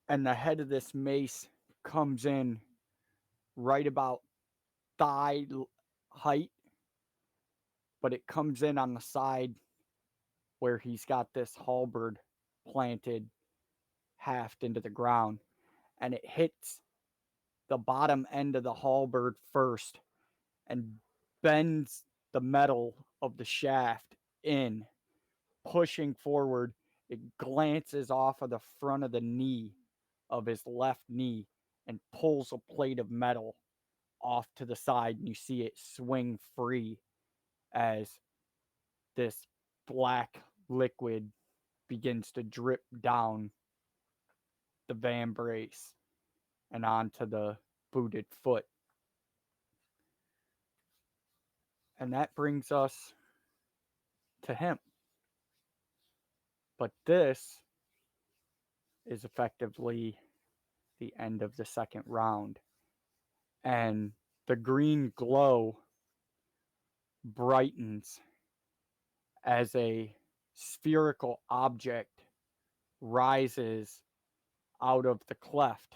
And the head of this mace comes in right about thigh height, but it comes in on the side where he's got this halberd planted haft into the ground, and it hits the bottom end of the halberd first and bends the metal of the shaft in, pushing forward. It glances off of the front of the knee of his left knee and pulls a plate of metal off to the side, and you see it swing free as this black liquid begins to drip down the van brace and onto the booted foot. And that brings us to him. But this is effectively the end of the second round. And the green glow brightens as a spherical object rises out of the cleft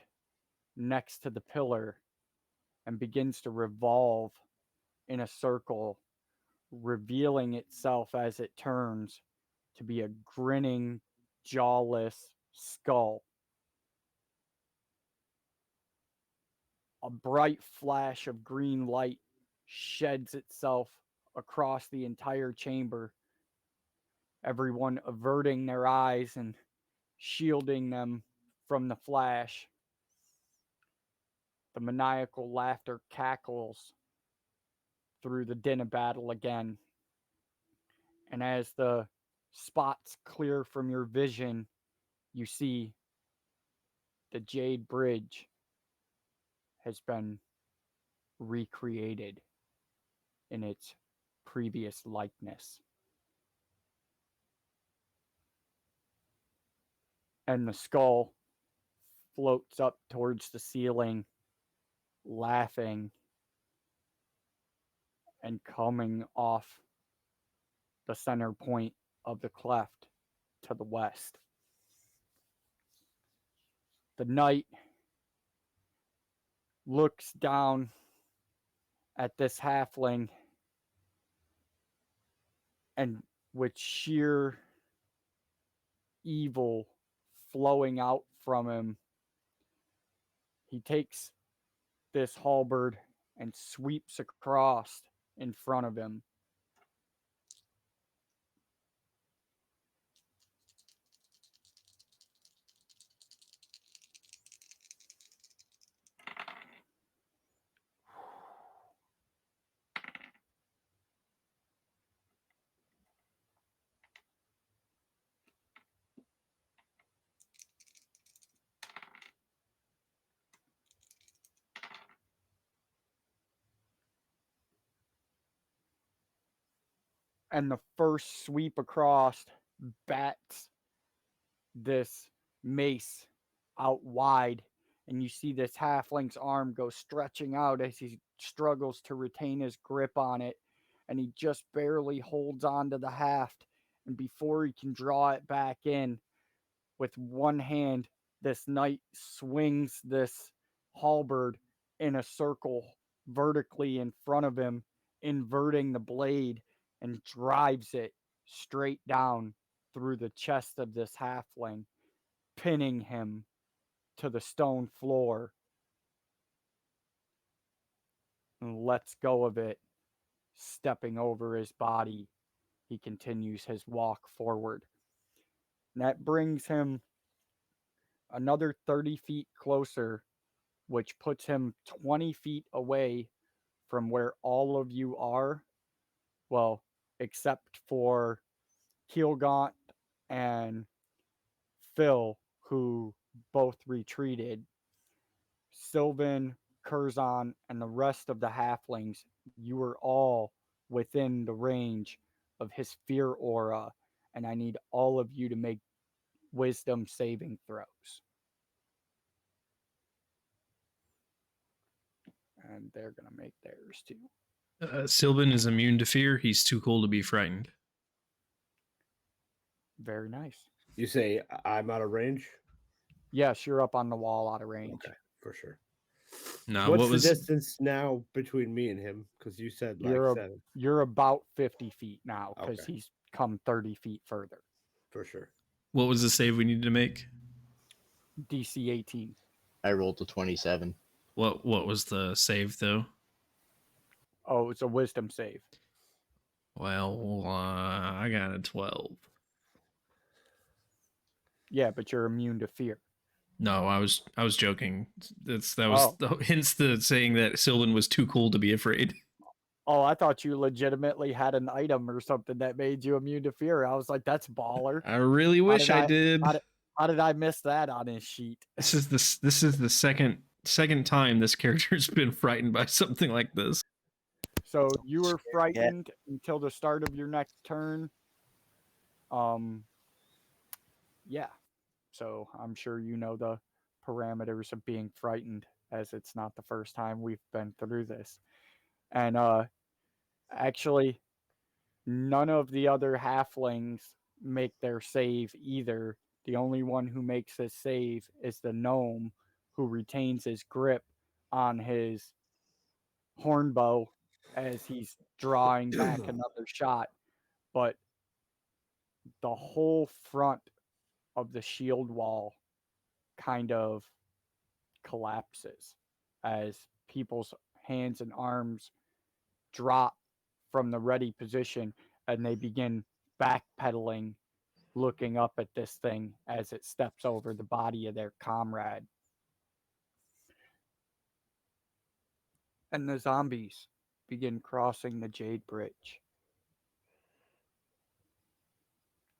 next to the pillar and begins to revolve in a circle, revealing itself as it turns to be a grinning, jawless skull. A bright flash of green light sheds itself across the entire chamber, everyone averting their eyes and shielding them from the flash. The maniacal laughter cackles through the din of battle again. And as the spots clear from your vision, you see the Jade Bridge has been recreated in its previous likeness. And the skull floats up towards the ceiling, laughing and coming off the center point of the cleft to the west. The knight looks down at this halfling, and with sheer evil flowing out from him, he takes this halberd and sweeps across in front of him. And the first sweep across bats this mace out wide, and you see this halfling's arm go stretching out as he struggles to retain his grip on it, and he just barely holds on to the haft, and before he can draw it back in, with one hand, this knight swings this halberd in a circle vertically in front of him, inverting the blade, and drives it straight down through the chest of this halfling, pinning him to the stone floor, and lets go of it, stepping over his body. He continues his walk forward. And that brings him another 30 feet closer, which puts him 20 feet away from where all of you are. Well, except for Keelgaunt and Phil, who both retreated. Sylvan, Curzon, and the rest of the halflings, you are all within the range of his fear aura, and I need all of you to make wisdom saving throws. And they're going to make theirs too. Sylvan is immune to fear. He's too cool to be frightened. Very nice. You say I'm out of range? Yes, you're up on the wall out of range. Okay, for sure. No, What's what was the distance now between me and him? Because you said like seven. You're about 50 feet now because Okay. he's come 30 feet further. For sure. what was the save we needed to make? DC 18. I rolled a 27. What was the save though? Oh, it's a wisdom save. Well, I got a 12. Yeah, but you're immune to fear. No, I was joking. That was hence the saying that Sylvan was too cool to be afraid. Oh, I thought you legitimately had an item or something that made you immune to fear. I was like, that's baller. I really wish I did. How did I miss that on his sheet? This is the second time this character's been frightened by something like this. So you were frightened until the start of your next turn. Yeah. So I'm sure you know the parameters of being frightened, as it's not the first time we've been through this. And actually, none of the other halflings make their save either. The only one who makes his save is the gnome, who retains his grip on his hornbow as he's drawing back another shot. But the whole front of the shield wall kind of collapses as people's hands and arms drop from the ready position and they begin backpedaling, looking up at this thing as it steps over the body of their comrade. And the zombies begin crossing the Jade Bridge.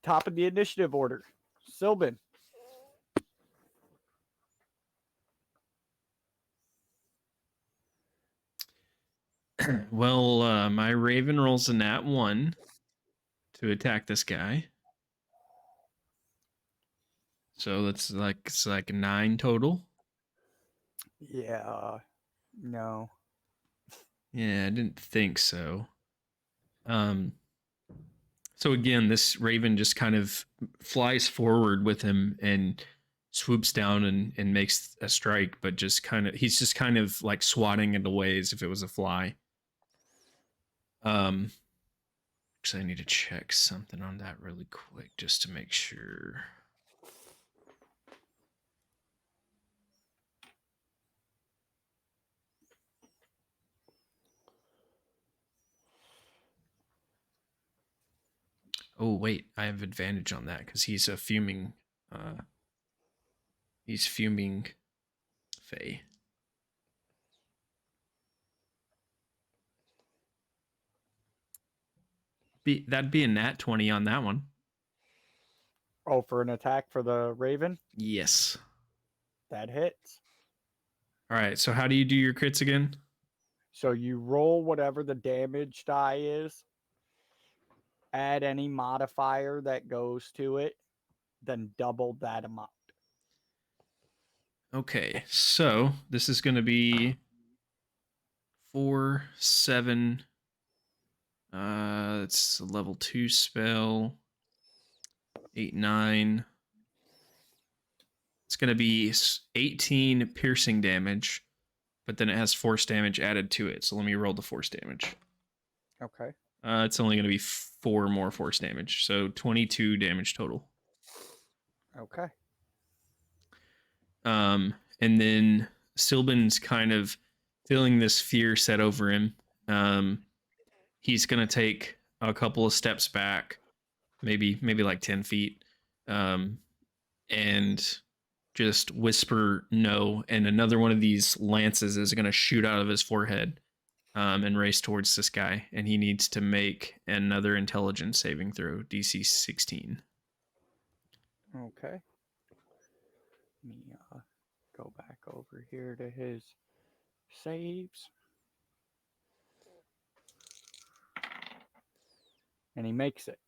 Top of the initiative order, Sylvan. Well, my Raven rolls a nat 1 to attack this guy. So it's like 9 total. Yeah, no. Yeah, I didn't think so. So again, this Raven just kind of flies forward with him and swoops down and makes a strike, but he's just kind of like swatting it away as if it was a fly. Actually, I need to check something on that really quick just to make sure. Oh wait, I have advantage on that because he's a fuming. He's fuming Fae. That'd be a nat 20 on that one. Oh, for an attack for the Raven? Yes. That hits. All right, so how do you do your crits again? So you roll whatever the damage die is, add any modifier that goes to it, then double that amount. Okay, so this is going to be 4, 7. It's a level 2 spell. 8, 9. It's going to be 18 piercing damage, but then it has force damage added to it. So let me roll the force damage. Okay. It's only going to be 4 more force damage, so 22 damage total. Okay. And then Sylvan's kind of feeling this fear set over him. He's gonna take a couple of steps back, maybe like 10 feet, and just whisper no. And another one of these lances is gonna shoot out of his forehead, and race towards this guy. And he needs to make another intelligence saving throw, DC 16. Okay. Let me go back over here to his saves. And he makes it.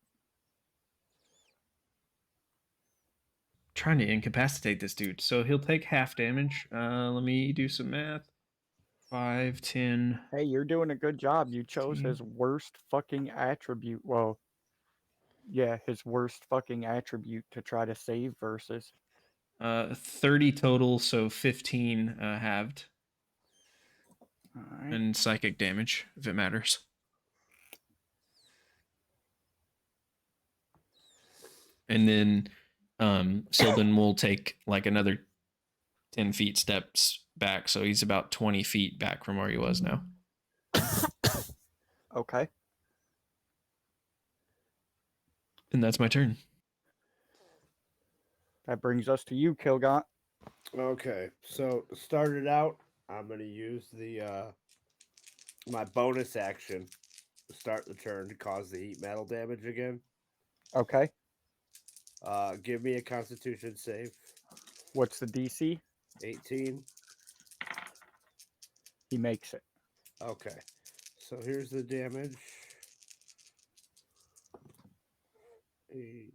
Trying to incapacitate this dude, so he'll take half damage. Let me do some math. 5, 10. Hey, you're doing a good job. You chose 15. his worst fucking attribute. Well, yeah, his worst fucking attribute to try to save versus. 30 total, so 15 halved. All right. And psychic damage, if it matters. And then Sylvan will take like another 10 feet steps back, so he's about 20 feet back from where he was now. Okay. And that's my turn. That brings us to you, Kilgaunt. Okay, so to start it out, I'm going to use the my bonus action to start the turn to cause the heat metal damage again. Okay. Give me a Constitution save. What's the DC? 18. He makes it. Okay. So here's the damage. 8,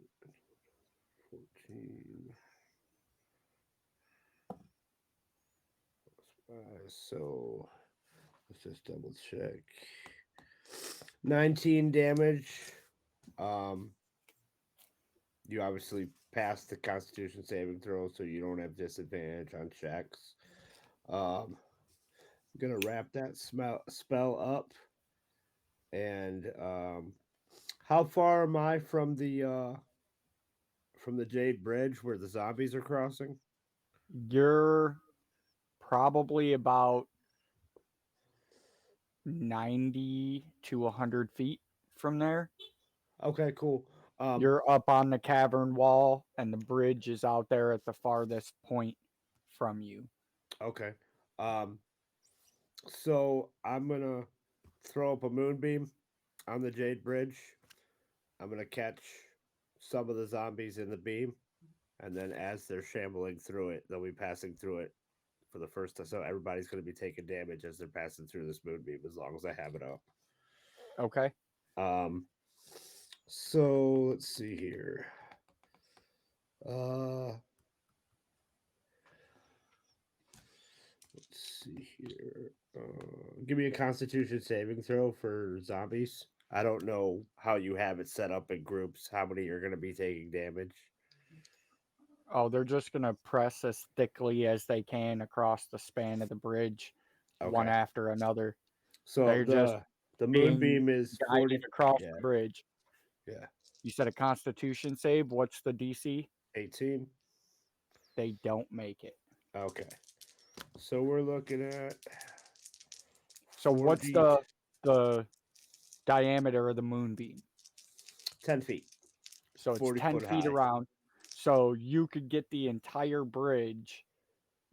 14. So let's just double check. 19 damage. You obviously passed the Constitution saving throw, so you don't have disadvantage on checks. I'm gonna wrap that spell up. And how far am I from the Jade Bridge where the zombies are crossing? You're probably about 90 to 100 feet from there. Okay, cool. You're up on the cavern wall, and the bridge is out there at the farthest point from you. Okay. So I'm gonna throw up a moonbeam on the Jade Bridge. I'm gonna catch some of the zombies in the beam, and then as they're shambling through it, they'll be passing through it for the first time. So everybody's gonna be taking damage as they're passing through this moonbeam, as long as I have it up. Okay. So let's see here. Let's see here. Give me a Constitution saving throw for zombies. I don't know how you have it set up in groups. How many are going to be taking damage? Oh, they're just going to press as thickly as they can across the span of the bridge, one Okay. after another. So They're just the being moonbeam is 40 guided across Yeah, the bridge. yeah, You said a Constitution save. What's the DC? 18. They don't make it. Okay. So we're looking at So what's 4D, the diameter of the moonbeam? 10 feet. So it's 40 10 foot feet high. around. So you could get the entire bridge,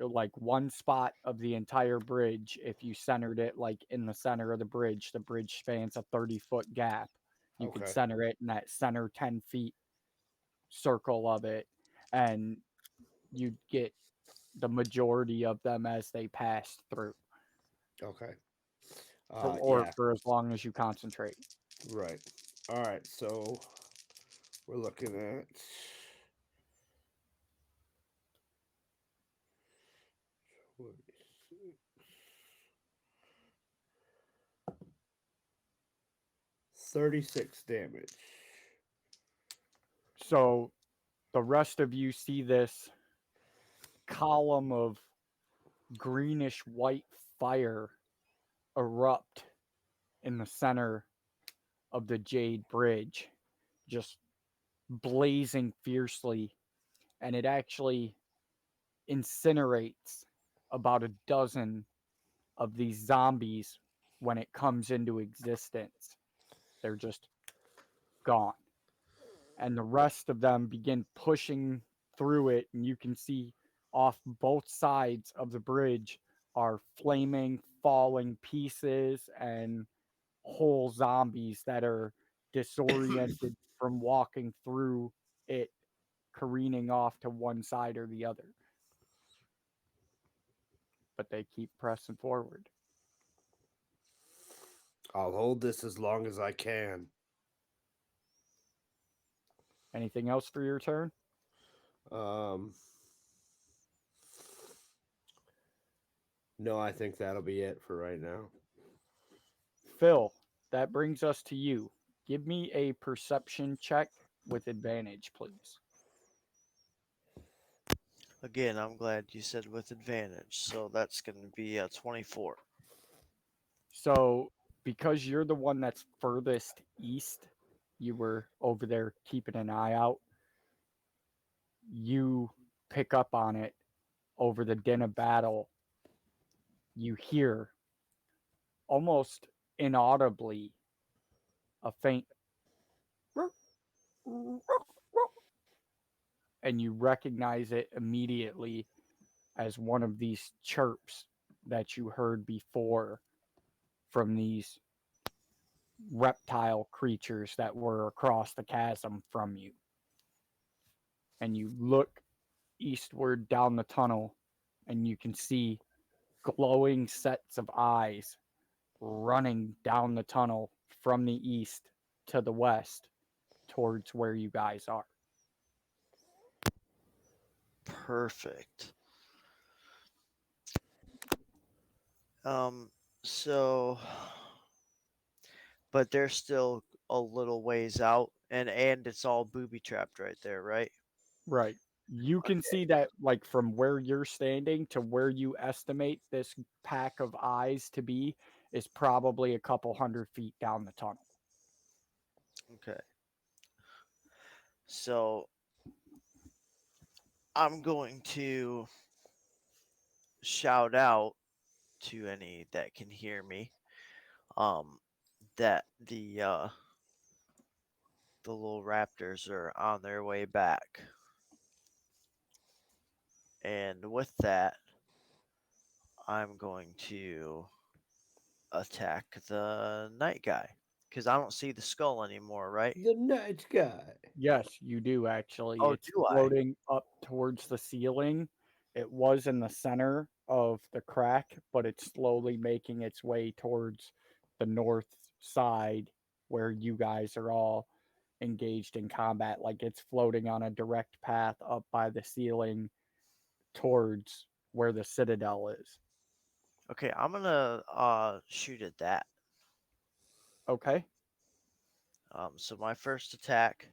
like one spot of the entire bridge, if you centered it like in the center of the bridge. The bridge spans a 30-foot gap. You could Okay. center it in that center 10 feet circle of it, and you'd get the majority of them as they pass through. Okay. Or Yeah, for as long as you concentrate. right. All right. So we're looking at 36 damage. So the rest of you see this column of greenish white fire erupt in the center of the Jade Bridge, just blazing fiercely, and it actually incinerates about a dozen of these zombies when it comes into existence. They're just gone. And the rest of them begin pushing through it, and you can see off both sides of the bridge are flaming, falling pieces and whole zombies that are disoriented from walking through it, careening off to one side or the other. But they keep pressing forward. I'll hold this as long as I can. Anything else for your turn? No, I think that'll be it for right now. Phil, that brings us to you. Give me a perception check with advantage, please. Again, I'm glad you said with advantage. So that's going to be a 24. So, because you're the one that's furthest east, you were over there keeping an eye out. You pick up on it over the din of battle. You hear almost inaudibly a faint and you recognize it immediately as one of these chirps that you heard before from these reptile creatures that were across the chasm from you. And you look eastward down the tunnel, and you can see glowing sets of eyes running down the tunnel from the east to the west towards where you guys are. Perfect. So, but they're still a little ways out, and it's all booby trapped right there, right? Right. You can see that, like, from where you're standing to where you estimate this pack of eyes to be is probably a couple 100 feet down the tunnel. Okay. So I'm going to shout out to any that can hear me, that the little raptors are on their way back. And with that, I'm going to attack the night guy because I don't see the skull anymore, right? The night guy. Yes, you do actually. Oh, It's do I? floating up towards the ceiling. It was in the center of the crack, but it's slowly making its way towards the north side where you guys are all engaged in combat. Like, it's floating on a direct path up by the ceiling towards where the citadel is. Okay, I'm gonna shoot at that. Okay. So my first attack,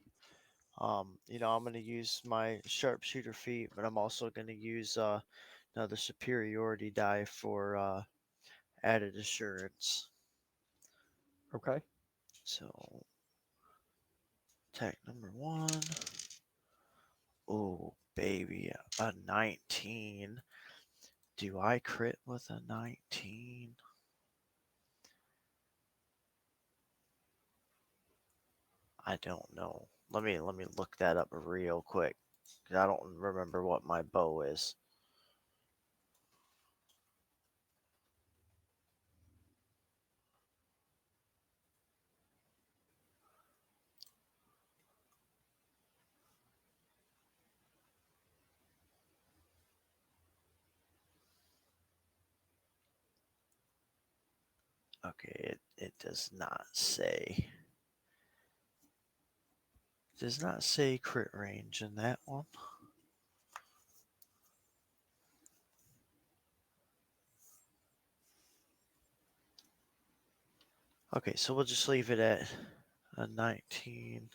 I'm gonna use my sharpshooter feat, but I'm also gonna use another superiority die for added assurance. Okay. So attack number 1. Oh baby, a 19. Do I crit with a 19? I don't know. Let me look that up real quick. 'Cause I don't remember what my bow is. Okay, it does not say. It does not say crit range in that one. Okay, so we'll just leave it at a 19.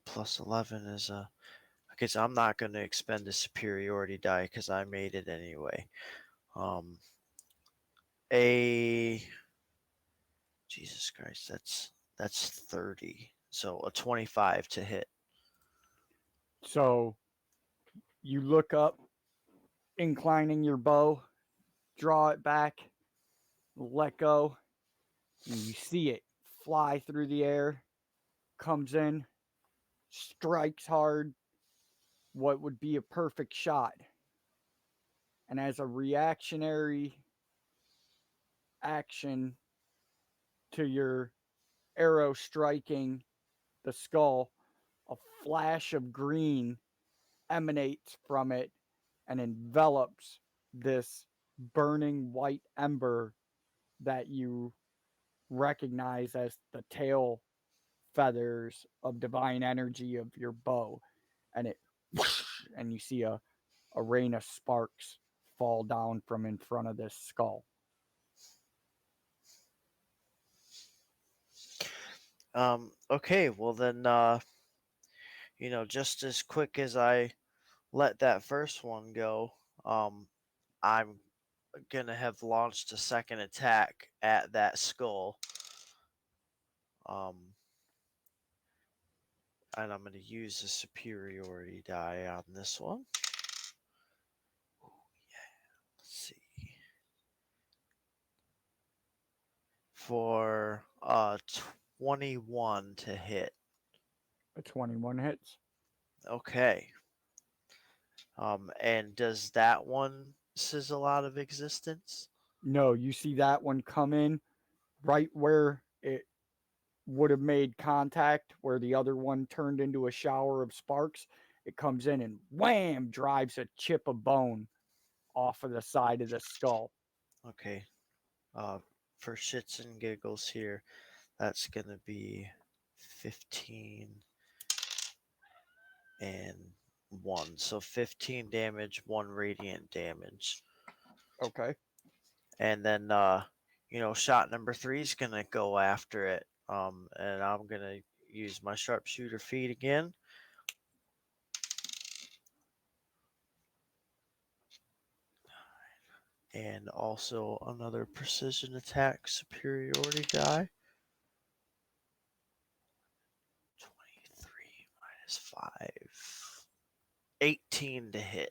Plus 11 is a. Okay, so I'm not going to expend the superiority die because I made it anyway. A. Jesus Christ, that's 30. So a 25 to hit. So you look up, inclining your bow, draw it back, let go, and you see it fly through the air, comes in, strikes hard, what would be a perfect shot. And as a reactionary action to your arrow striking the skull, a flash of green emanates from it and envelops this burning white ember that you recognize as the tail feathers of divine energy of your bow. And it and you see a rain of sparks fall down from in front of this skull. Okay, well then, just as quick as I let that first one go, I'm gonna have launched a second attack at that skull. And I'm gonna use a superiority die on this one. Let's see. For 21 to hit. A 21 hits. Okay. And does that one sizzle out of existence? No, you see that one come in right where it would have made contact, where the other one turned into a shower of sparks. It comes in and wham, drives a chip of bone off of the side of the skull. Okay. For shits and giggles here, that's gonna be 15 and 1. So 15 damage, 1 radiant damage. Okay. And then shot number 3 is gonna go after it. And I'm gonna use my sharpshooter feat again. And also another precision attack superiority die. 23 minus 5. 18 to hit.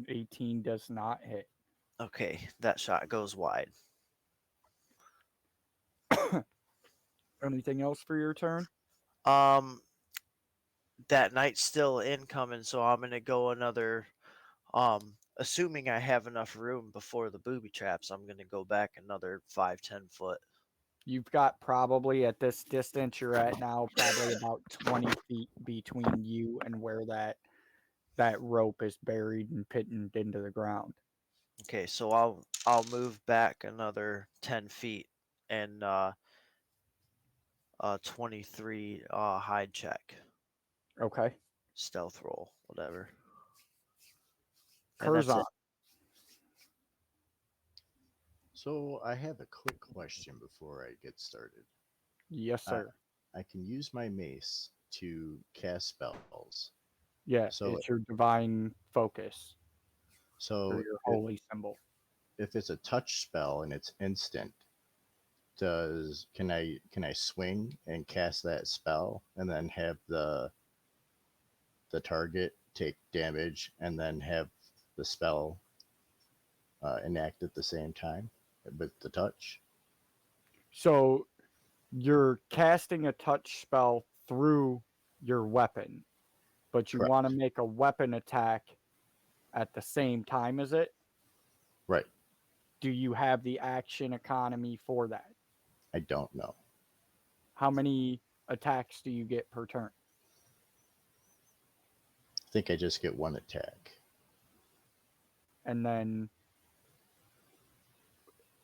18 does not hit. Okay, that shot goes wide. Anything else for your turn? Um, that knight's still incoming, so I'm gonna go another. Assuming I have enough room before the booby traps, I'm gonna go back another 5-10 foot. You've got probably at this distance you're at now, probably about 20 feet between you and where that rope is buried and pinned into the ground. Okay, so I'll move back another 10 feet and 23 hide check, Okay. stealth roll, whatever. And that's Curzon. it. So I have a quick question before I get started. Yes, sir. I can use my mace to cast spells. Yeah, So it's your divine focus or so your holy symbol. if it's a touch spell and it's instant, can I swing and cast that spell and then have the target take damage and then have the spell enact at the same time with the touch? So you're casting a touch spell through your weapon, but you Correct. want to make a weapon attack at the same time as it. Right. Do you have the action economy for that? I don't know. How many attacks do you get per turn? I think I just get one attack. And then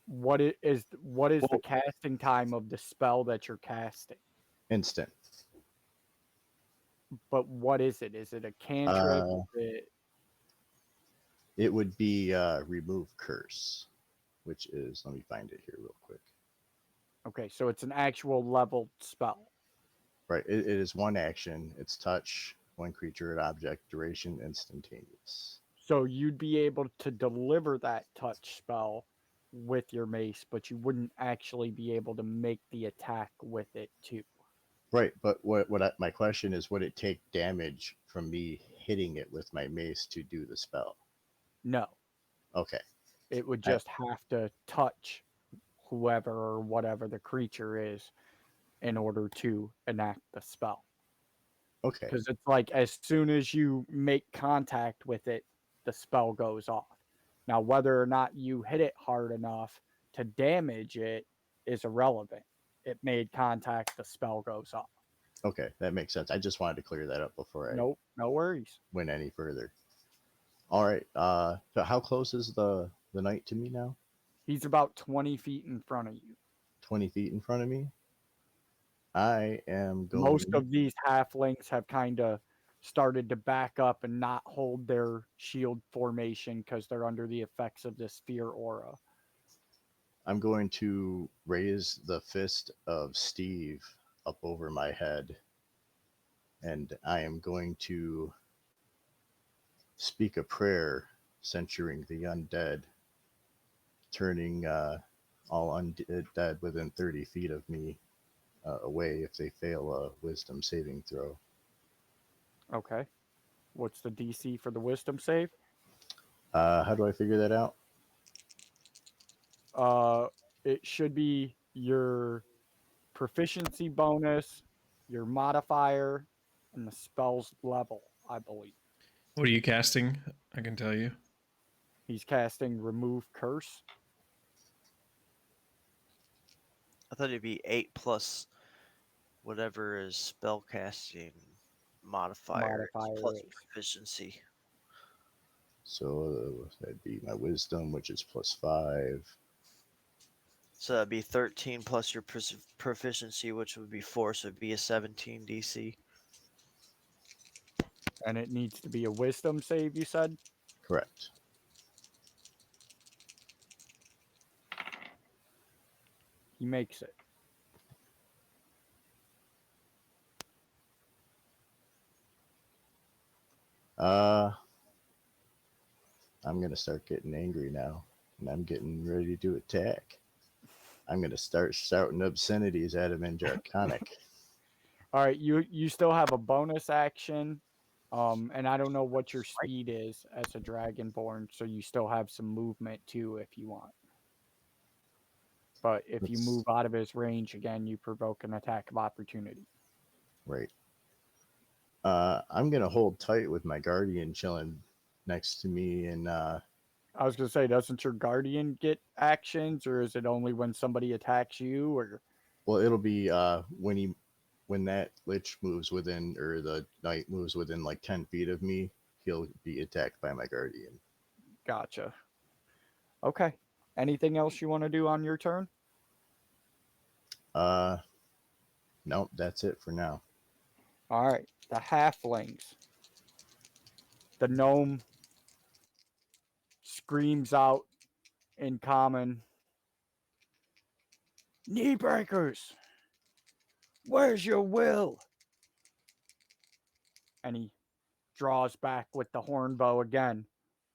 what is the casting time of the spell that you're casting? Instant. But what is it? Is it a cantrip? It would be remove curse, which is, let me find it here real quick. Okay, so it's an actual leveled spell. Right. It is one action. It's touch, one creature and object, duration instantaneous. So you'd be able to deliver that touch spell with your mace, but you wouldn't actually be able to make the attack with it too. Right, but my question is, would it take damage from me hitting it with my mace to do the spell? No, Okay. it would just have to touch whoever or whatever the creature is in order to enact the spell. Okay. Because it's like as soon as you make contact with it, the spell goes off. Now, whether or not you hit it hard enough to damage it is irrelevant. It made contact, the spell goes off. Okay, that makes sense. I just wanted to clear that up before I Nope, no worries. went any further. All right. So how close is the knight to me now? He's about 20 feet in front of you. 20 feet in front of me. I am going. Most of these halflings have kind of started to back up and not hold their shield formation because they're under the effects of this fear aura. I'm going to raise the fist of Steve up over my head, and I am going to speak a prayer censuring the undead, turning all undead within 30 feet of me away if they fail a wisdom saving throw. Okay. What's the DC for the wisdom save? How do I figure that out? It should be your proficiency bonus, your modifier, and the spell's level, I believe. What are you casting? I can tell you. He's casting Remove Curse. I thought it'd be 8 plus whatever is spell casting modifier plus Modifier is. proficiency. So that'd be my wisdom, which is +5. So that'd be 13 plus your proficiency, which would be 4, so it'd be a 17 DC. And it needs to be a wisdom save, you said? Correct. He makes it. I'm gonna start getting angry now, and I'm getting ready to attack. I'm gonna start shouting obscenities at him in Draconic. All right, you still have a bonus action, and I don't know what your speed is as a Dragonborn, so you still have some movement too if you want. But if you move out of his range again, you provoke an attack of opportunity. Right. I'm gonna hold tight with my guardian chilling next to me, and I was gonna say, doesn't your guardian get actions, or is it only when somebody attacks you? Or well, it'll be when that lich moves within, or the knight moves within like 10 feet of me, he'll be attacked by my guardian. gotcha. Okay. Anything else you want to do on your turn? Nope, that's it for now. All right. The halflings. The gnome screams out in common, "Knee breakers! Where's your will?" And he draws back with the horn bow again,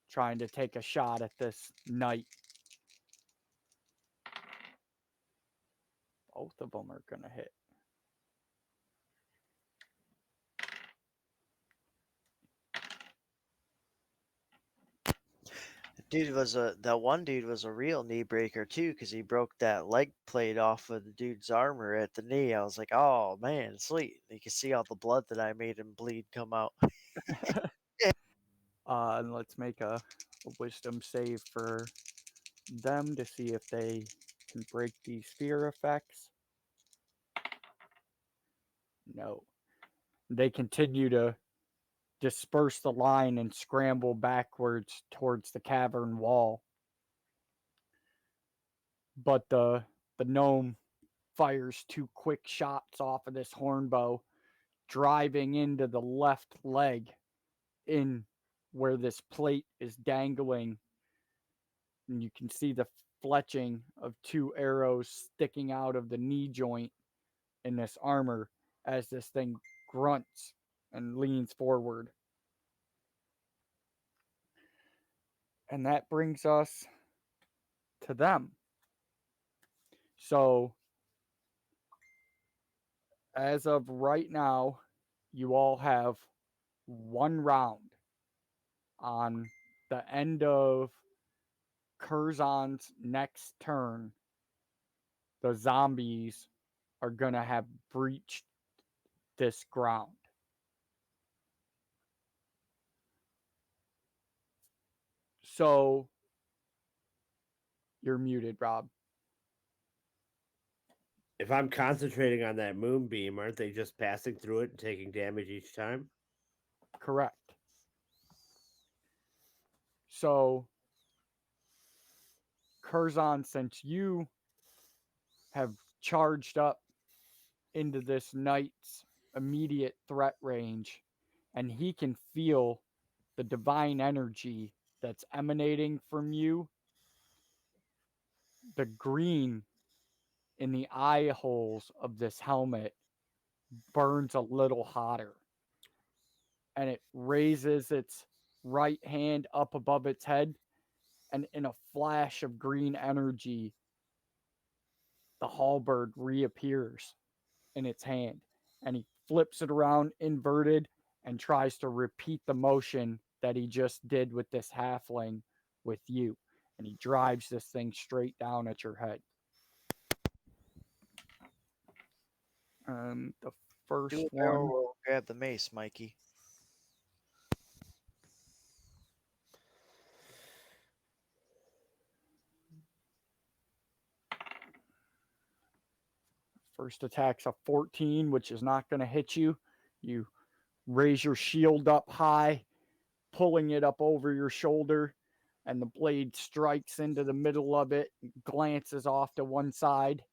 trying to take a shot at this knight. Both of them are going to hit. That one dude was a real knee breaker too, because he broke that leg plate off of the dude's armor at the knee. I was like, oh man, sweet. You can see all the blood that I made him bleed come out. And let's make a wisdom save for them to see if they can break these fear effects. No. They continue to disperse the line and scramble backwards towards the cavern wall. But the gnome fires 2 quick shots off of this horn bow, driving into the left leg in where this plate is dangling. And you can see the fletching of 2 arrows sticking out of the knee joint in this armor as this thing grunts and leans forward. And that brings us to them. So, as of right now, you all have 1 round. On the end of Curzon's next turn, the zombies are going to have breached this ground. So, you're muted, Rob. If I'm concentrating on that moonbeam, aren't they just passing through it and taking damage each time? Correct. So, Curzon, since you have charged up into this knight's immediate threat range, and he can feel the divine energy that's emanating from you, the green in the eye holes of this helmet burns a little hotter. And it raises its right hand up above its head, and in a flash of green energy, the halberd reappears in its hand. And he flips it around inverted and tries to repeat the motion that he just did with this halfling with you. And he drives this thing straight down at your head. The first Do a one. barrel roll, grab the mace, Mikey. First attack's a 14, which is not going to hit you. You raise your shield up high, pulling it up over your shoulder, and the blade strikes into the middle of it, glances off to one side,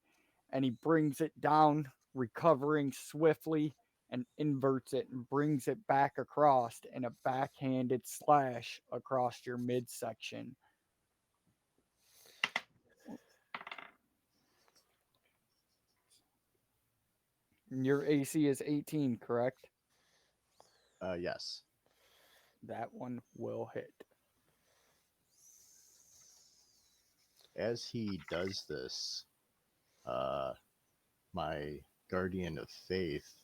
and he brings it down, recovering swiftly, and inverts it and brings it back across in a backhanded slash across your midsection. Your AC is 18, correct? Yes. That one will hit. As he does this, my Guardian of Faith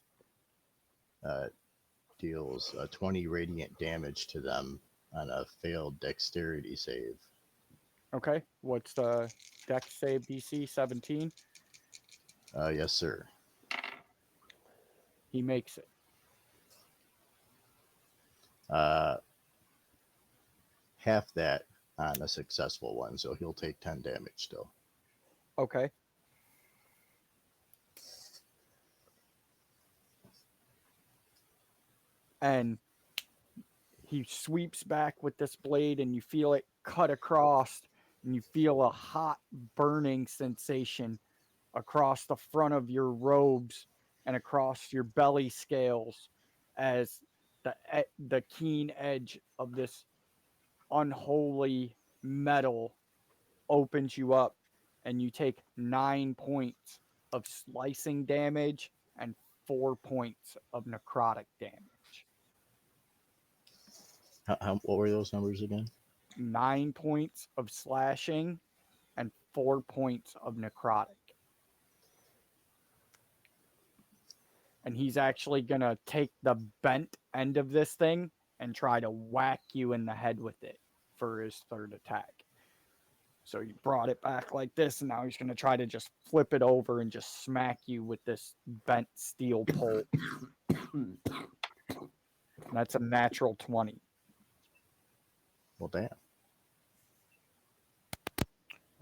deals 20 radiant damage to them on a failed dexterity save. Okay. What's the dex save DC? 17? Yes, sir. He makes it. Half that on a successful one, so he'll take 10 damage still. Okay. And he sweeps back with this blade, and you feel it cut across, and you feel a hot burning sensation across the front of your robes and across your belly scales as the keen edge of this unholy metal opens you up, and you take 9 points of slicing damage and 4 points of necrotic damage. What were those numbers again? 9 points of slashing and 4 points of necrotic. And he's actually going to take the bent end of this thing and try to whack you in the head with it for his third attack. So you brought it back like this, and now he's going to try to just flip it over and just smack you with this bent steel pole. And that's a natural 20. Well, damn.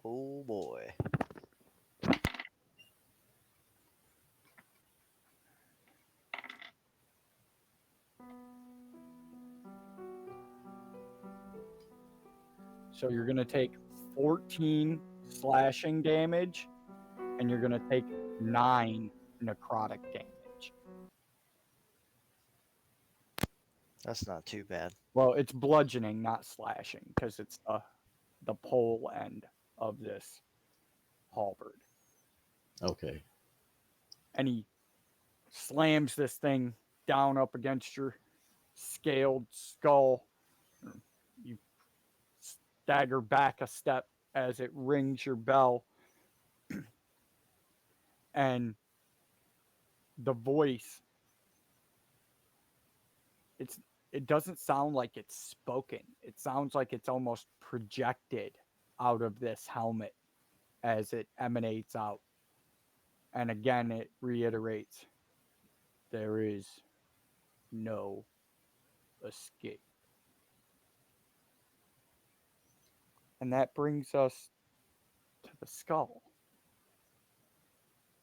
Oh boy. So you're going to take 14 slashing damage, and you're going to take 9 necrotic damage. That's not too bad. Well, it's bludgeoning, not slashing, because it's the pole end of this halberd. Okay. And he slams this thing down up against your scaled skull. You stagger back a step as it rings your bell. And the voice, it doesn't sound like it's spoken. It sounds like it's almost projected out of this helmet as it emanates out. And again, it reiterates, there is no escape. And that brings us to the skull,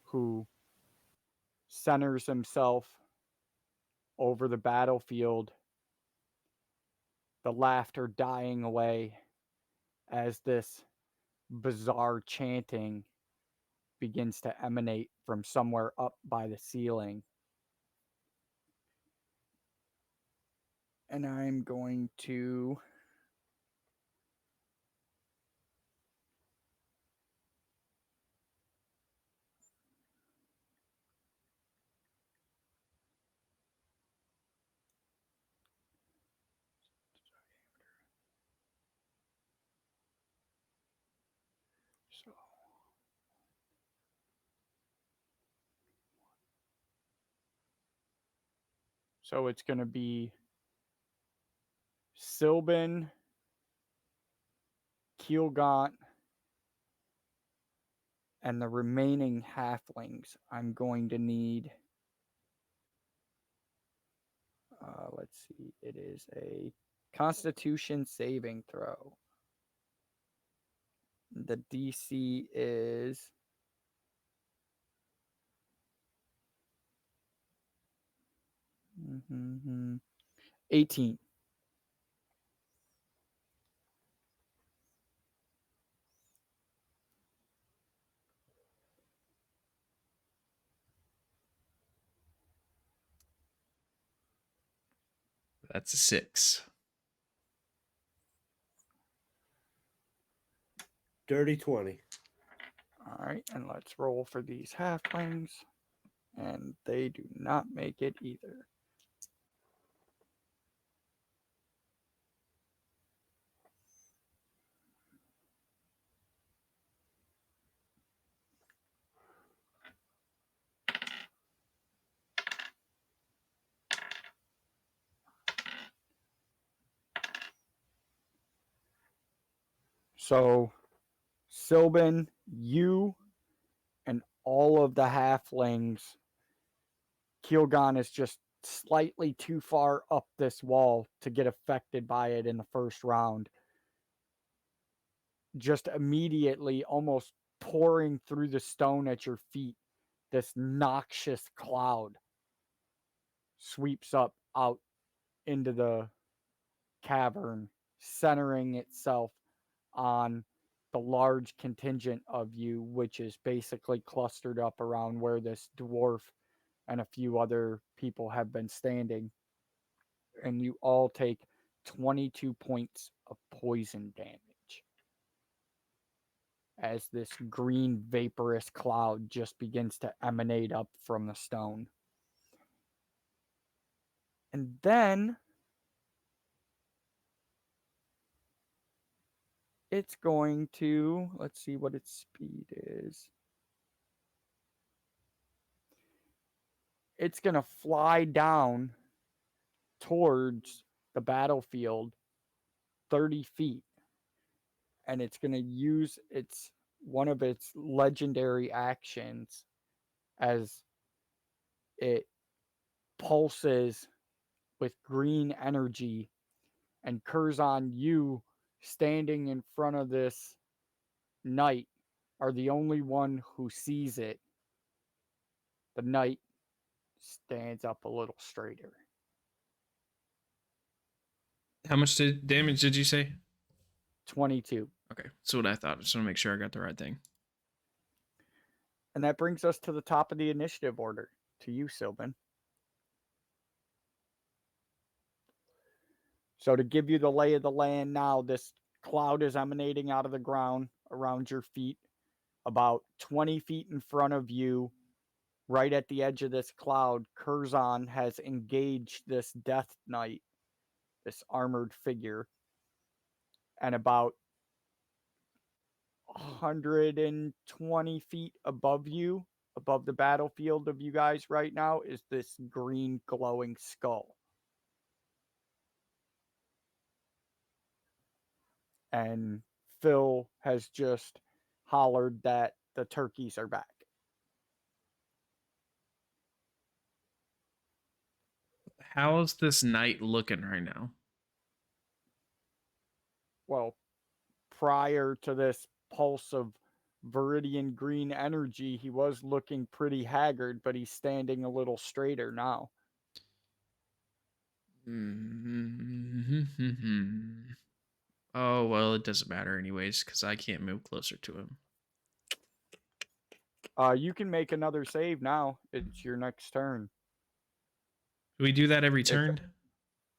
who centers himself over the battlefield, the laughter dying away as this bizarre chanting begins to emanate from somewhere up by the ceiling. And I'm going to So it's going to be Sylban, Keelgaunt, and the remaining halflings. I'm going to need, let's see, it is a Constitution saving throw. The DC is 18. That's a 6. Dirty 20. All right, and let's roll for these halflings. And they do not make it either. So, Sylvan, you and all of the halflings, Keelgon is just slightly too far up this wall to get affected by it in the first round. Just immediately, almost pouring through the stone at your feet, this noxious cloud sweeps up out into the cavern, centering itself on the large contingent of you, which is basically clustered up around where this dwarf and a few other people have been standing. And you all take 22 points of poison damage as this green vaporous cloud just begins to emanate up from the stone. And then it's going to, let's see what its speed is. It's going to fly down towards the battlefield 30 feet. And it's going to use one of its legendary actions as it pulses with green energy, and Curzon, you standing in front of this knight are the only one who sees it. The knight stands up a little straighter. How much damage did you say? 22. Okay, that's what I thought. Just want to make sure I got the right thing. And that brings us to the top of the initiative order. To you, Sylvan. So to give you the lay of the land now, this cloud is emanating out of the ground around your feet, about 20 feet in front of you. Right at the edge of this cloud, Curzon has engaged this Death Knight, this armored figure, and about 120 feet above you, above the battlefield of you guys right now, is this green glowing skull. And Phil has just hollered that the turkeys are back. How's this knight looking right now? Well, prior to this pulse of viridian green energy, he was looking pretty haggard, but he's standing a little straighter now. Oh, well, it doesn't matter anyways, because I can't move closer to him. You can make another save now. It's your next turn. Do we do that every turn?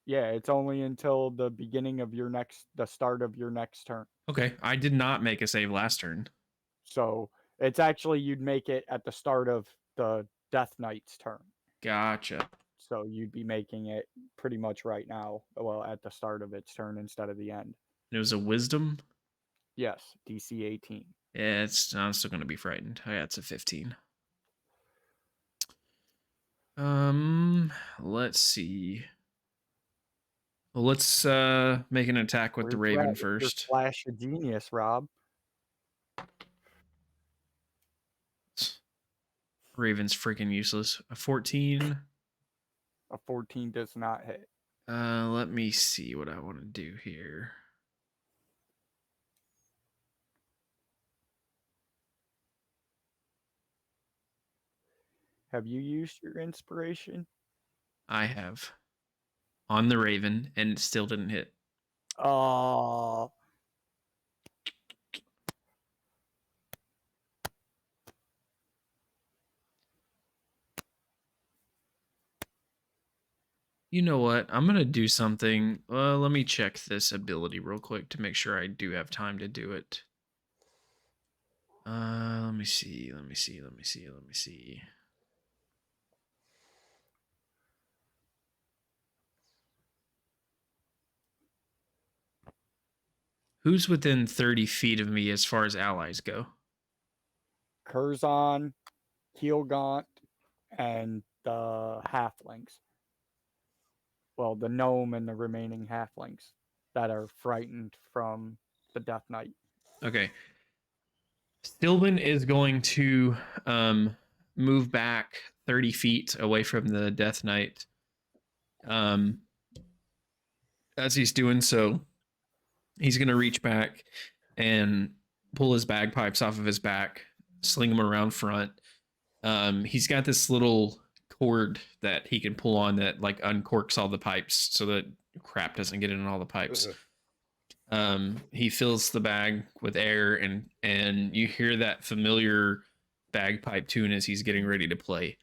Yeah, it's only until the beginning of the start of your next turn. Okay, I did not make a save last turn. So it's actually, you'd make it at the start of the Death Knight's turn. Gotcha. So you'd be making it pretty much right now, well, at the start of its turn instead of the end. It was a wisdom? Yes, DC 18. Yeah, I'm still going to be frightened. Oh, yeah, it's a 15. Let's see. Well, let's make an attack with the Raven first. Your flash of genius, Rob. Raven's freaking useless. A 14. A 14 does not hit. Let me see what I want to do here. Have you used your inspiration? I have on the Raven, and it still didn't hit. Oh, You know what? I'm gonna do something. Let me check this ability real quick to make sure I do have time to do it. Let me see. Who's within 30 feet of me as far as allies go? Curzon, Keelgaunt, and the halflings. Well, the gnome and the remaining halflings that are frightened from the Death Knight. Okay. Stillman is going to move back 30 feet away from the Death Knight. As he's doing so, he's going to reach back and pull his bagpipes off of his back, sling them around front. He's got this little cord that he can pull on that like uncorks all the pipes so that crap doesn't get in all the pipes. He fills the bag with air, and you hear that familiar bagpipe tune as he's getting ready to play.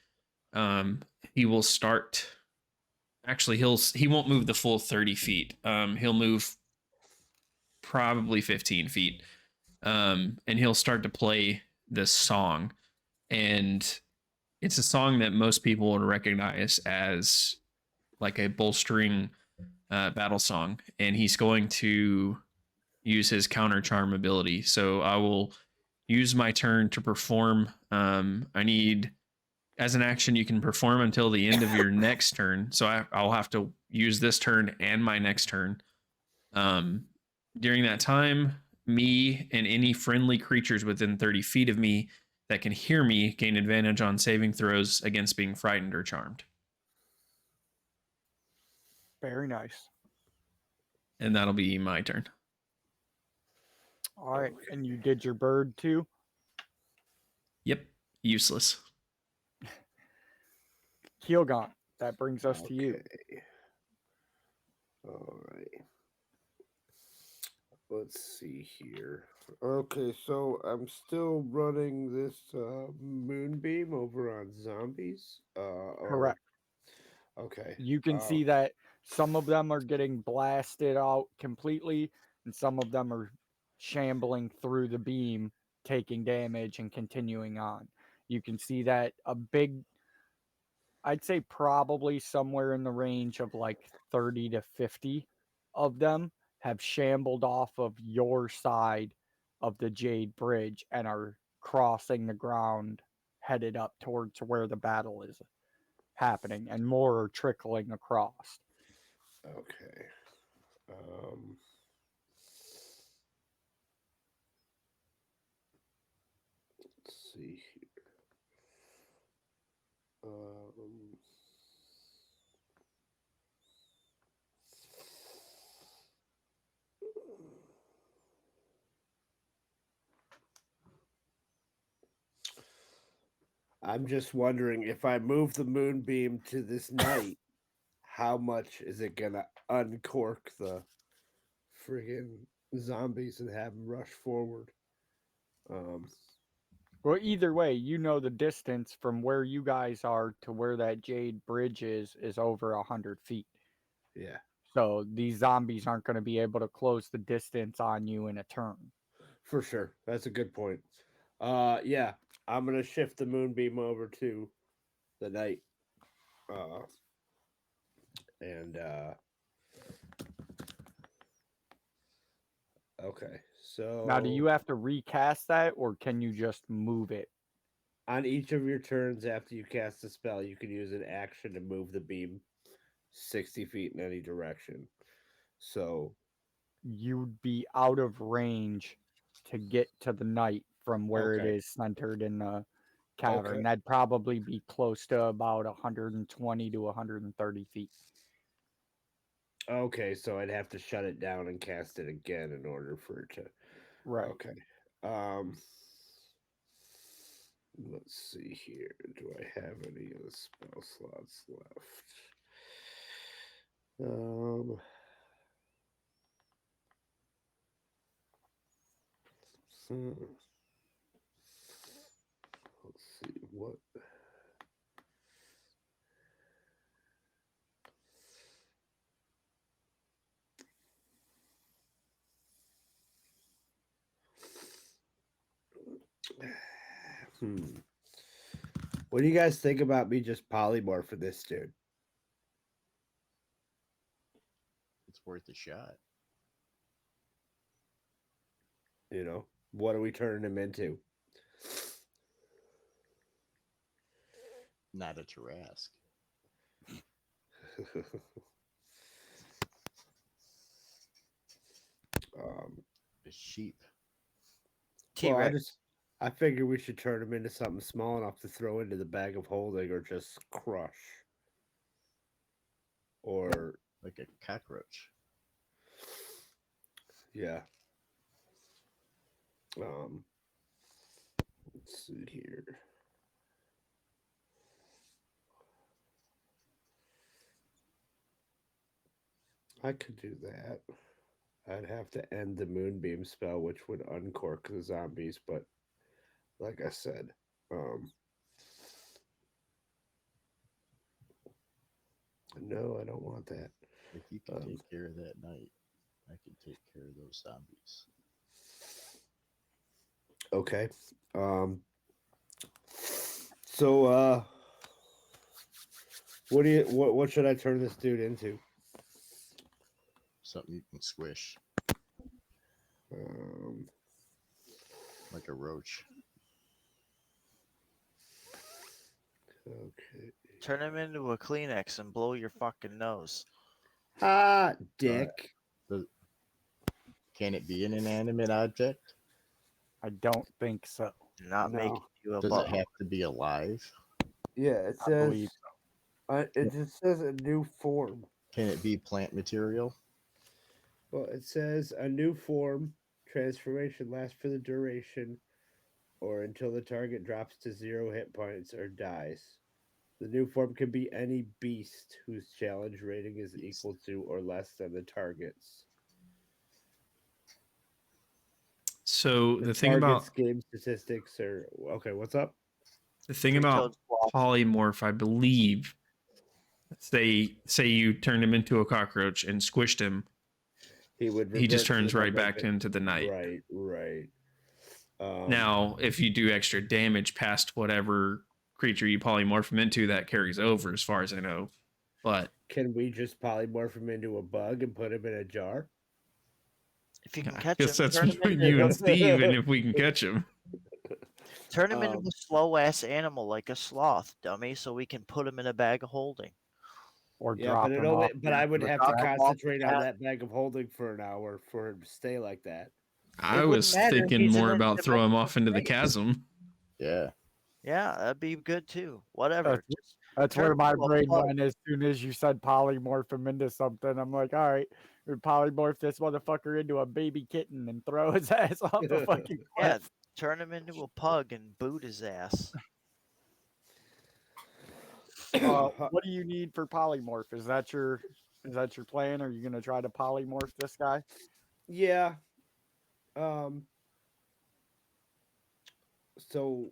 He will start. Actually, he won't move the full 30 feet. He'll move probably 15 feet, and he'll start to play this song, and it's a song that most people would recognize as like a bolstering battle song, and he's going to use his counter charm ability. So I will use my turn to perform. I need, as an action, you can perform until the end of your next turn. So I'll have to use this turn and my next turn. During that time, me and any friendly creatures within 30 feet of me that can hear me gain advantage on saving throws against being frightened or charmed. Very nice. And that'll be my turn. All right, and you did your bird too? Yep, useless. Keelgaunt, that brings us to you. All right. Let's see here. Okay, so I'm still running this moonbeam over on zombies. Correct. Okay. You can see that some of them are getting blasted out completely, and some of them are shambling through the beam, taking damage and continuing on. You can see that I'd say probably somewhere in the range of like 30 to 50 of them have shambled off of your side of the Jade Bridge and are crossing the ground headed up towards where the battle is happening, and more are trickling across. Okay. Let's see here. I'm just wondering if I move the moonbeam to this night, how much is it gonna uncork the friggin' zombies and have them rush forward? Well, either way, you know the distance from where you guys are to where that Jade Bridge is over 100 feet. Yeah, So these zombies aren't going to be able to close the distance on you in a turn. for sure. That's a good point. Yeah, I'm gonna shift the moonbeam over to the night. And okay, so Now, do you have to recast that, or can you just move it? on each of your turns after you cast a spell, you can use an action to move the beam 60 feet in any direction. So You'd be out of range to get to the knight from where it okay, is centered in the cavern. okay, That'd probably be close to about 120 to 130 feet. okay. So I'd have to shut it down and cast it again in order for it to. Right. Okay. Let's see here. Do I have any of the spell slots left? Um, so, let's see what. What do you guys think about me just polymorphing this dude? It's worth a shot. You know, what are we turning him into? Not a Tarask. um, A sheep. T well, Rex. I figure we should turn him into something small enough to throw into the bag of holding or just crush. Or Like a cockroach. yeah. Let's see here. I could do that. I'd have to end the moonbeam spell, which would uncork the zombies, but like I said, no, I don't want that. If you can take care of that night, I can take care of those zombies. Okay. So what should I turn this dude into? Something you can squish. Like a roach. Okay. Turn him into a Kleenex and blow your fucking nose. Ah, dick. Can it be an inanimate object? I don't think so. Not No. making you a Does butt. it have to be alive? Yeah, it I says believe it just says a new form. Can it be plant material? Well, it says a new form. Transformation lasts for the duration or until the target drops to 0 hit points or dies. The new form can be any beast whose challenge rating is equal to or less than the target's. So the thing Target's about game statistics are okay. What's up? the thing about polymorph, I believe, say you turned him into a cockroach and squished him, he just turns right back into the night. Right. Now, if you do extra damage past whatever creature you polymorph him into, that carries over, as far as I know. But can we just polymorph him into a bug and put him in a jar? If you can I catch guess him, that's turn him between into you and Steve, and if we can catch him. turn him into a slow ass animal like a sloth, dummy, so we can put him in a bag of holding. or Yeah, drop but him off. I would into have the to trap. concentrate on that bag of holding for an hour for him to stay like that. I wouldn't was matter, thinking he's in more a about throwing him dimensional off into the space. chasm. Yeah. Yeah, that'd be good too. Whatever. Just That's turn where him my into a brain bug. went as soon as you said polymorph him into something. I'm like, all right, we polymorph this motherfucker into a baby kitten and throw his ass off the fucking Yeah, cliff. turn him into a pug and boot his ass. What do you need for polymorph? Is that your plan? Are you gonna try to polymorph this guy? Yeah. So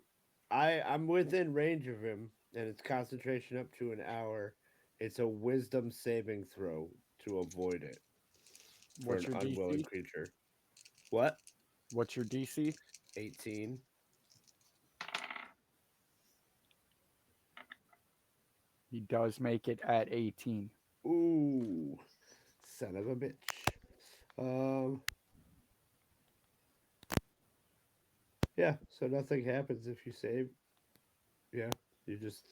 I'm within range of him, and it's concentration up to an hour. It's a wisdom saving throw to avoid it for What's an your unwilling DC? creature. What? What's your DC? 18. He does make it at 18. Ooh, son of a bitch. Yeah, so nothing happens if you save. Yeah, you just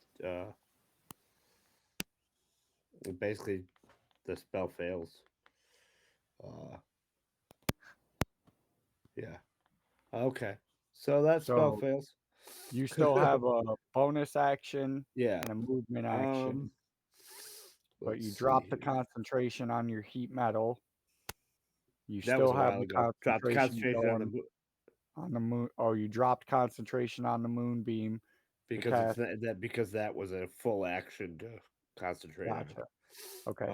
basically the spell fails. Yeah. Okay. So that spell So fails. you still have a bonus action Yeah. and a movement action, but you let's drop see the here. concentration on your heat metal. You That still was a have while the ago. Drop the concentration going on the moon. Oh, you dropped concentration on the moonbeam because cast. because that was a full action to concentrate on Gotcha. it. Okay.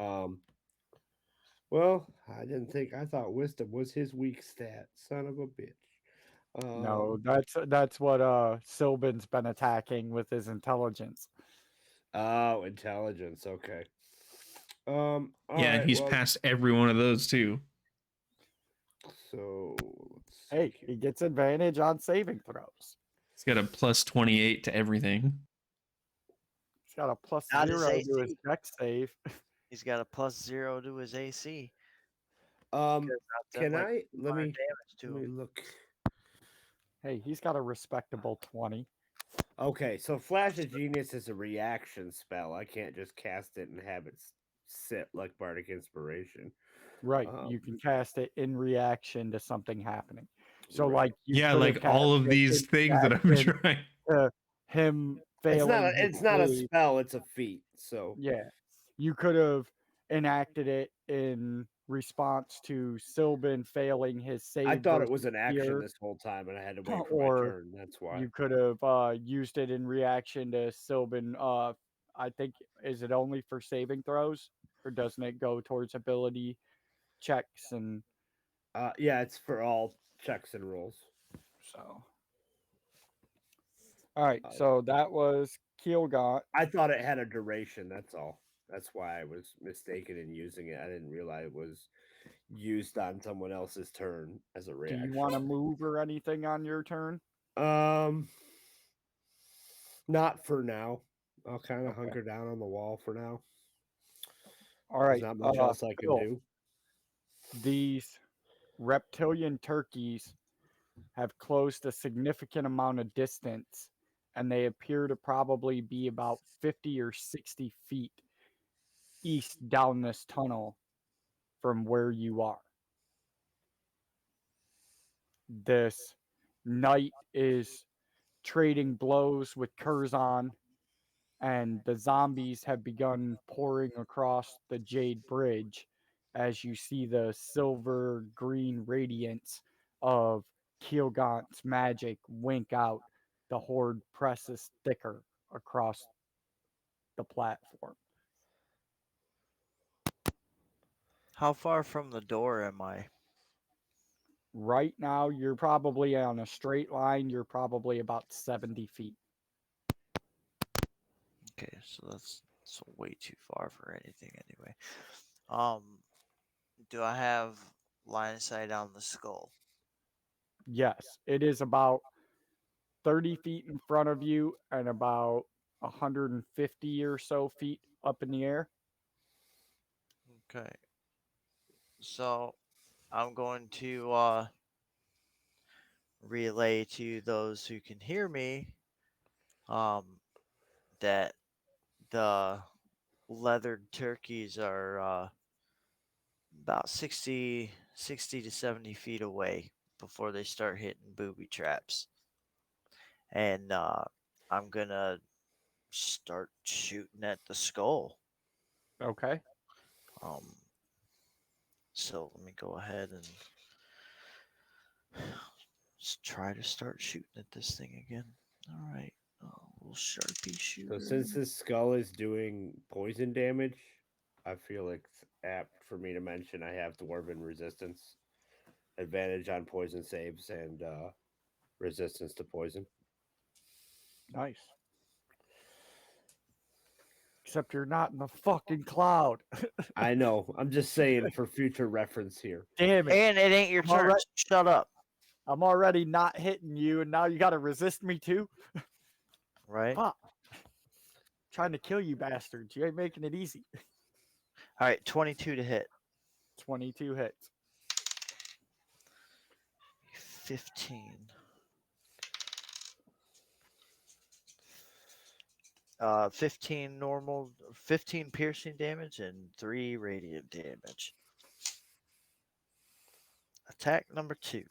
Well, I thought wisdom was his weak stat. Son of a bitch. No, Um, that's what Sylvan's been attacking with his intelligence. oh, intelligence. Okay. All Yeah, and right. he's Well, passed every one of those too. so let's see Hey, here. he gets advantage on saving throws. He's got a plus 28 to everything. He's got a plus Not his 0 to his AC. dex save. He's got a +0 to his AC. Um, Because that's can like I 200 damage to let me him. look? Hey, he's got a respectable 20. Okay, so Flash of Genius is a reaction spell. I can't just cast it and have it sit like Bardic Inspiration. Right. Um, You can cast it in reaction to something happening. So, Right. like, you Yeah, could have like all cast of it these in things that I'm reaction trying. to him failing his it's not a save. spell, it's a feat. So Yeah. You could have enacted it in response to Sylvan failing his save. I thought it versus was an action fear, this whole time and I had to wait for my or turn. That's why. you could have used it in reaction to Sylvan. I think, is it only for saving throws, or doesn't it go towards ability checks? And Yeah, it's for all checks and rolls. so, all right. Uh, So that was Keelgaunt. I thought it had a duration, that's all. That's why I was mistaken in using it. I didn't realize it was used on someone else's turn as a Do reaction. you want to move or anything on your turn? Um, not for now. I'll kind of Okay. hunker down on the wall for now. All There's right. not much else I can Phil, do. these reptilian turkeys have closed a significant amount of distance, and they appear to probably be about 50 or 60 feet east down this tunnel from where you are. This knight is trading blows with Curzon, and the zombies have begun pouring across the Jade Bridge as you see the silver green radiance of Keelgaunt's magic wink out. The horde presses thicker across the platform. How far from the door am I? Right now, you're probably on a straight line. You're probably about 70 feet. Okay, so that's way too far for anything anyway. Um, do I have line of sight on the skull? Yes, it is about 30 feet in front of you and about 150 or so feet up in the air. Okay. So I'm going to relay to those who can hear me um, that the leathered turkeys are about 60 to 70 feet away before they start hitting booby traps. And I'm going to start shooting at the skull. Okay. So let me go ahead and just try to start shooting at this thing again. All right. Little Sharpie shooter. So since this skull is doing poison damage, I feel like it's apt for me to mention I have dwarven resistance, advantage on poison saves, and resistance to poison. Nice. Except you're not in the fucking cloud. I know. I'm just saying for future reference here. Damn it. And it ain't your I'm turn. already- Shut up. I'm already not hitting you, and now you got to resist me too? Right? Fuck. Trying to kill you bastards. You ain't making it easy. All right. 22 to hit. 22 hits. 15. 15 normal, 15 piercing damage, and 3 radiant damage. Attack number 2.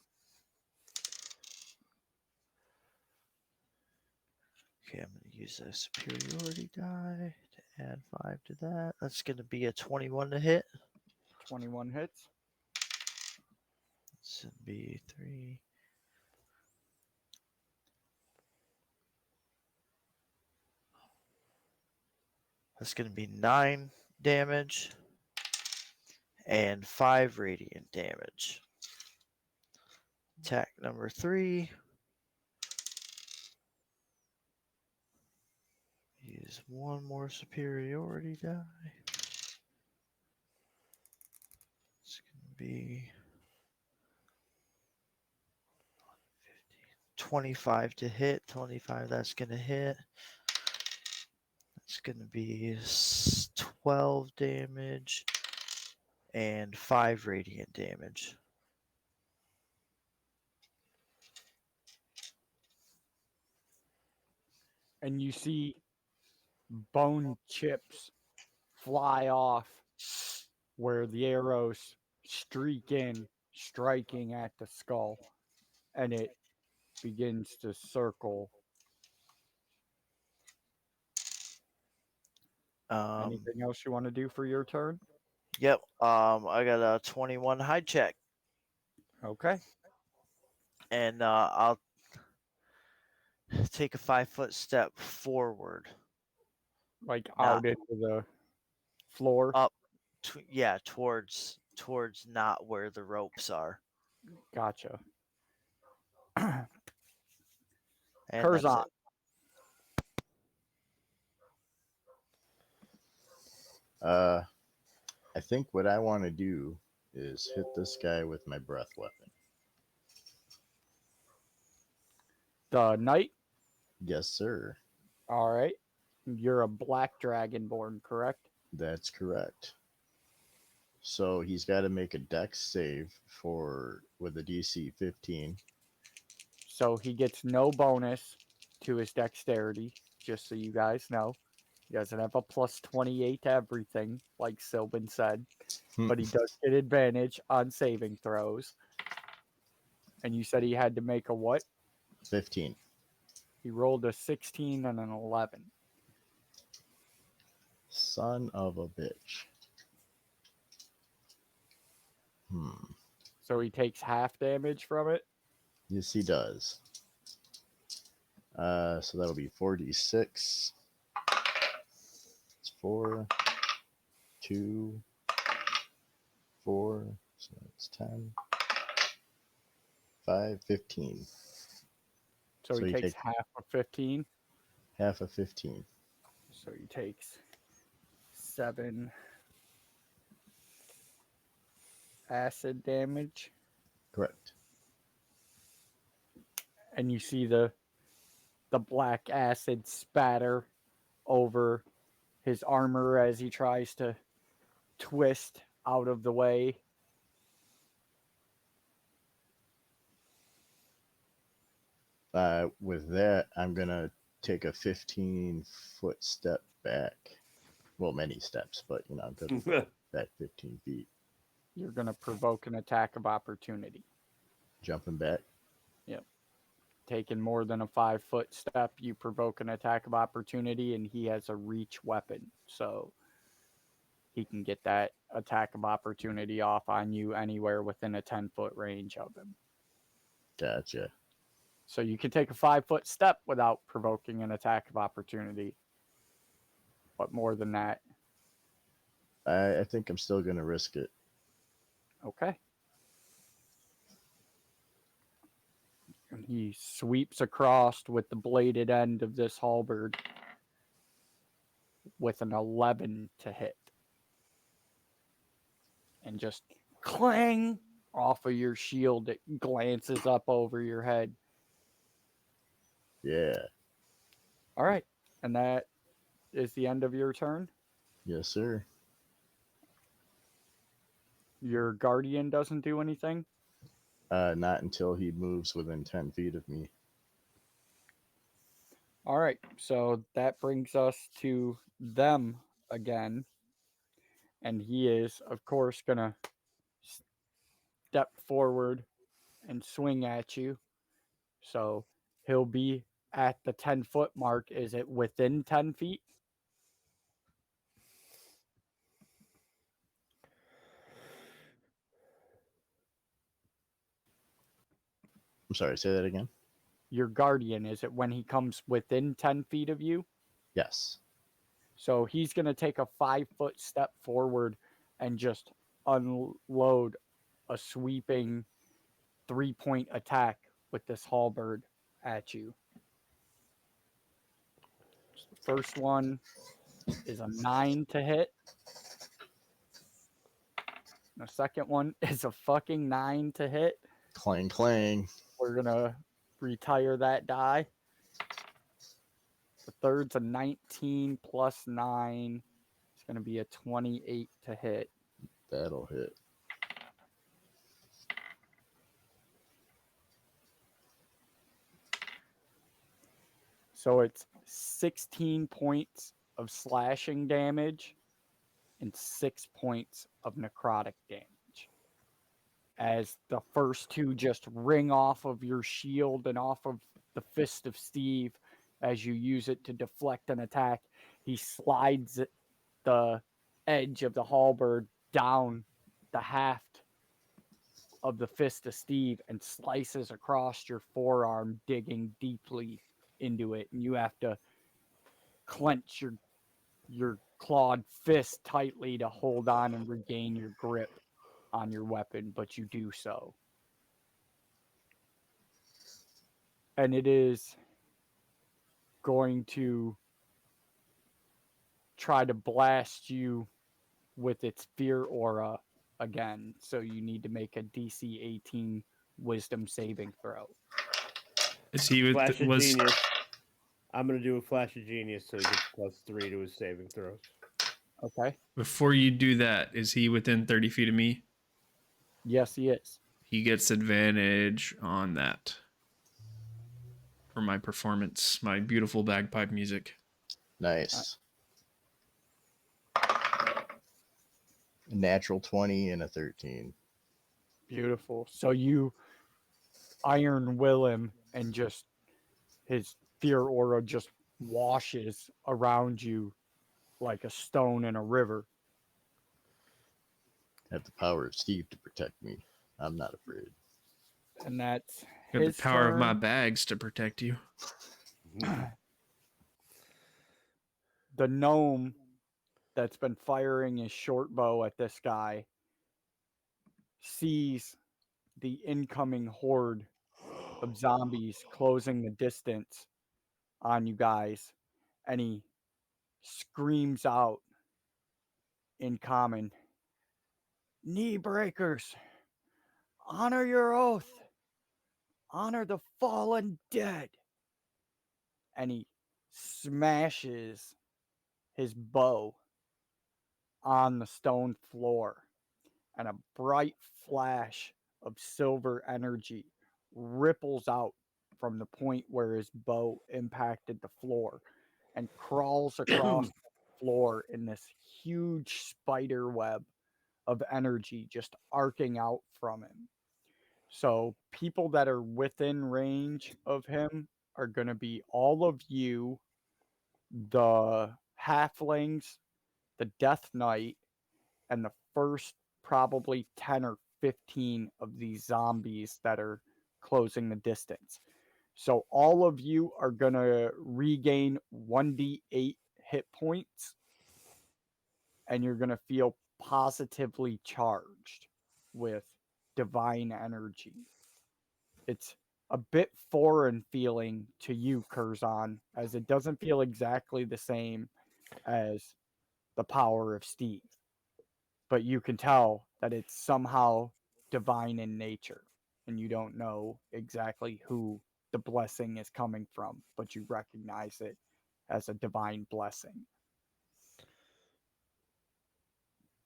Okay, I'm going to use a superiority die to add 5 to that. That's going to be a 21 to hit. 21 hits. This would be 3. That's going to be 9 damage. and 5 radiant damage. Attack number 3. Use 1 more superiority die. It's going to be 25 to hit. 25, that's going to hit. It's going to be 12 damage and 5 radiant damage. And you see bone chips fly off where the arrows streak in, striking at the skull, and it begins to circle. Anything else you want to do for your turn? Yep. I got a 21 high check, Okay. and I'll take a 5-foot step forward. Like Nah. out into the floor. Up. Towards not where the ropes are. Gotcha. And that's Curzon. it. I think what I want to do is hit this guy with my breath weapon. The knight. Yes, sir. All right. You're a black dragonborn, correct? That's correct. So he's got to make a dex save with a DC 15. So he gets no bonus to his dexterity, just so you guys know. He doesn't have a plus 28 to everything, like Sylvan said, but he does get advantage on saving throws. And you said he had to make a what? 15. He rolled a 16 and an 11. Son of a bitch. So he takes half damage from it. Yes, he does. So that'll be 46. It's 4, 2, 4. So it's 10. 5, 15. So he takes half of 15. Half of 15. So he takes 7 acid damage. Correct. And you see the black acid spatter over his armor as he tries to twist out of the way. With that, I'm going to take a 15-foot step back. Well, many steps, but, I'm going to back 15 feet. You're going to provoke an attack of opportunity. Jumping back? Yep. Taking more than a 5-foot step, you provoke an attack of opportunity, and he has a reach weapon. So he can get that attack of opportunity off on you anywhere within a 10-foot range of him. Gotcha. So you can take a 5-foot step without provoking an attack of opportunity. But more than that. I think I'm still going to risk it. Okay. And he sweeps across with the bladed end of this halberd with an 11 to hit. And just clang off of your shield. It glances up over your head. Yeah. All right. And that is the end of your turn. Yes, sir. Your guardian doesn't do anything? Not until he moves within 10 feet of me. All right. So that brings us to them again. And he is, of course, going to step forward and swing at you. So he'll be at the 10-foot mark. Is it within 10 feet? I'm sorry, say that again? Your guardian, is it when he comes within 10 feet of you? Yes. So he's going to take a 5-foot step forward and just unload a sweeping 3-point attack with this halberd at you. The first one is a 9 to hit. The second one is a fucking 9 to hit. Clang, clang. We're going to retire that die. The third's a 19 plus 9. It's going to be a 28 to hit. That'll hit. So it's 16 points of slashing damage and 6 points of necrotic damage. As the first two just ring off of your shield and off of the fist of Steve as you use it to deflect an attack, he slides the edge of the halberd down the haft of the fist of Steve and slices across your forearm, digging deeply into it. And you have to clench your clawed fist tightly to hold on and regain your grip on your weapon, but you do so. And it is going to try to blast you with its fear aura again. So you need to make a DC 18 wisdom saving throw. Is he with Flash of was Genius. I'm going to do a Flash of Genius so he gets +3 to his saving throws. Okay. before you do that? Is he within 30 feet of me? Yes, he is. He gets advantage on that for my performance, my beautiful bagpipe music. Nice. A natural 20 and a 13. Beautiful. So you iron will him, and just his fear aura just washes around you like a stone in a river. I have the power of Steve to protect me. I'm not afraid. And that's You have his the power of my turn. bags to protect you. The gnome that's been firing his short bow at this guy sees the incoming horde of zombies closing the distance on you guys, and he screams out in common, "Knee breakers, honor your oath, honor the fallen dead." And he smashes his bow on the stone floor, and a bright flash of silver energy ripples out from the point where his bow impacted the floor and crawls across the floor in this huge spider web of energy just arcing out from him. So people that are within range of him are going to be all of you, the halflings, the Death Knight, and the first probably 10 or 15 of these zombies that are closing the distance. So all of you are going to regain 1d8 hit points, and you're going to feel positively charged with divine energy. It's a bit foreign feeling to you, Curzon, as it doesn't feel exactly the same as the power of Steve. But you can tell that it's somehow divine in nature, and you don't know exactly who the blessing is coming from, but you recognize it as a divine blessing.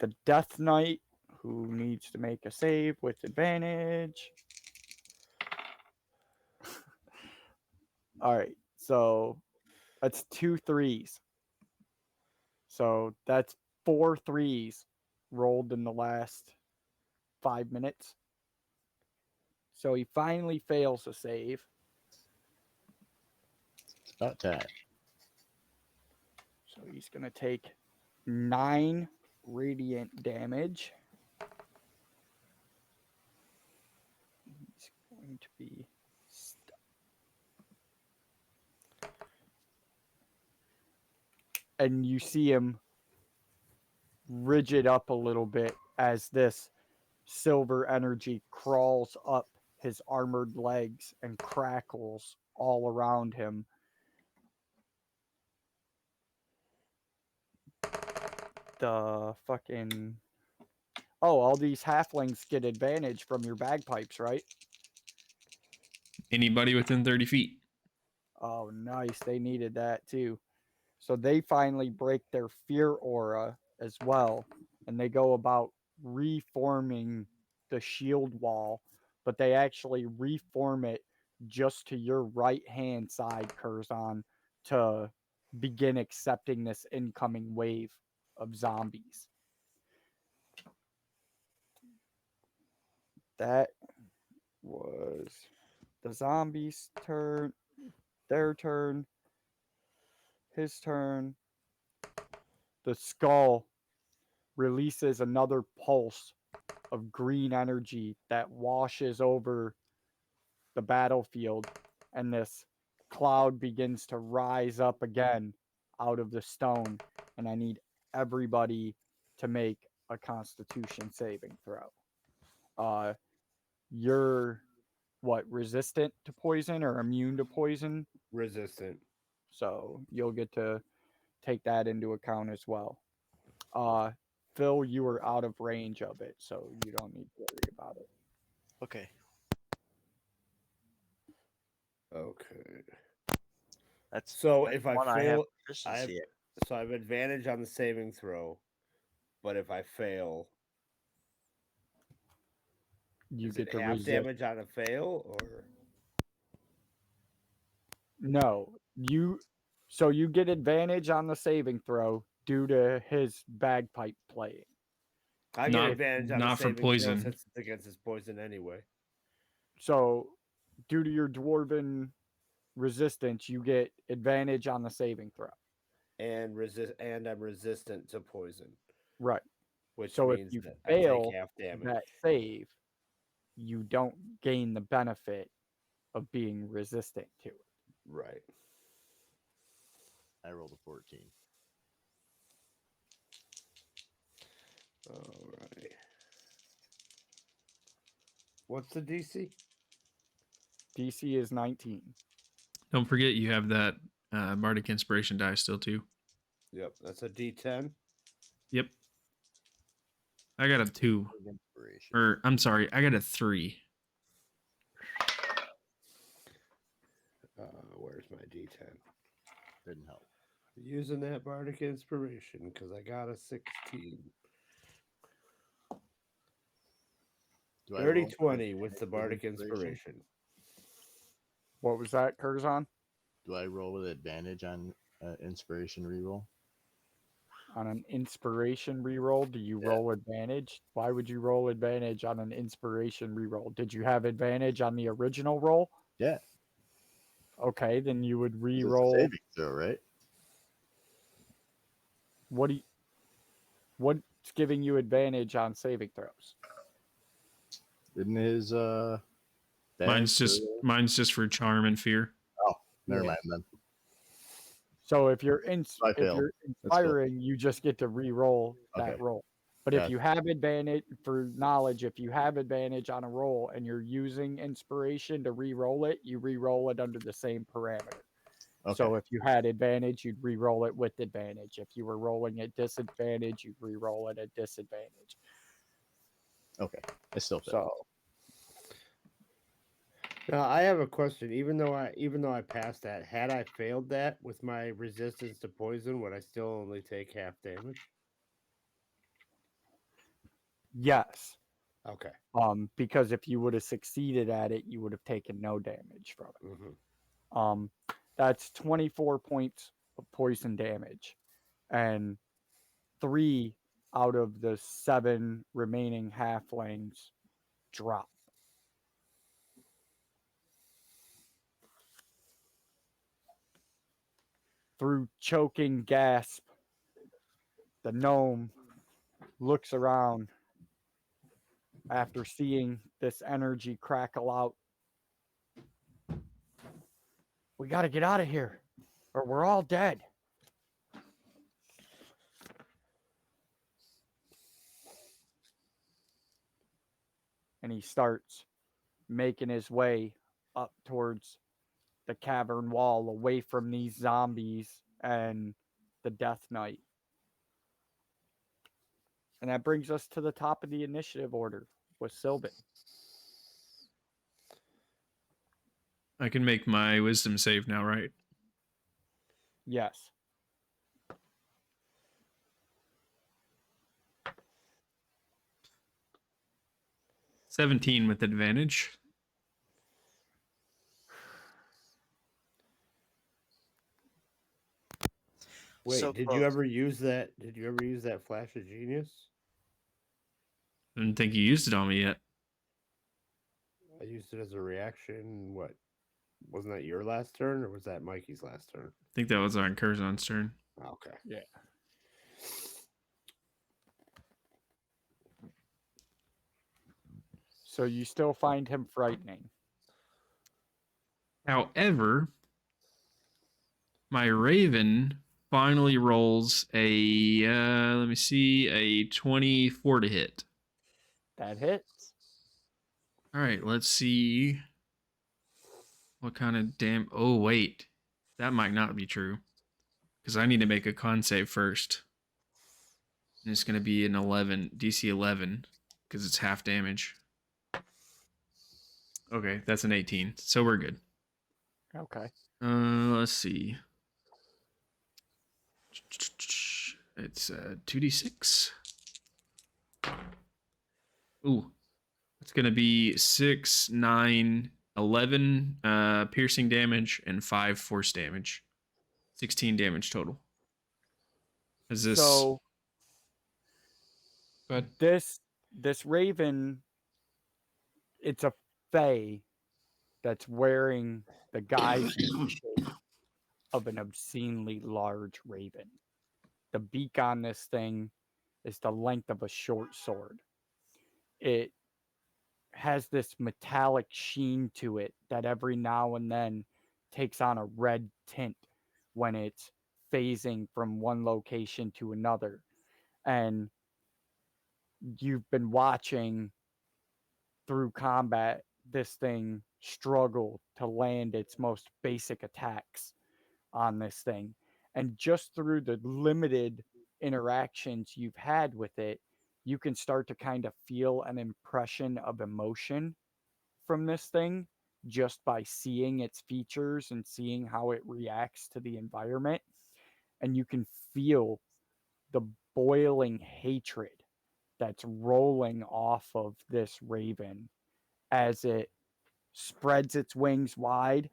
The Death Knight, who needs to make a save with advantage. All right, so that's 2 3s. So that's 4 3s rolled in the last 5 minutes. So he finally fails a save. It's about time. So he's going to take 9 radiant damage. He's going to be stuck. And you see him rigid up a little bit as this silver energy crawls up his armored legs and crackles all around him. The fucking... Oh, all these halflings get advantage from your bagpipes, right? Anybody within 30 feet. Oh, nice. They needed that too. So they finally break their fear aura as well. And they go about reforming the shield wall, but they actually reform it just to your right hand side, Curzon, to begin accepting this incoming wave of zombies. That was the zombies' turn, their turn, his turn. The skull releases another pulse of green energy that washes over the battlefield, and this cloud begins to rise up again out of the stone. And I need everybody to make a Constitution saving throw. You're what, resistant to poison or immune to poison? Resistant. So you'll get to take that into account as well. Phil, you were out of range of it, so you don't need to worry about it. Okay. Okay. That's So that's if I one I have fail, I have proficiency at. so I have advantage on the saving throw, but if I fail, You is get it to half resist. damage on a fail or? No, so you get advantage on the saving throw due to his bagpipe playing. I Not- get advantage on not the for saving poison. throw since it's against his poison anyway. So due to your dwarven resistance, you get advantage on the saving throw. And I'm resistant to poison, Right. which So if means you that fail I take half damage. that save, you don't gain the benefit of being resistant to it. Right. I rolled a 14. All right. What's the DC? DC is 19. Don't forget you have that Bardic Inspiration die still too. Yep, that's a D10. Yep. I got a 2. Inspiration. Or, I'm sorry, I got a 3. Where's my D10? Didn't help. Using that bardic inspiration because I got a 16. Do I 30 roll 20 with the bardic inspiration. What was that, Curzon? Do I roll with advantage on inspiration reroll? On an inspiration reroll, do you Yeah. roll advantage? Why would you roll advantage on an inspiration reroll? Did you have advantage on the original roll? Yeah. Okay, then you would 'Cause it's a reroll. saving throw, right? What's giving you advantage on saving throws? Didn't his Mine's just for charm and fear. Oh, never Yeah. mind then. So if you're I if failed. you're cool. inspiring, you just get to re-roll that Okay. roll. But if Gotcha. you have advantage for knowledge, if you have advantage on a roll and you're using inspiration to re-roll it, you re-roll it under the same parameter. Okay. So if you had advantage, you'd re-roll it with advantage. If you were rolling at disadvantage, you'd re-roll it at disadvantage. Okay. I still failed. So Now I have a question. Even though I passed that, had I failed that with my resistance to poison, would I still only take half damage? yes, Okay. because if you would have succeeded at it, you would have taken no damage from it. Mm-hmm. That's 24 points of poison damage, and 3 out of the 7 remaining halflings drop. Through choking gasp, the gnome looks around after seeing this energy crackle out. We got to get out of here, or we're all dead. and he starts making his way up towards the cavern wall, away from these zombies and the Death Knight. And that brings us to the top of the initiative order with Sylvan. I can make my wisdom save now, right? Yes. $17 with advantage. Wait, So did close. you ever use that? Did you ever use that flash of genius? I didn't think you used it on me yet. I used it as a reaction. What? Wasn't that your last turn, or was that Mikey's last turn? I think that was on Curzon's turn. Okay. Yeah. So you still find him frightening. However, my Raven finally rolls a, let me see, a 24 to hit. That hits. All right, let's see what kind of damn. Oh, wait. That might not be true. Because I need to make a con save first. And it's going to be an 11, DC 11, because it's half damage. Okay, that's an 18. So we're good. Okay. Let's see. It's 2d6. Ooh. It's going to be 6, 9, 11 piercing damage and 5 force damage. 16 damage total. Is this... So Go ahead. this raven, it's a fae that's wearing the guise and shape of an obscenely large raven. The beak on this thing is the length of a short sword. It has this metallic sheen to it that every now and then takes on a red tint when it's phasing from one location to another. And you've been watching through combat this thing struggle to land its most basic attacks on this thing. And just through the limited interactions you've had with it, you can start to kind of feel an impression of emotion from this thing just by seeing its features and seeing how it reacts to the environment. And you can feel the boiling hatred that's rolling off of this raven as it spreads its wings wide,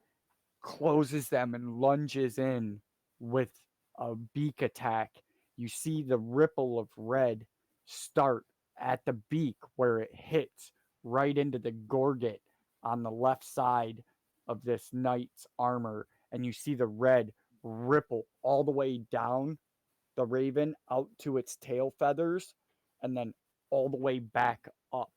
closes them, and lunges in with a beak attack. You see the ripple of red start at the beak where it hits right into the gorget on the left side of this knight's armor, and you see the red ripple all the way down the raven out to its tail feathers and then all the way back up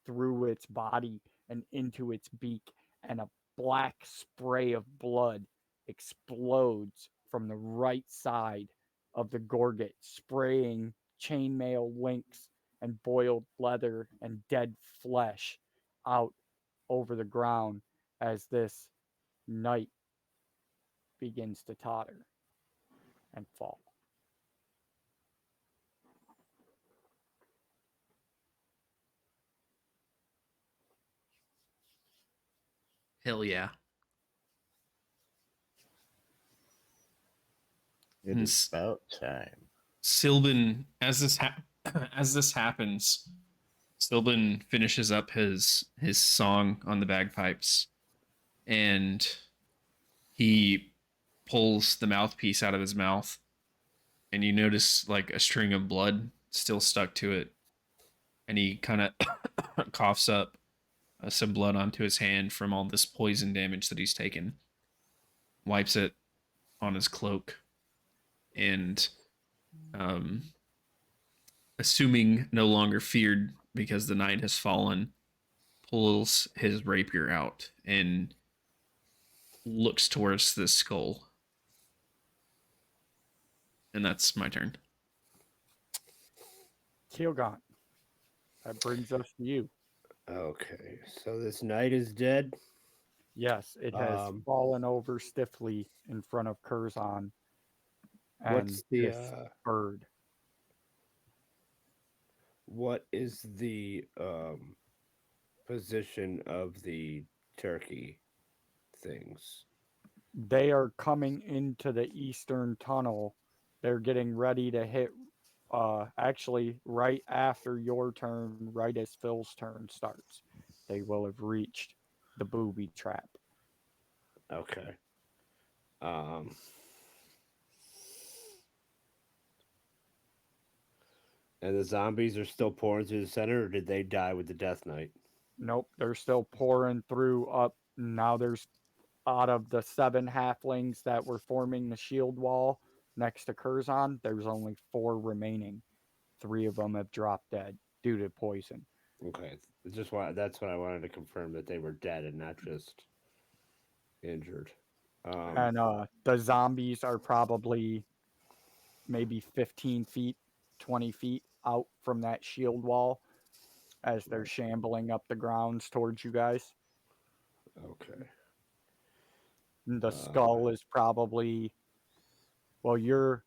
through its body and into its beak, and a black spray of blood explodes from the right side of the gorget, spraying chainmail links and boiled leather and dead flesh out over the ground as this knight begins to totter and fall. Hell yeah. It is about time. Sylvan, as this as this happens, Sylvan finishes up his song on the bagpipes, and he pulls the mouthpiece out of his mouth, and you notice like a string of blood still stuck to it, and he kind of coughs up some blood onto his hand from all this poison damage that he's taken, wipes it on his cloak, and assuming no longer feared because the night has fallen, pulls his rapier out and looks towards the skull. And that's my turn. Keelgaunt, that brings us to you. Okay, so this knight is dead. Yes, it has Um, fallen over stiffly in front of Curzon and what's the this bird. what is the position of the turkey things? They are coming into the eastern tunnel. They're getting ready to hit actually right after your turn, right as Phil's turn starts. They will have reached the booby trap. Okay. Um, and the zombies are still pouring through the center, or did they die with the Death Knight? Nope, they're still pouring through up. Now there's out of the 7 halflings that were forming the shield wall next to Curzon, there's only 4 remaining. 3 of them have dropped dead due to poison. Okay, that's what I wanted to confirm, that they were dead and not just injured. And the zombies are probably maybe 15 feet, 20 feet out from that shield wall as they're shambling up the grounds towards you guys. Okay. The skull is probably, well, you're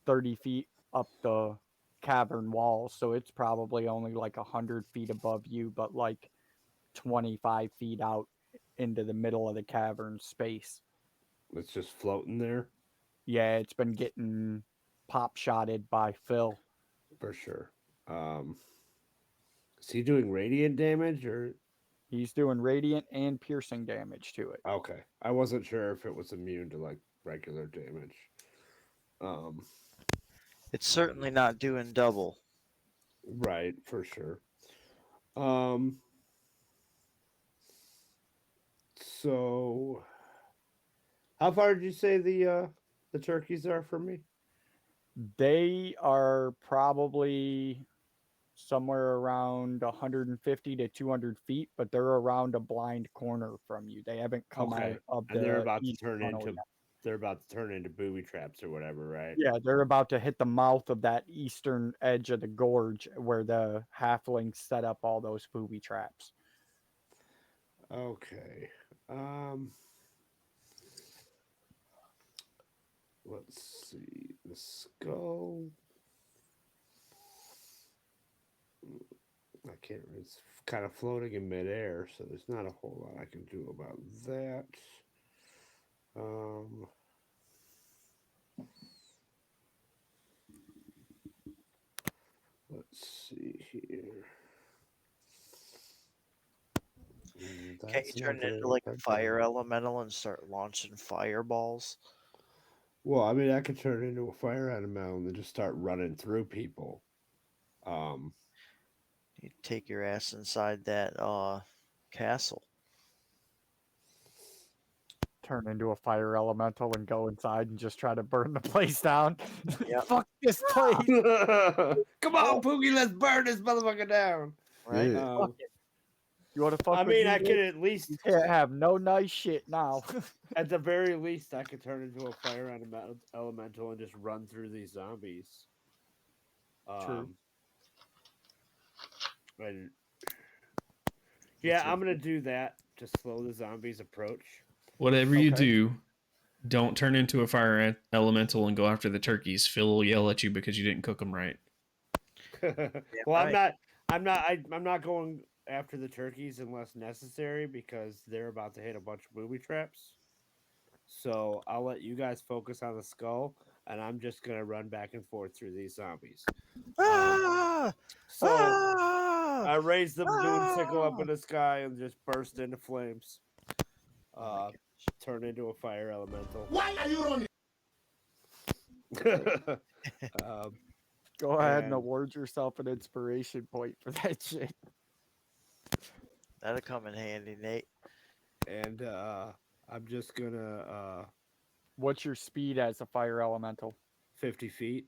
30 feet up the cavern wall, so it's probably only like 100 feet above you, but like 25 feet out into the middle of the cavern space. It's just floating there Yeah, it's been getting pop shotted by Phil. for sure. Is he doing radiant damage or? He's doing radiant and piercing damage to it. Okay, I wasn't sure if it was immune to like regular damage. Um, It's certainly not doing double. right, for sure. Um, so how far did you say the turkeys are from me? They are probably somewhere around 150 to 200 feet, but they're around a blind corner from you. They haven't come Okay, out of and they're the about to east turn tunnel into yet. booby traps or whatever, right? Yeah, they're about to hit the mouth of that eastern edge of the gorge where the halflings set up all those booby traps. Okay. Let's see. The skull. I can't. It's kind of floating in midair, so there's not a whole lot I can do about that. Um. Let's see here. Can't you That's turn not it gonna into like a affect fire anything. elemental and start launching fireballs? Well, I mean, I could turn it into a fire animal and then just start running through people. Um. You take your ass inside that castle. Turn into a fire elemental and go inside and just try to burn the place down. Yep. Fuck this place. Come on, Poogie, let's burn this motherfucker down. Right? Yeah. Fuck it. You want to fuck I with mean, me, I Nick? could at least, You can't have no nice shit now. at the very least, I could turn into a fire elemental and just run through these zombies. True. And yeah, I'm gonna do that to slow the zombies' approach. Whatever you Okay. do, don't turn into a fire elemental and go after the turkeys. Phil will yell at you because you didn't cook them right. Well, right. I'm not going after the turkeys unless necessary because they're about to hit a bunch of booby traps. So I'll let you guys focus on the skull, and I'm just gonna run back and forth through these zombies. Ah! So Ah! I raise the moonsicle up Ah! in the sky and just burst into flames. Oh my Turn into a fire elemental. Why are you running? um, Go ahead and And- award yourself an inspiration point for that shit. That'll come in handy, Nate. and I'm just gonna What's your speed as a fire elemental? 50 feet.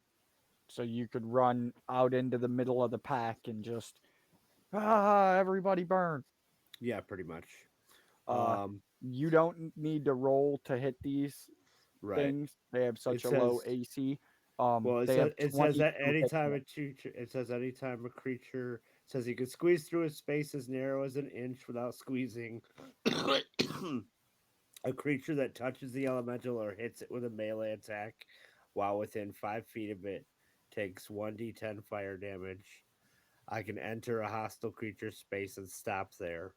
So you could run out into the middle of the pack and just everybody burn. Yeah, pretty much. Uh, You don't need to roll to hit these Right. things. They have such It a low says- AC. Well, they have it says 22 that hit anytime points. it says anytime a creature says you can squeeze through a space as narrow as an inch without squeezing. A creature that touches the elemental or hits it with a melee attack while within 5 feet of it takes 1d10 fire damage. I can enter a hostile creature space and stop there.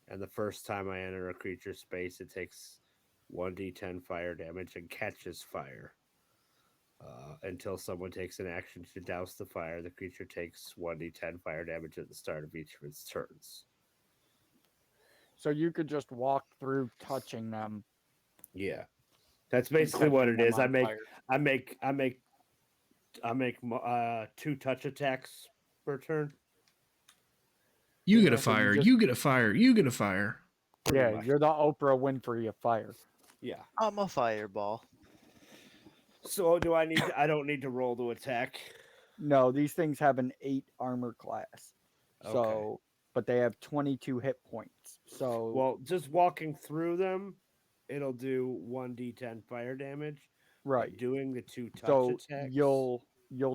And the first time I enter a creature space, it takes 1d10 fire damage and catches fire. Until someone takes an action to douse the fire, the creature takes 1d10 fire damage at the start of each of its turns. So you could just walk through touching them. Yeah, that's and basically what catching it them is. I on make, fire. I make 2 touch attacks per turn. You get a So you fire. just- You get a fire. You get a fire. Pretty Yeah, much. you're the Oprah Winfrey of fire. Yeah. I'm a fireball. So do I need? I don't need to roll to attack. No, these things have an 8 armor class. Okay. So, but they have 22 hit points. So, Well, just walking through them, it'll do 1d10 fire damage. right. But doing the 2 touch So attacks. you'll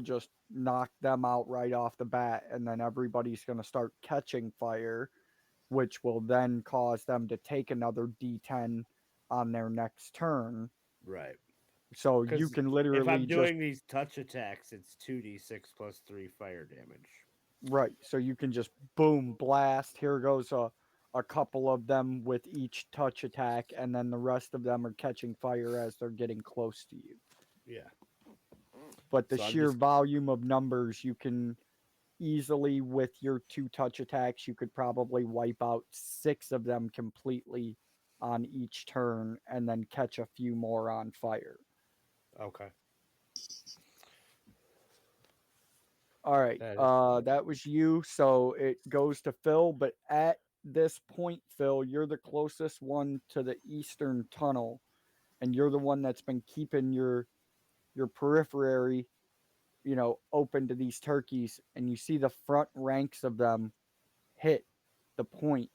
just knock them out right off the bat, and then everybody's going to start catching fire, which will then cause them to take another D10 on their next turn. Right. So you 'Cause can if literally I'm just doing these touch attacks, it's 2d6 plus 3 fire damage. right. So you can just boom blast. Here goes a couple of them with each touch attack, and then the rest of them are catching fire as they're getting close to you. Yeah. But the So I'm sheer just- volume of numbers, you can easily, with your 2 touch attacks, you could probably wipe out 6 of them completely on each turn, and then catch a few more on fire. Okay. All right. That is That was you. So it goes to Phil. But at this point, Phil, you're the closest one to the eastern tunnel, and you're the one that's been keeping your periphery, open to these turkeys. And you see the front ranks of them hit the point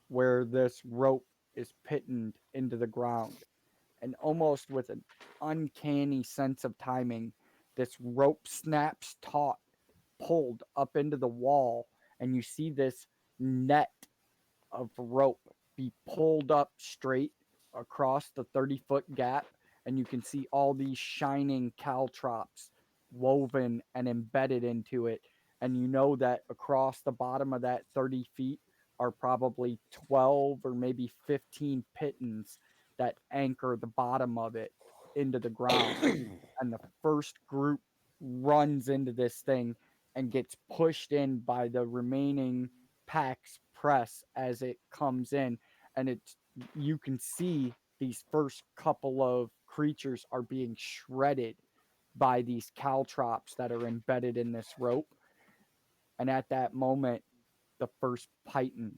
where this rope is pitted into the ground. And almost with an uncanny sense of timing, this rope snaps taut, pulled up into the wall, and you see this net of rope be pulled up straight across the 30-foot gap, and you can see all these shining caltrops woven and embedded into it. And you know that across the bottom of that 30 feet are probably 12 or maybe 15 pittons that anchor the bottom of it into the ground. And the first group runs into this thing and gets pushed in by the remaining pack's press as it comes in. And you can see these first couple of creatures are being shredded by these caltrops that are embedded in this rope. And at that moment, the first python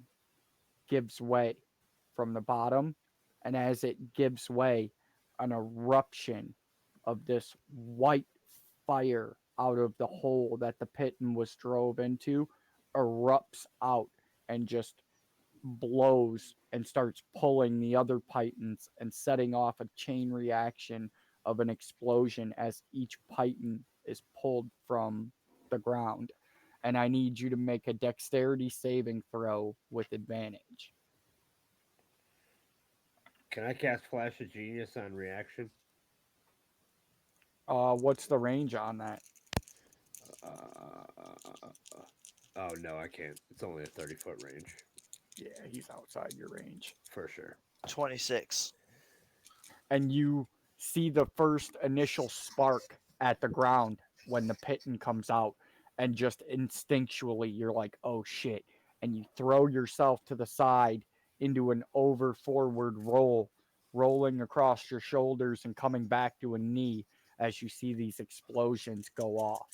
gives way from the bottom. And as it gives way, an eruption of this white fire out of the hole that the python was drove into erupts out and just blows and starts pulling the other pythons and setting off a chain reaction of an explosion as each python is pulled from the ground. And I need you to make a dexterity saving throw with advantage. Can I cast Flash of Genius on reaction? What's the range on that? Oh no, I can't. It's only a 30-foot range Yeah, he's outside your range. for sure. 26. And you see the first initial spark at the ground when the python comes out, and just instinctually you're like, oh shit, and you throw yourself to the side into an over forward roll, rolling across your shoulders and coming back to a knee as you see these explosions go off.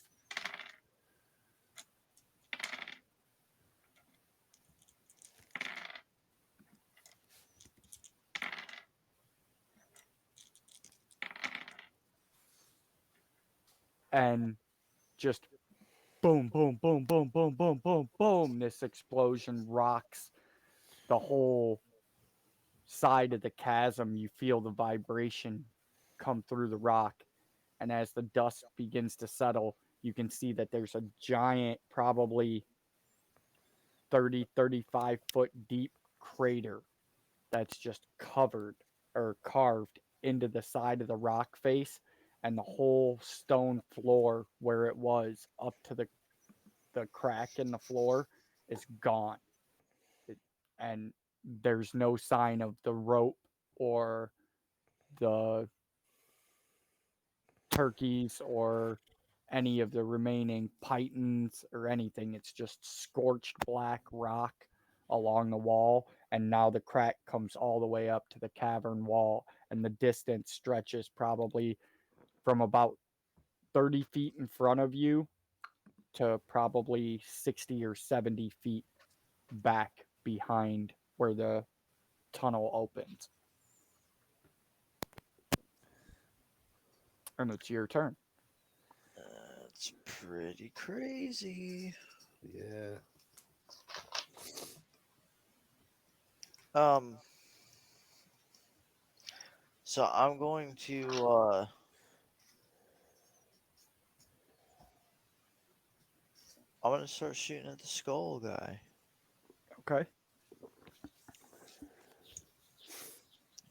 And just boom, boom, boom, boom, boom, boom, boom, boom. This explosion rocks the whole side of the chasm. You feel the vibration come through the rock. And as the dust begins to settle, you can see that there's a giant, probably 35 foot deep crater that's just covered or carved into the side of the rock face, and the whole stone floor where it was up to the crack in the floor is gone. It, and there's no sign of the rope or the turkeys or any of the remaining pythons or anything. It's just scorched black rock along the wall, and now the crack comes all the way up to the cavern wall, and the distance stretches probably from about 30 feet in front of you to probably 60 or 70 feet back behind where the tunnel opens. And it's your turn. That's pretty crazy. Yeah. So I'm going to I'm gonna start shooting at the skull guy. Okay.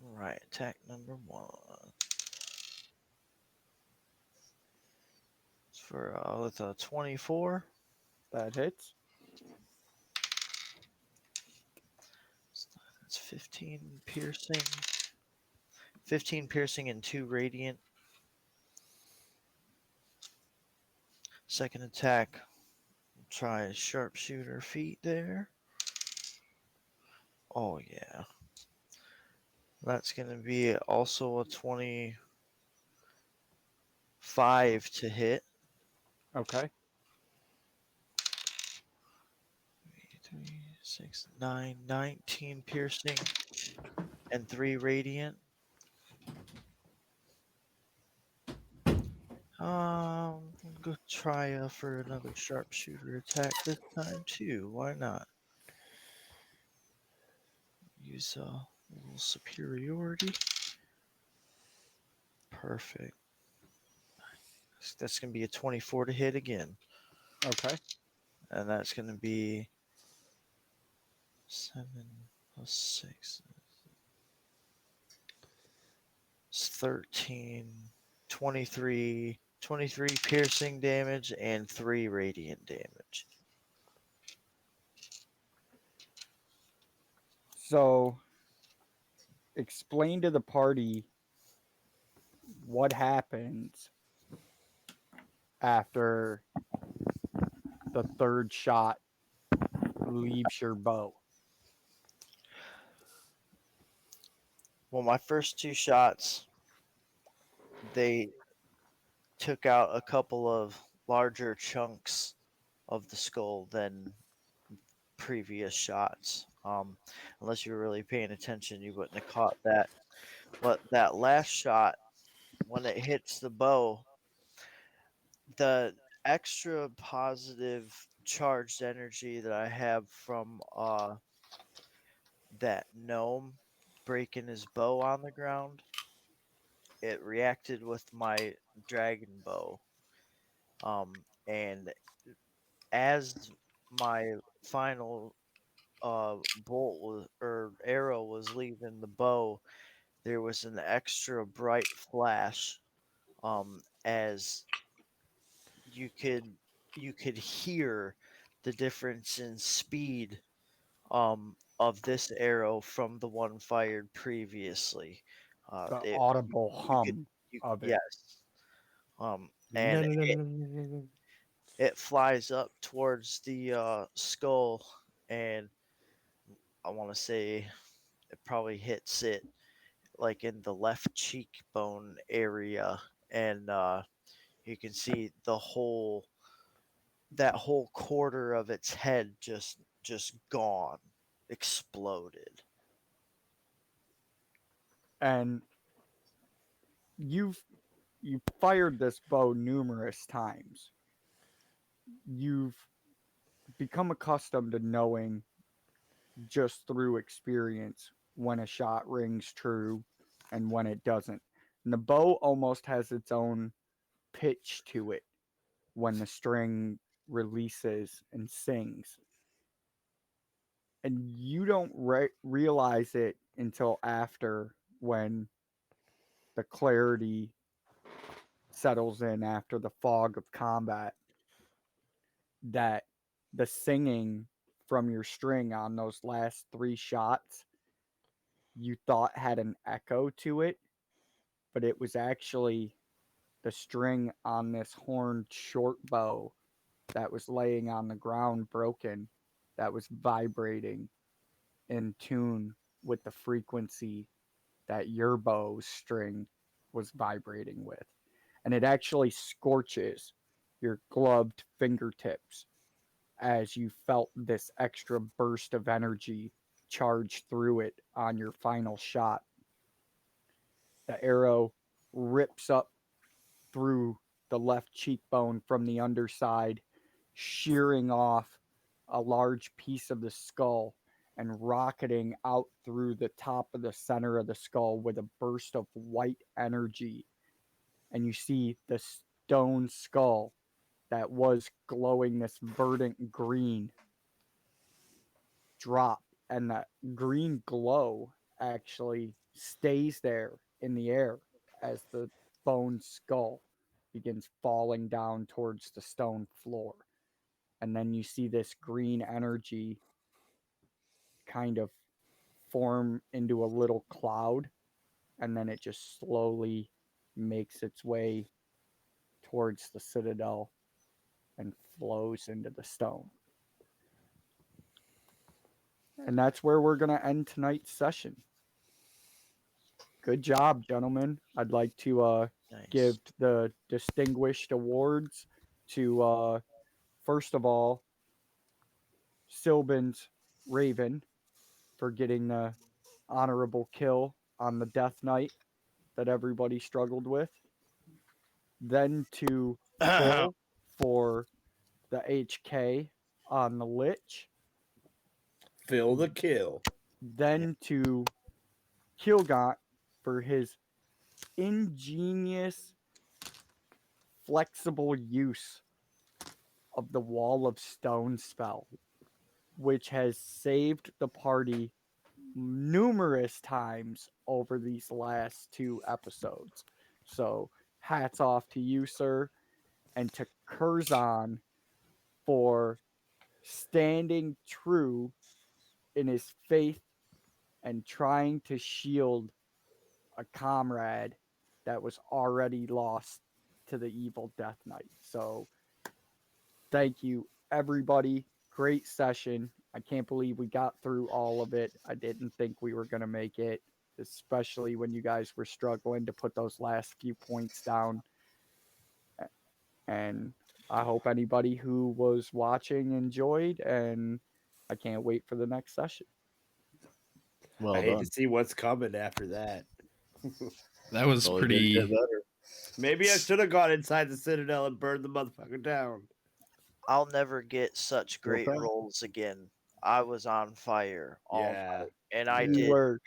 All right, attack number 1. It's for with a 24. That hits. It's 15 piercing. 15 piercing and 2 radiant. Second attack. Try sharpshooter feat there. Oh yeah. That's gonna be also a 25 to hit. Okay. 3, 6, 9, 19 piercing and 3 radiant. I'm gonna try for another sharpshooter attack this time too. Why not? Use a little superiority. Perfect. That's gonna be a 24 to hit again. Okay. And that's gonna be 7 plus 6. It's 13, 23 piercing damage and 3 radiant damage. So, explain to the party what happens after the third shot leaves your bow. Well, my first 2 shots, they took out a couple of larger chunks of the skull than previous shots. Unless you were really paying attention, you wouldn't have caught that. But that last shot, when it hits the bow, the extra positive charged energy that I have from that gnome breaking his bow on the ground, it reacted with my dragon bow. And as my final bolt or arrow was leaving the bow, there was an extra bright flash, as you could hear the difference in speed of this arrow from the one fired previously. The It audible you could hum you of it. yes. And it flies up towards the skull, and I want to say it probably hits it like in the left cheekbone area, and you can see that whole quarter of its head just gone, exploded. And you've fired this bow numerous times. You've become accustomed to knowing just through experience when a shot rings true and when it doesn't. And the bow almost has its own pitch to it when the string releases and sings. And you don't realize it until after, when the clarity settles in after the fog of combat, that the singing from your string on those last 3 shots you thought had an echo to it, but it was actually the string on this horned short bow that was laying on the ground broken, that was vibrating in tune with the frequency that your bow's string was vibrating with. And it actually scorches your gloved fingertips as you felt this extra burst of energy charge through it on your final shot. The arrow rips up through the left cheekbone from the underside, shearing off a large piece of the skull and rocketing out through the top of the center of the skull with a burst of white energy. And you see the stone skull that was glowing this verdant green drop, and that green glow actually stays there in the air as the bone skull begins falling down towards the stone floor. And then you see this green energy kind of form into a little cloud, and then it just slowly makes its way towards the citadel and flows into the stone. And that's where we're going to end tonight's session. Good job, gentlemen. I'd like to give Nice. the distinguished awards to, first of all, Sylvan's Raven for getting the honorable kill on the Death Knight that everybody struggled with. Then to Phil for the HK on the Lich. Fill the kill. Then to Kilgaunt for his ingenious, flexible use of the Wall of Stone spell, which has saved the party numerous times over these last 2 episodes. So hats off to you, sir, and to Curzon for standing true in his faith and trying to shield a comrade that was already lost to the evil Death Knight. So thank you, everybody. Great session. I can't believe we got through all of it. I didn't think we were going to make it, especially when you guys were struggling to put those last few points down. And I hope anybody who was watching enjoyed, and I can't wait for the next session. Well I hate done. to see what's coming after that. That was Only gonna get pretty. better. Maybe I should have gone inside the Citadel and burned the motherfucker down. I'll never get such No great problem. rolls again. I was on fire all Yeah. night, and I Yeah. You did were.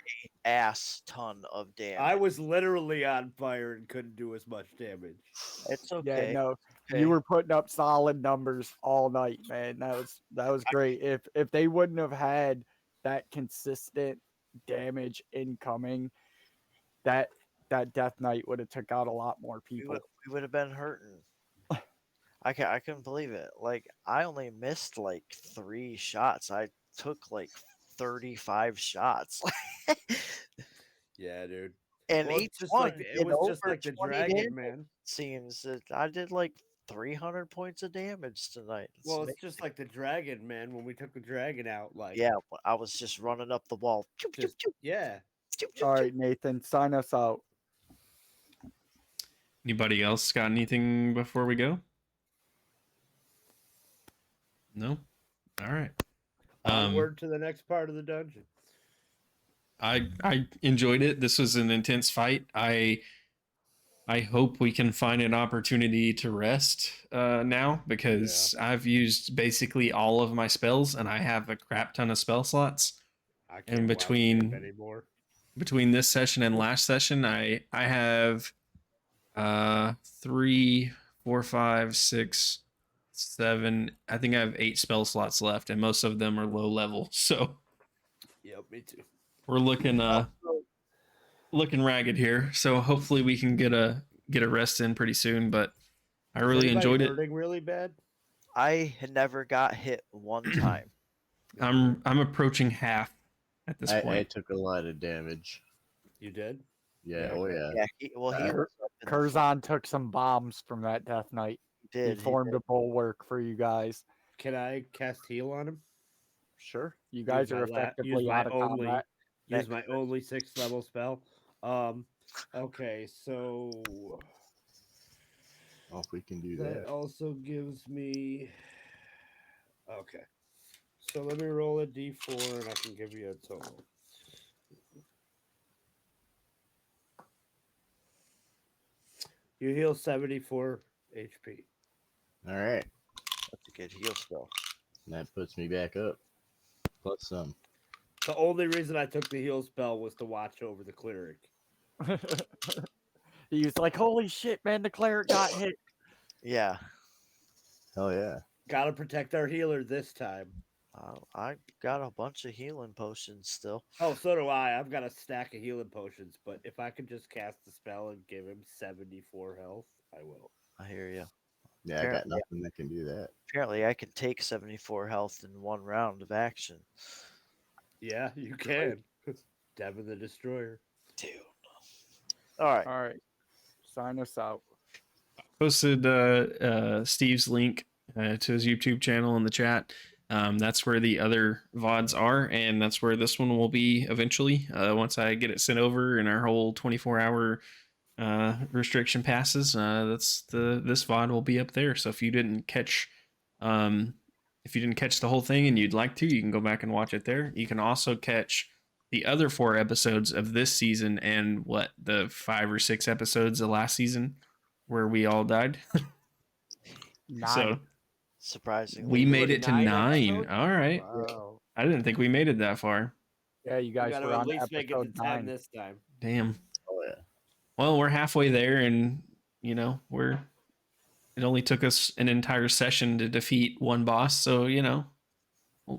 ass ton of damage. I was literally on fire and couldn't do as much damage. It's Yeah, okay. no, okay. you were putting up solid numbers all night, man. That was great. If they wouldn't have had that consistent damage incoming, that Death Knight would have took out a lot more people. We would have been hurting. I couldn't believe it. Like, I only missed like 3 shots. I took like 35 shots. Yeah, dude. And Well, each it's just one like it did was just over like the 20 dragon, damage. man. Seems that I did like 300 points of damage tonight. Well, it's just like the dragon, man. When we took the dragon out, like yeah, I was just running up the wall. just yeah. All right, Nathan, sign us out. Anybody else got anything before we go? No? All right. Onward to the next part of the dungeon. I enjoyed it. This was an intense fight. I hope we can find an opportunity to rest now, because I've used basically all of my spells and I have a crap ton of spell slots. I And can't between anymore. this session and last session, I have 3, 4, 5, 6, 7. I think I have 8 spell slots left, and most of them are low level. So Yep, me too. we're looking ragged here. So hopefully we can get a rest in pretty soon. But I Is really anybody enjoyed it. hurting really bad? I had never got hit one time. I'm approaching half at this I point. took a lot of damage. You did? Yeah, Yeah, oh yeah. Yeah, he was up in the Curzon took some bombs from that Death Knight. He did. He formed did. a bulwark for you guys. Can I cast heal on him? Sure. You guys are effectively out of combat. Use my only 6th level spell. Okay, so Oh, if we can do that that. also gives me. Okay, so let me roll a d4 and I can give you a total. You heal 74 HP. All right. That's a good heal spell. And that puts me back up. Plus some. The only reason I took the heal spell was to watch over the cleric. He was like, holy shit, man, the cleric got hit. Yeah. Hell yeah. Gotta protect our healer this time. I got a bunch of healing potions still. Oh, so do I. I've got a stack of healing potions, but if I could just cast the spell and give him 74 health, I will. I hear you. Yeah, I got nothing that can do that. Apparently, I can take 74 health in one round of action. Yeah, you can. Devin the Destroyer. Dude. All right. All right. Sign us out. Posted Steve's link to his YouTube channel in the chat. That's where the other VODs are, and that's where this one will be eventually. Once I get it sent over and our whole 24-hour restriction passes, this VOD will be up there. So if you didn't catch the whole thing and you'd like to, you can go back and watch it there. You can also catch the other 4 episodes of this season and the 5 or 6 episodes of last season where we all died. 9. So surprisingly, we made it to 9 9. episodes? All right. Wow. I didn't think we made it that far. Yeah, you We guys gotta were at on least make it to episode 10 9. this time. Damn. Oh yeah. Well, we're halfway there, and it only took us an entire session to defeat one boss, so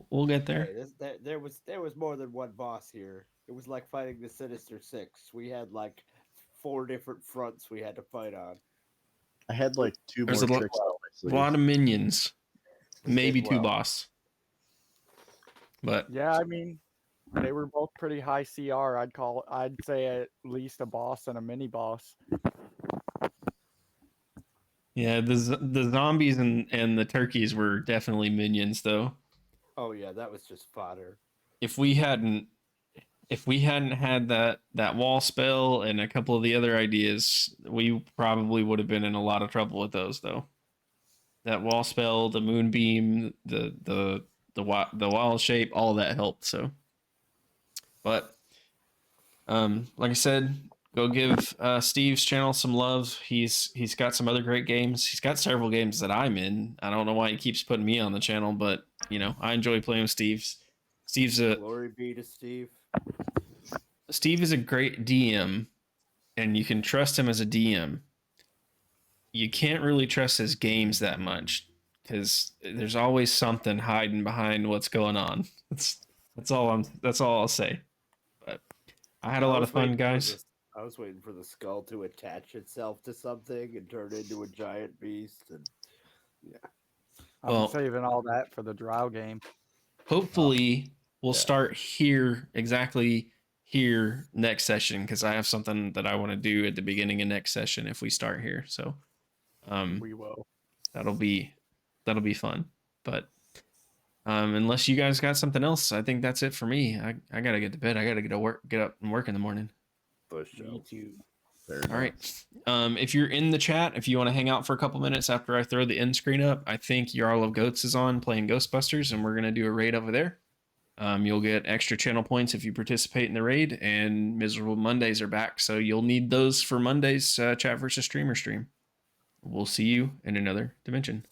we'll get there. Hey, there was more than one boss here. It was like fighting the Sinister Six. We had like 4 different fronts we had to fight on. I had like 2 There's more a tricks up my lot sleeve. of minions, maybe did 2 well. boss. But Yeah, I mean, they were both pretty high CR. I'd say at least a boss and a mini boss. yeah, the zombies and the turkeys were definitely minions, though. Oh yeah, that was just fodder. If we hadn't had that wall spell and a couple of the other ideas, we probably would have been in a lot of trouble with those, though. That wall spell, the moonbeam, the wild shape, all that helped. So, but like I said, go give Steve's channel some love. He's got some other great games. He's got several games that I'm in. I don't know why he keeps putting me on the channel, but I enjoy playing with Steve's. Glory be to Steve. Steve is a great DM, and you can trust him as a DM. You can't really trust his games that much because there's always something hiding behind what's going on. That's all I'll say. But I had a lot of fun, guys. I was waiting for the skull to attach itself to something and turn into a giant beast, and I'm saving all that for the Drow game. Hopefully, we'll start exactly here next session because I have something that I want to do at the beginning of next session if we start here. So We will. that'll be fun. But unless you guys got something else, I think that's it for me. I gotta get to bed. I gotta get up and work in the morning. Me too. All right. If you're in the chat, if you want to hang out for a couple minutes after I throw the end screen up, I think Jarl of Goats is on playing Ghostbusters, and we're gonna do a raid over there. You'll get extra channel points if you participate in the raid, and Miserable Mondays are back, so you'll need those for Monday's chat versus streamer stream. We'll see you in another dimension.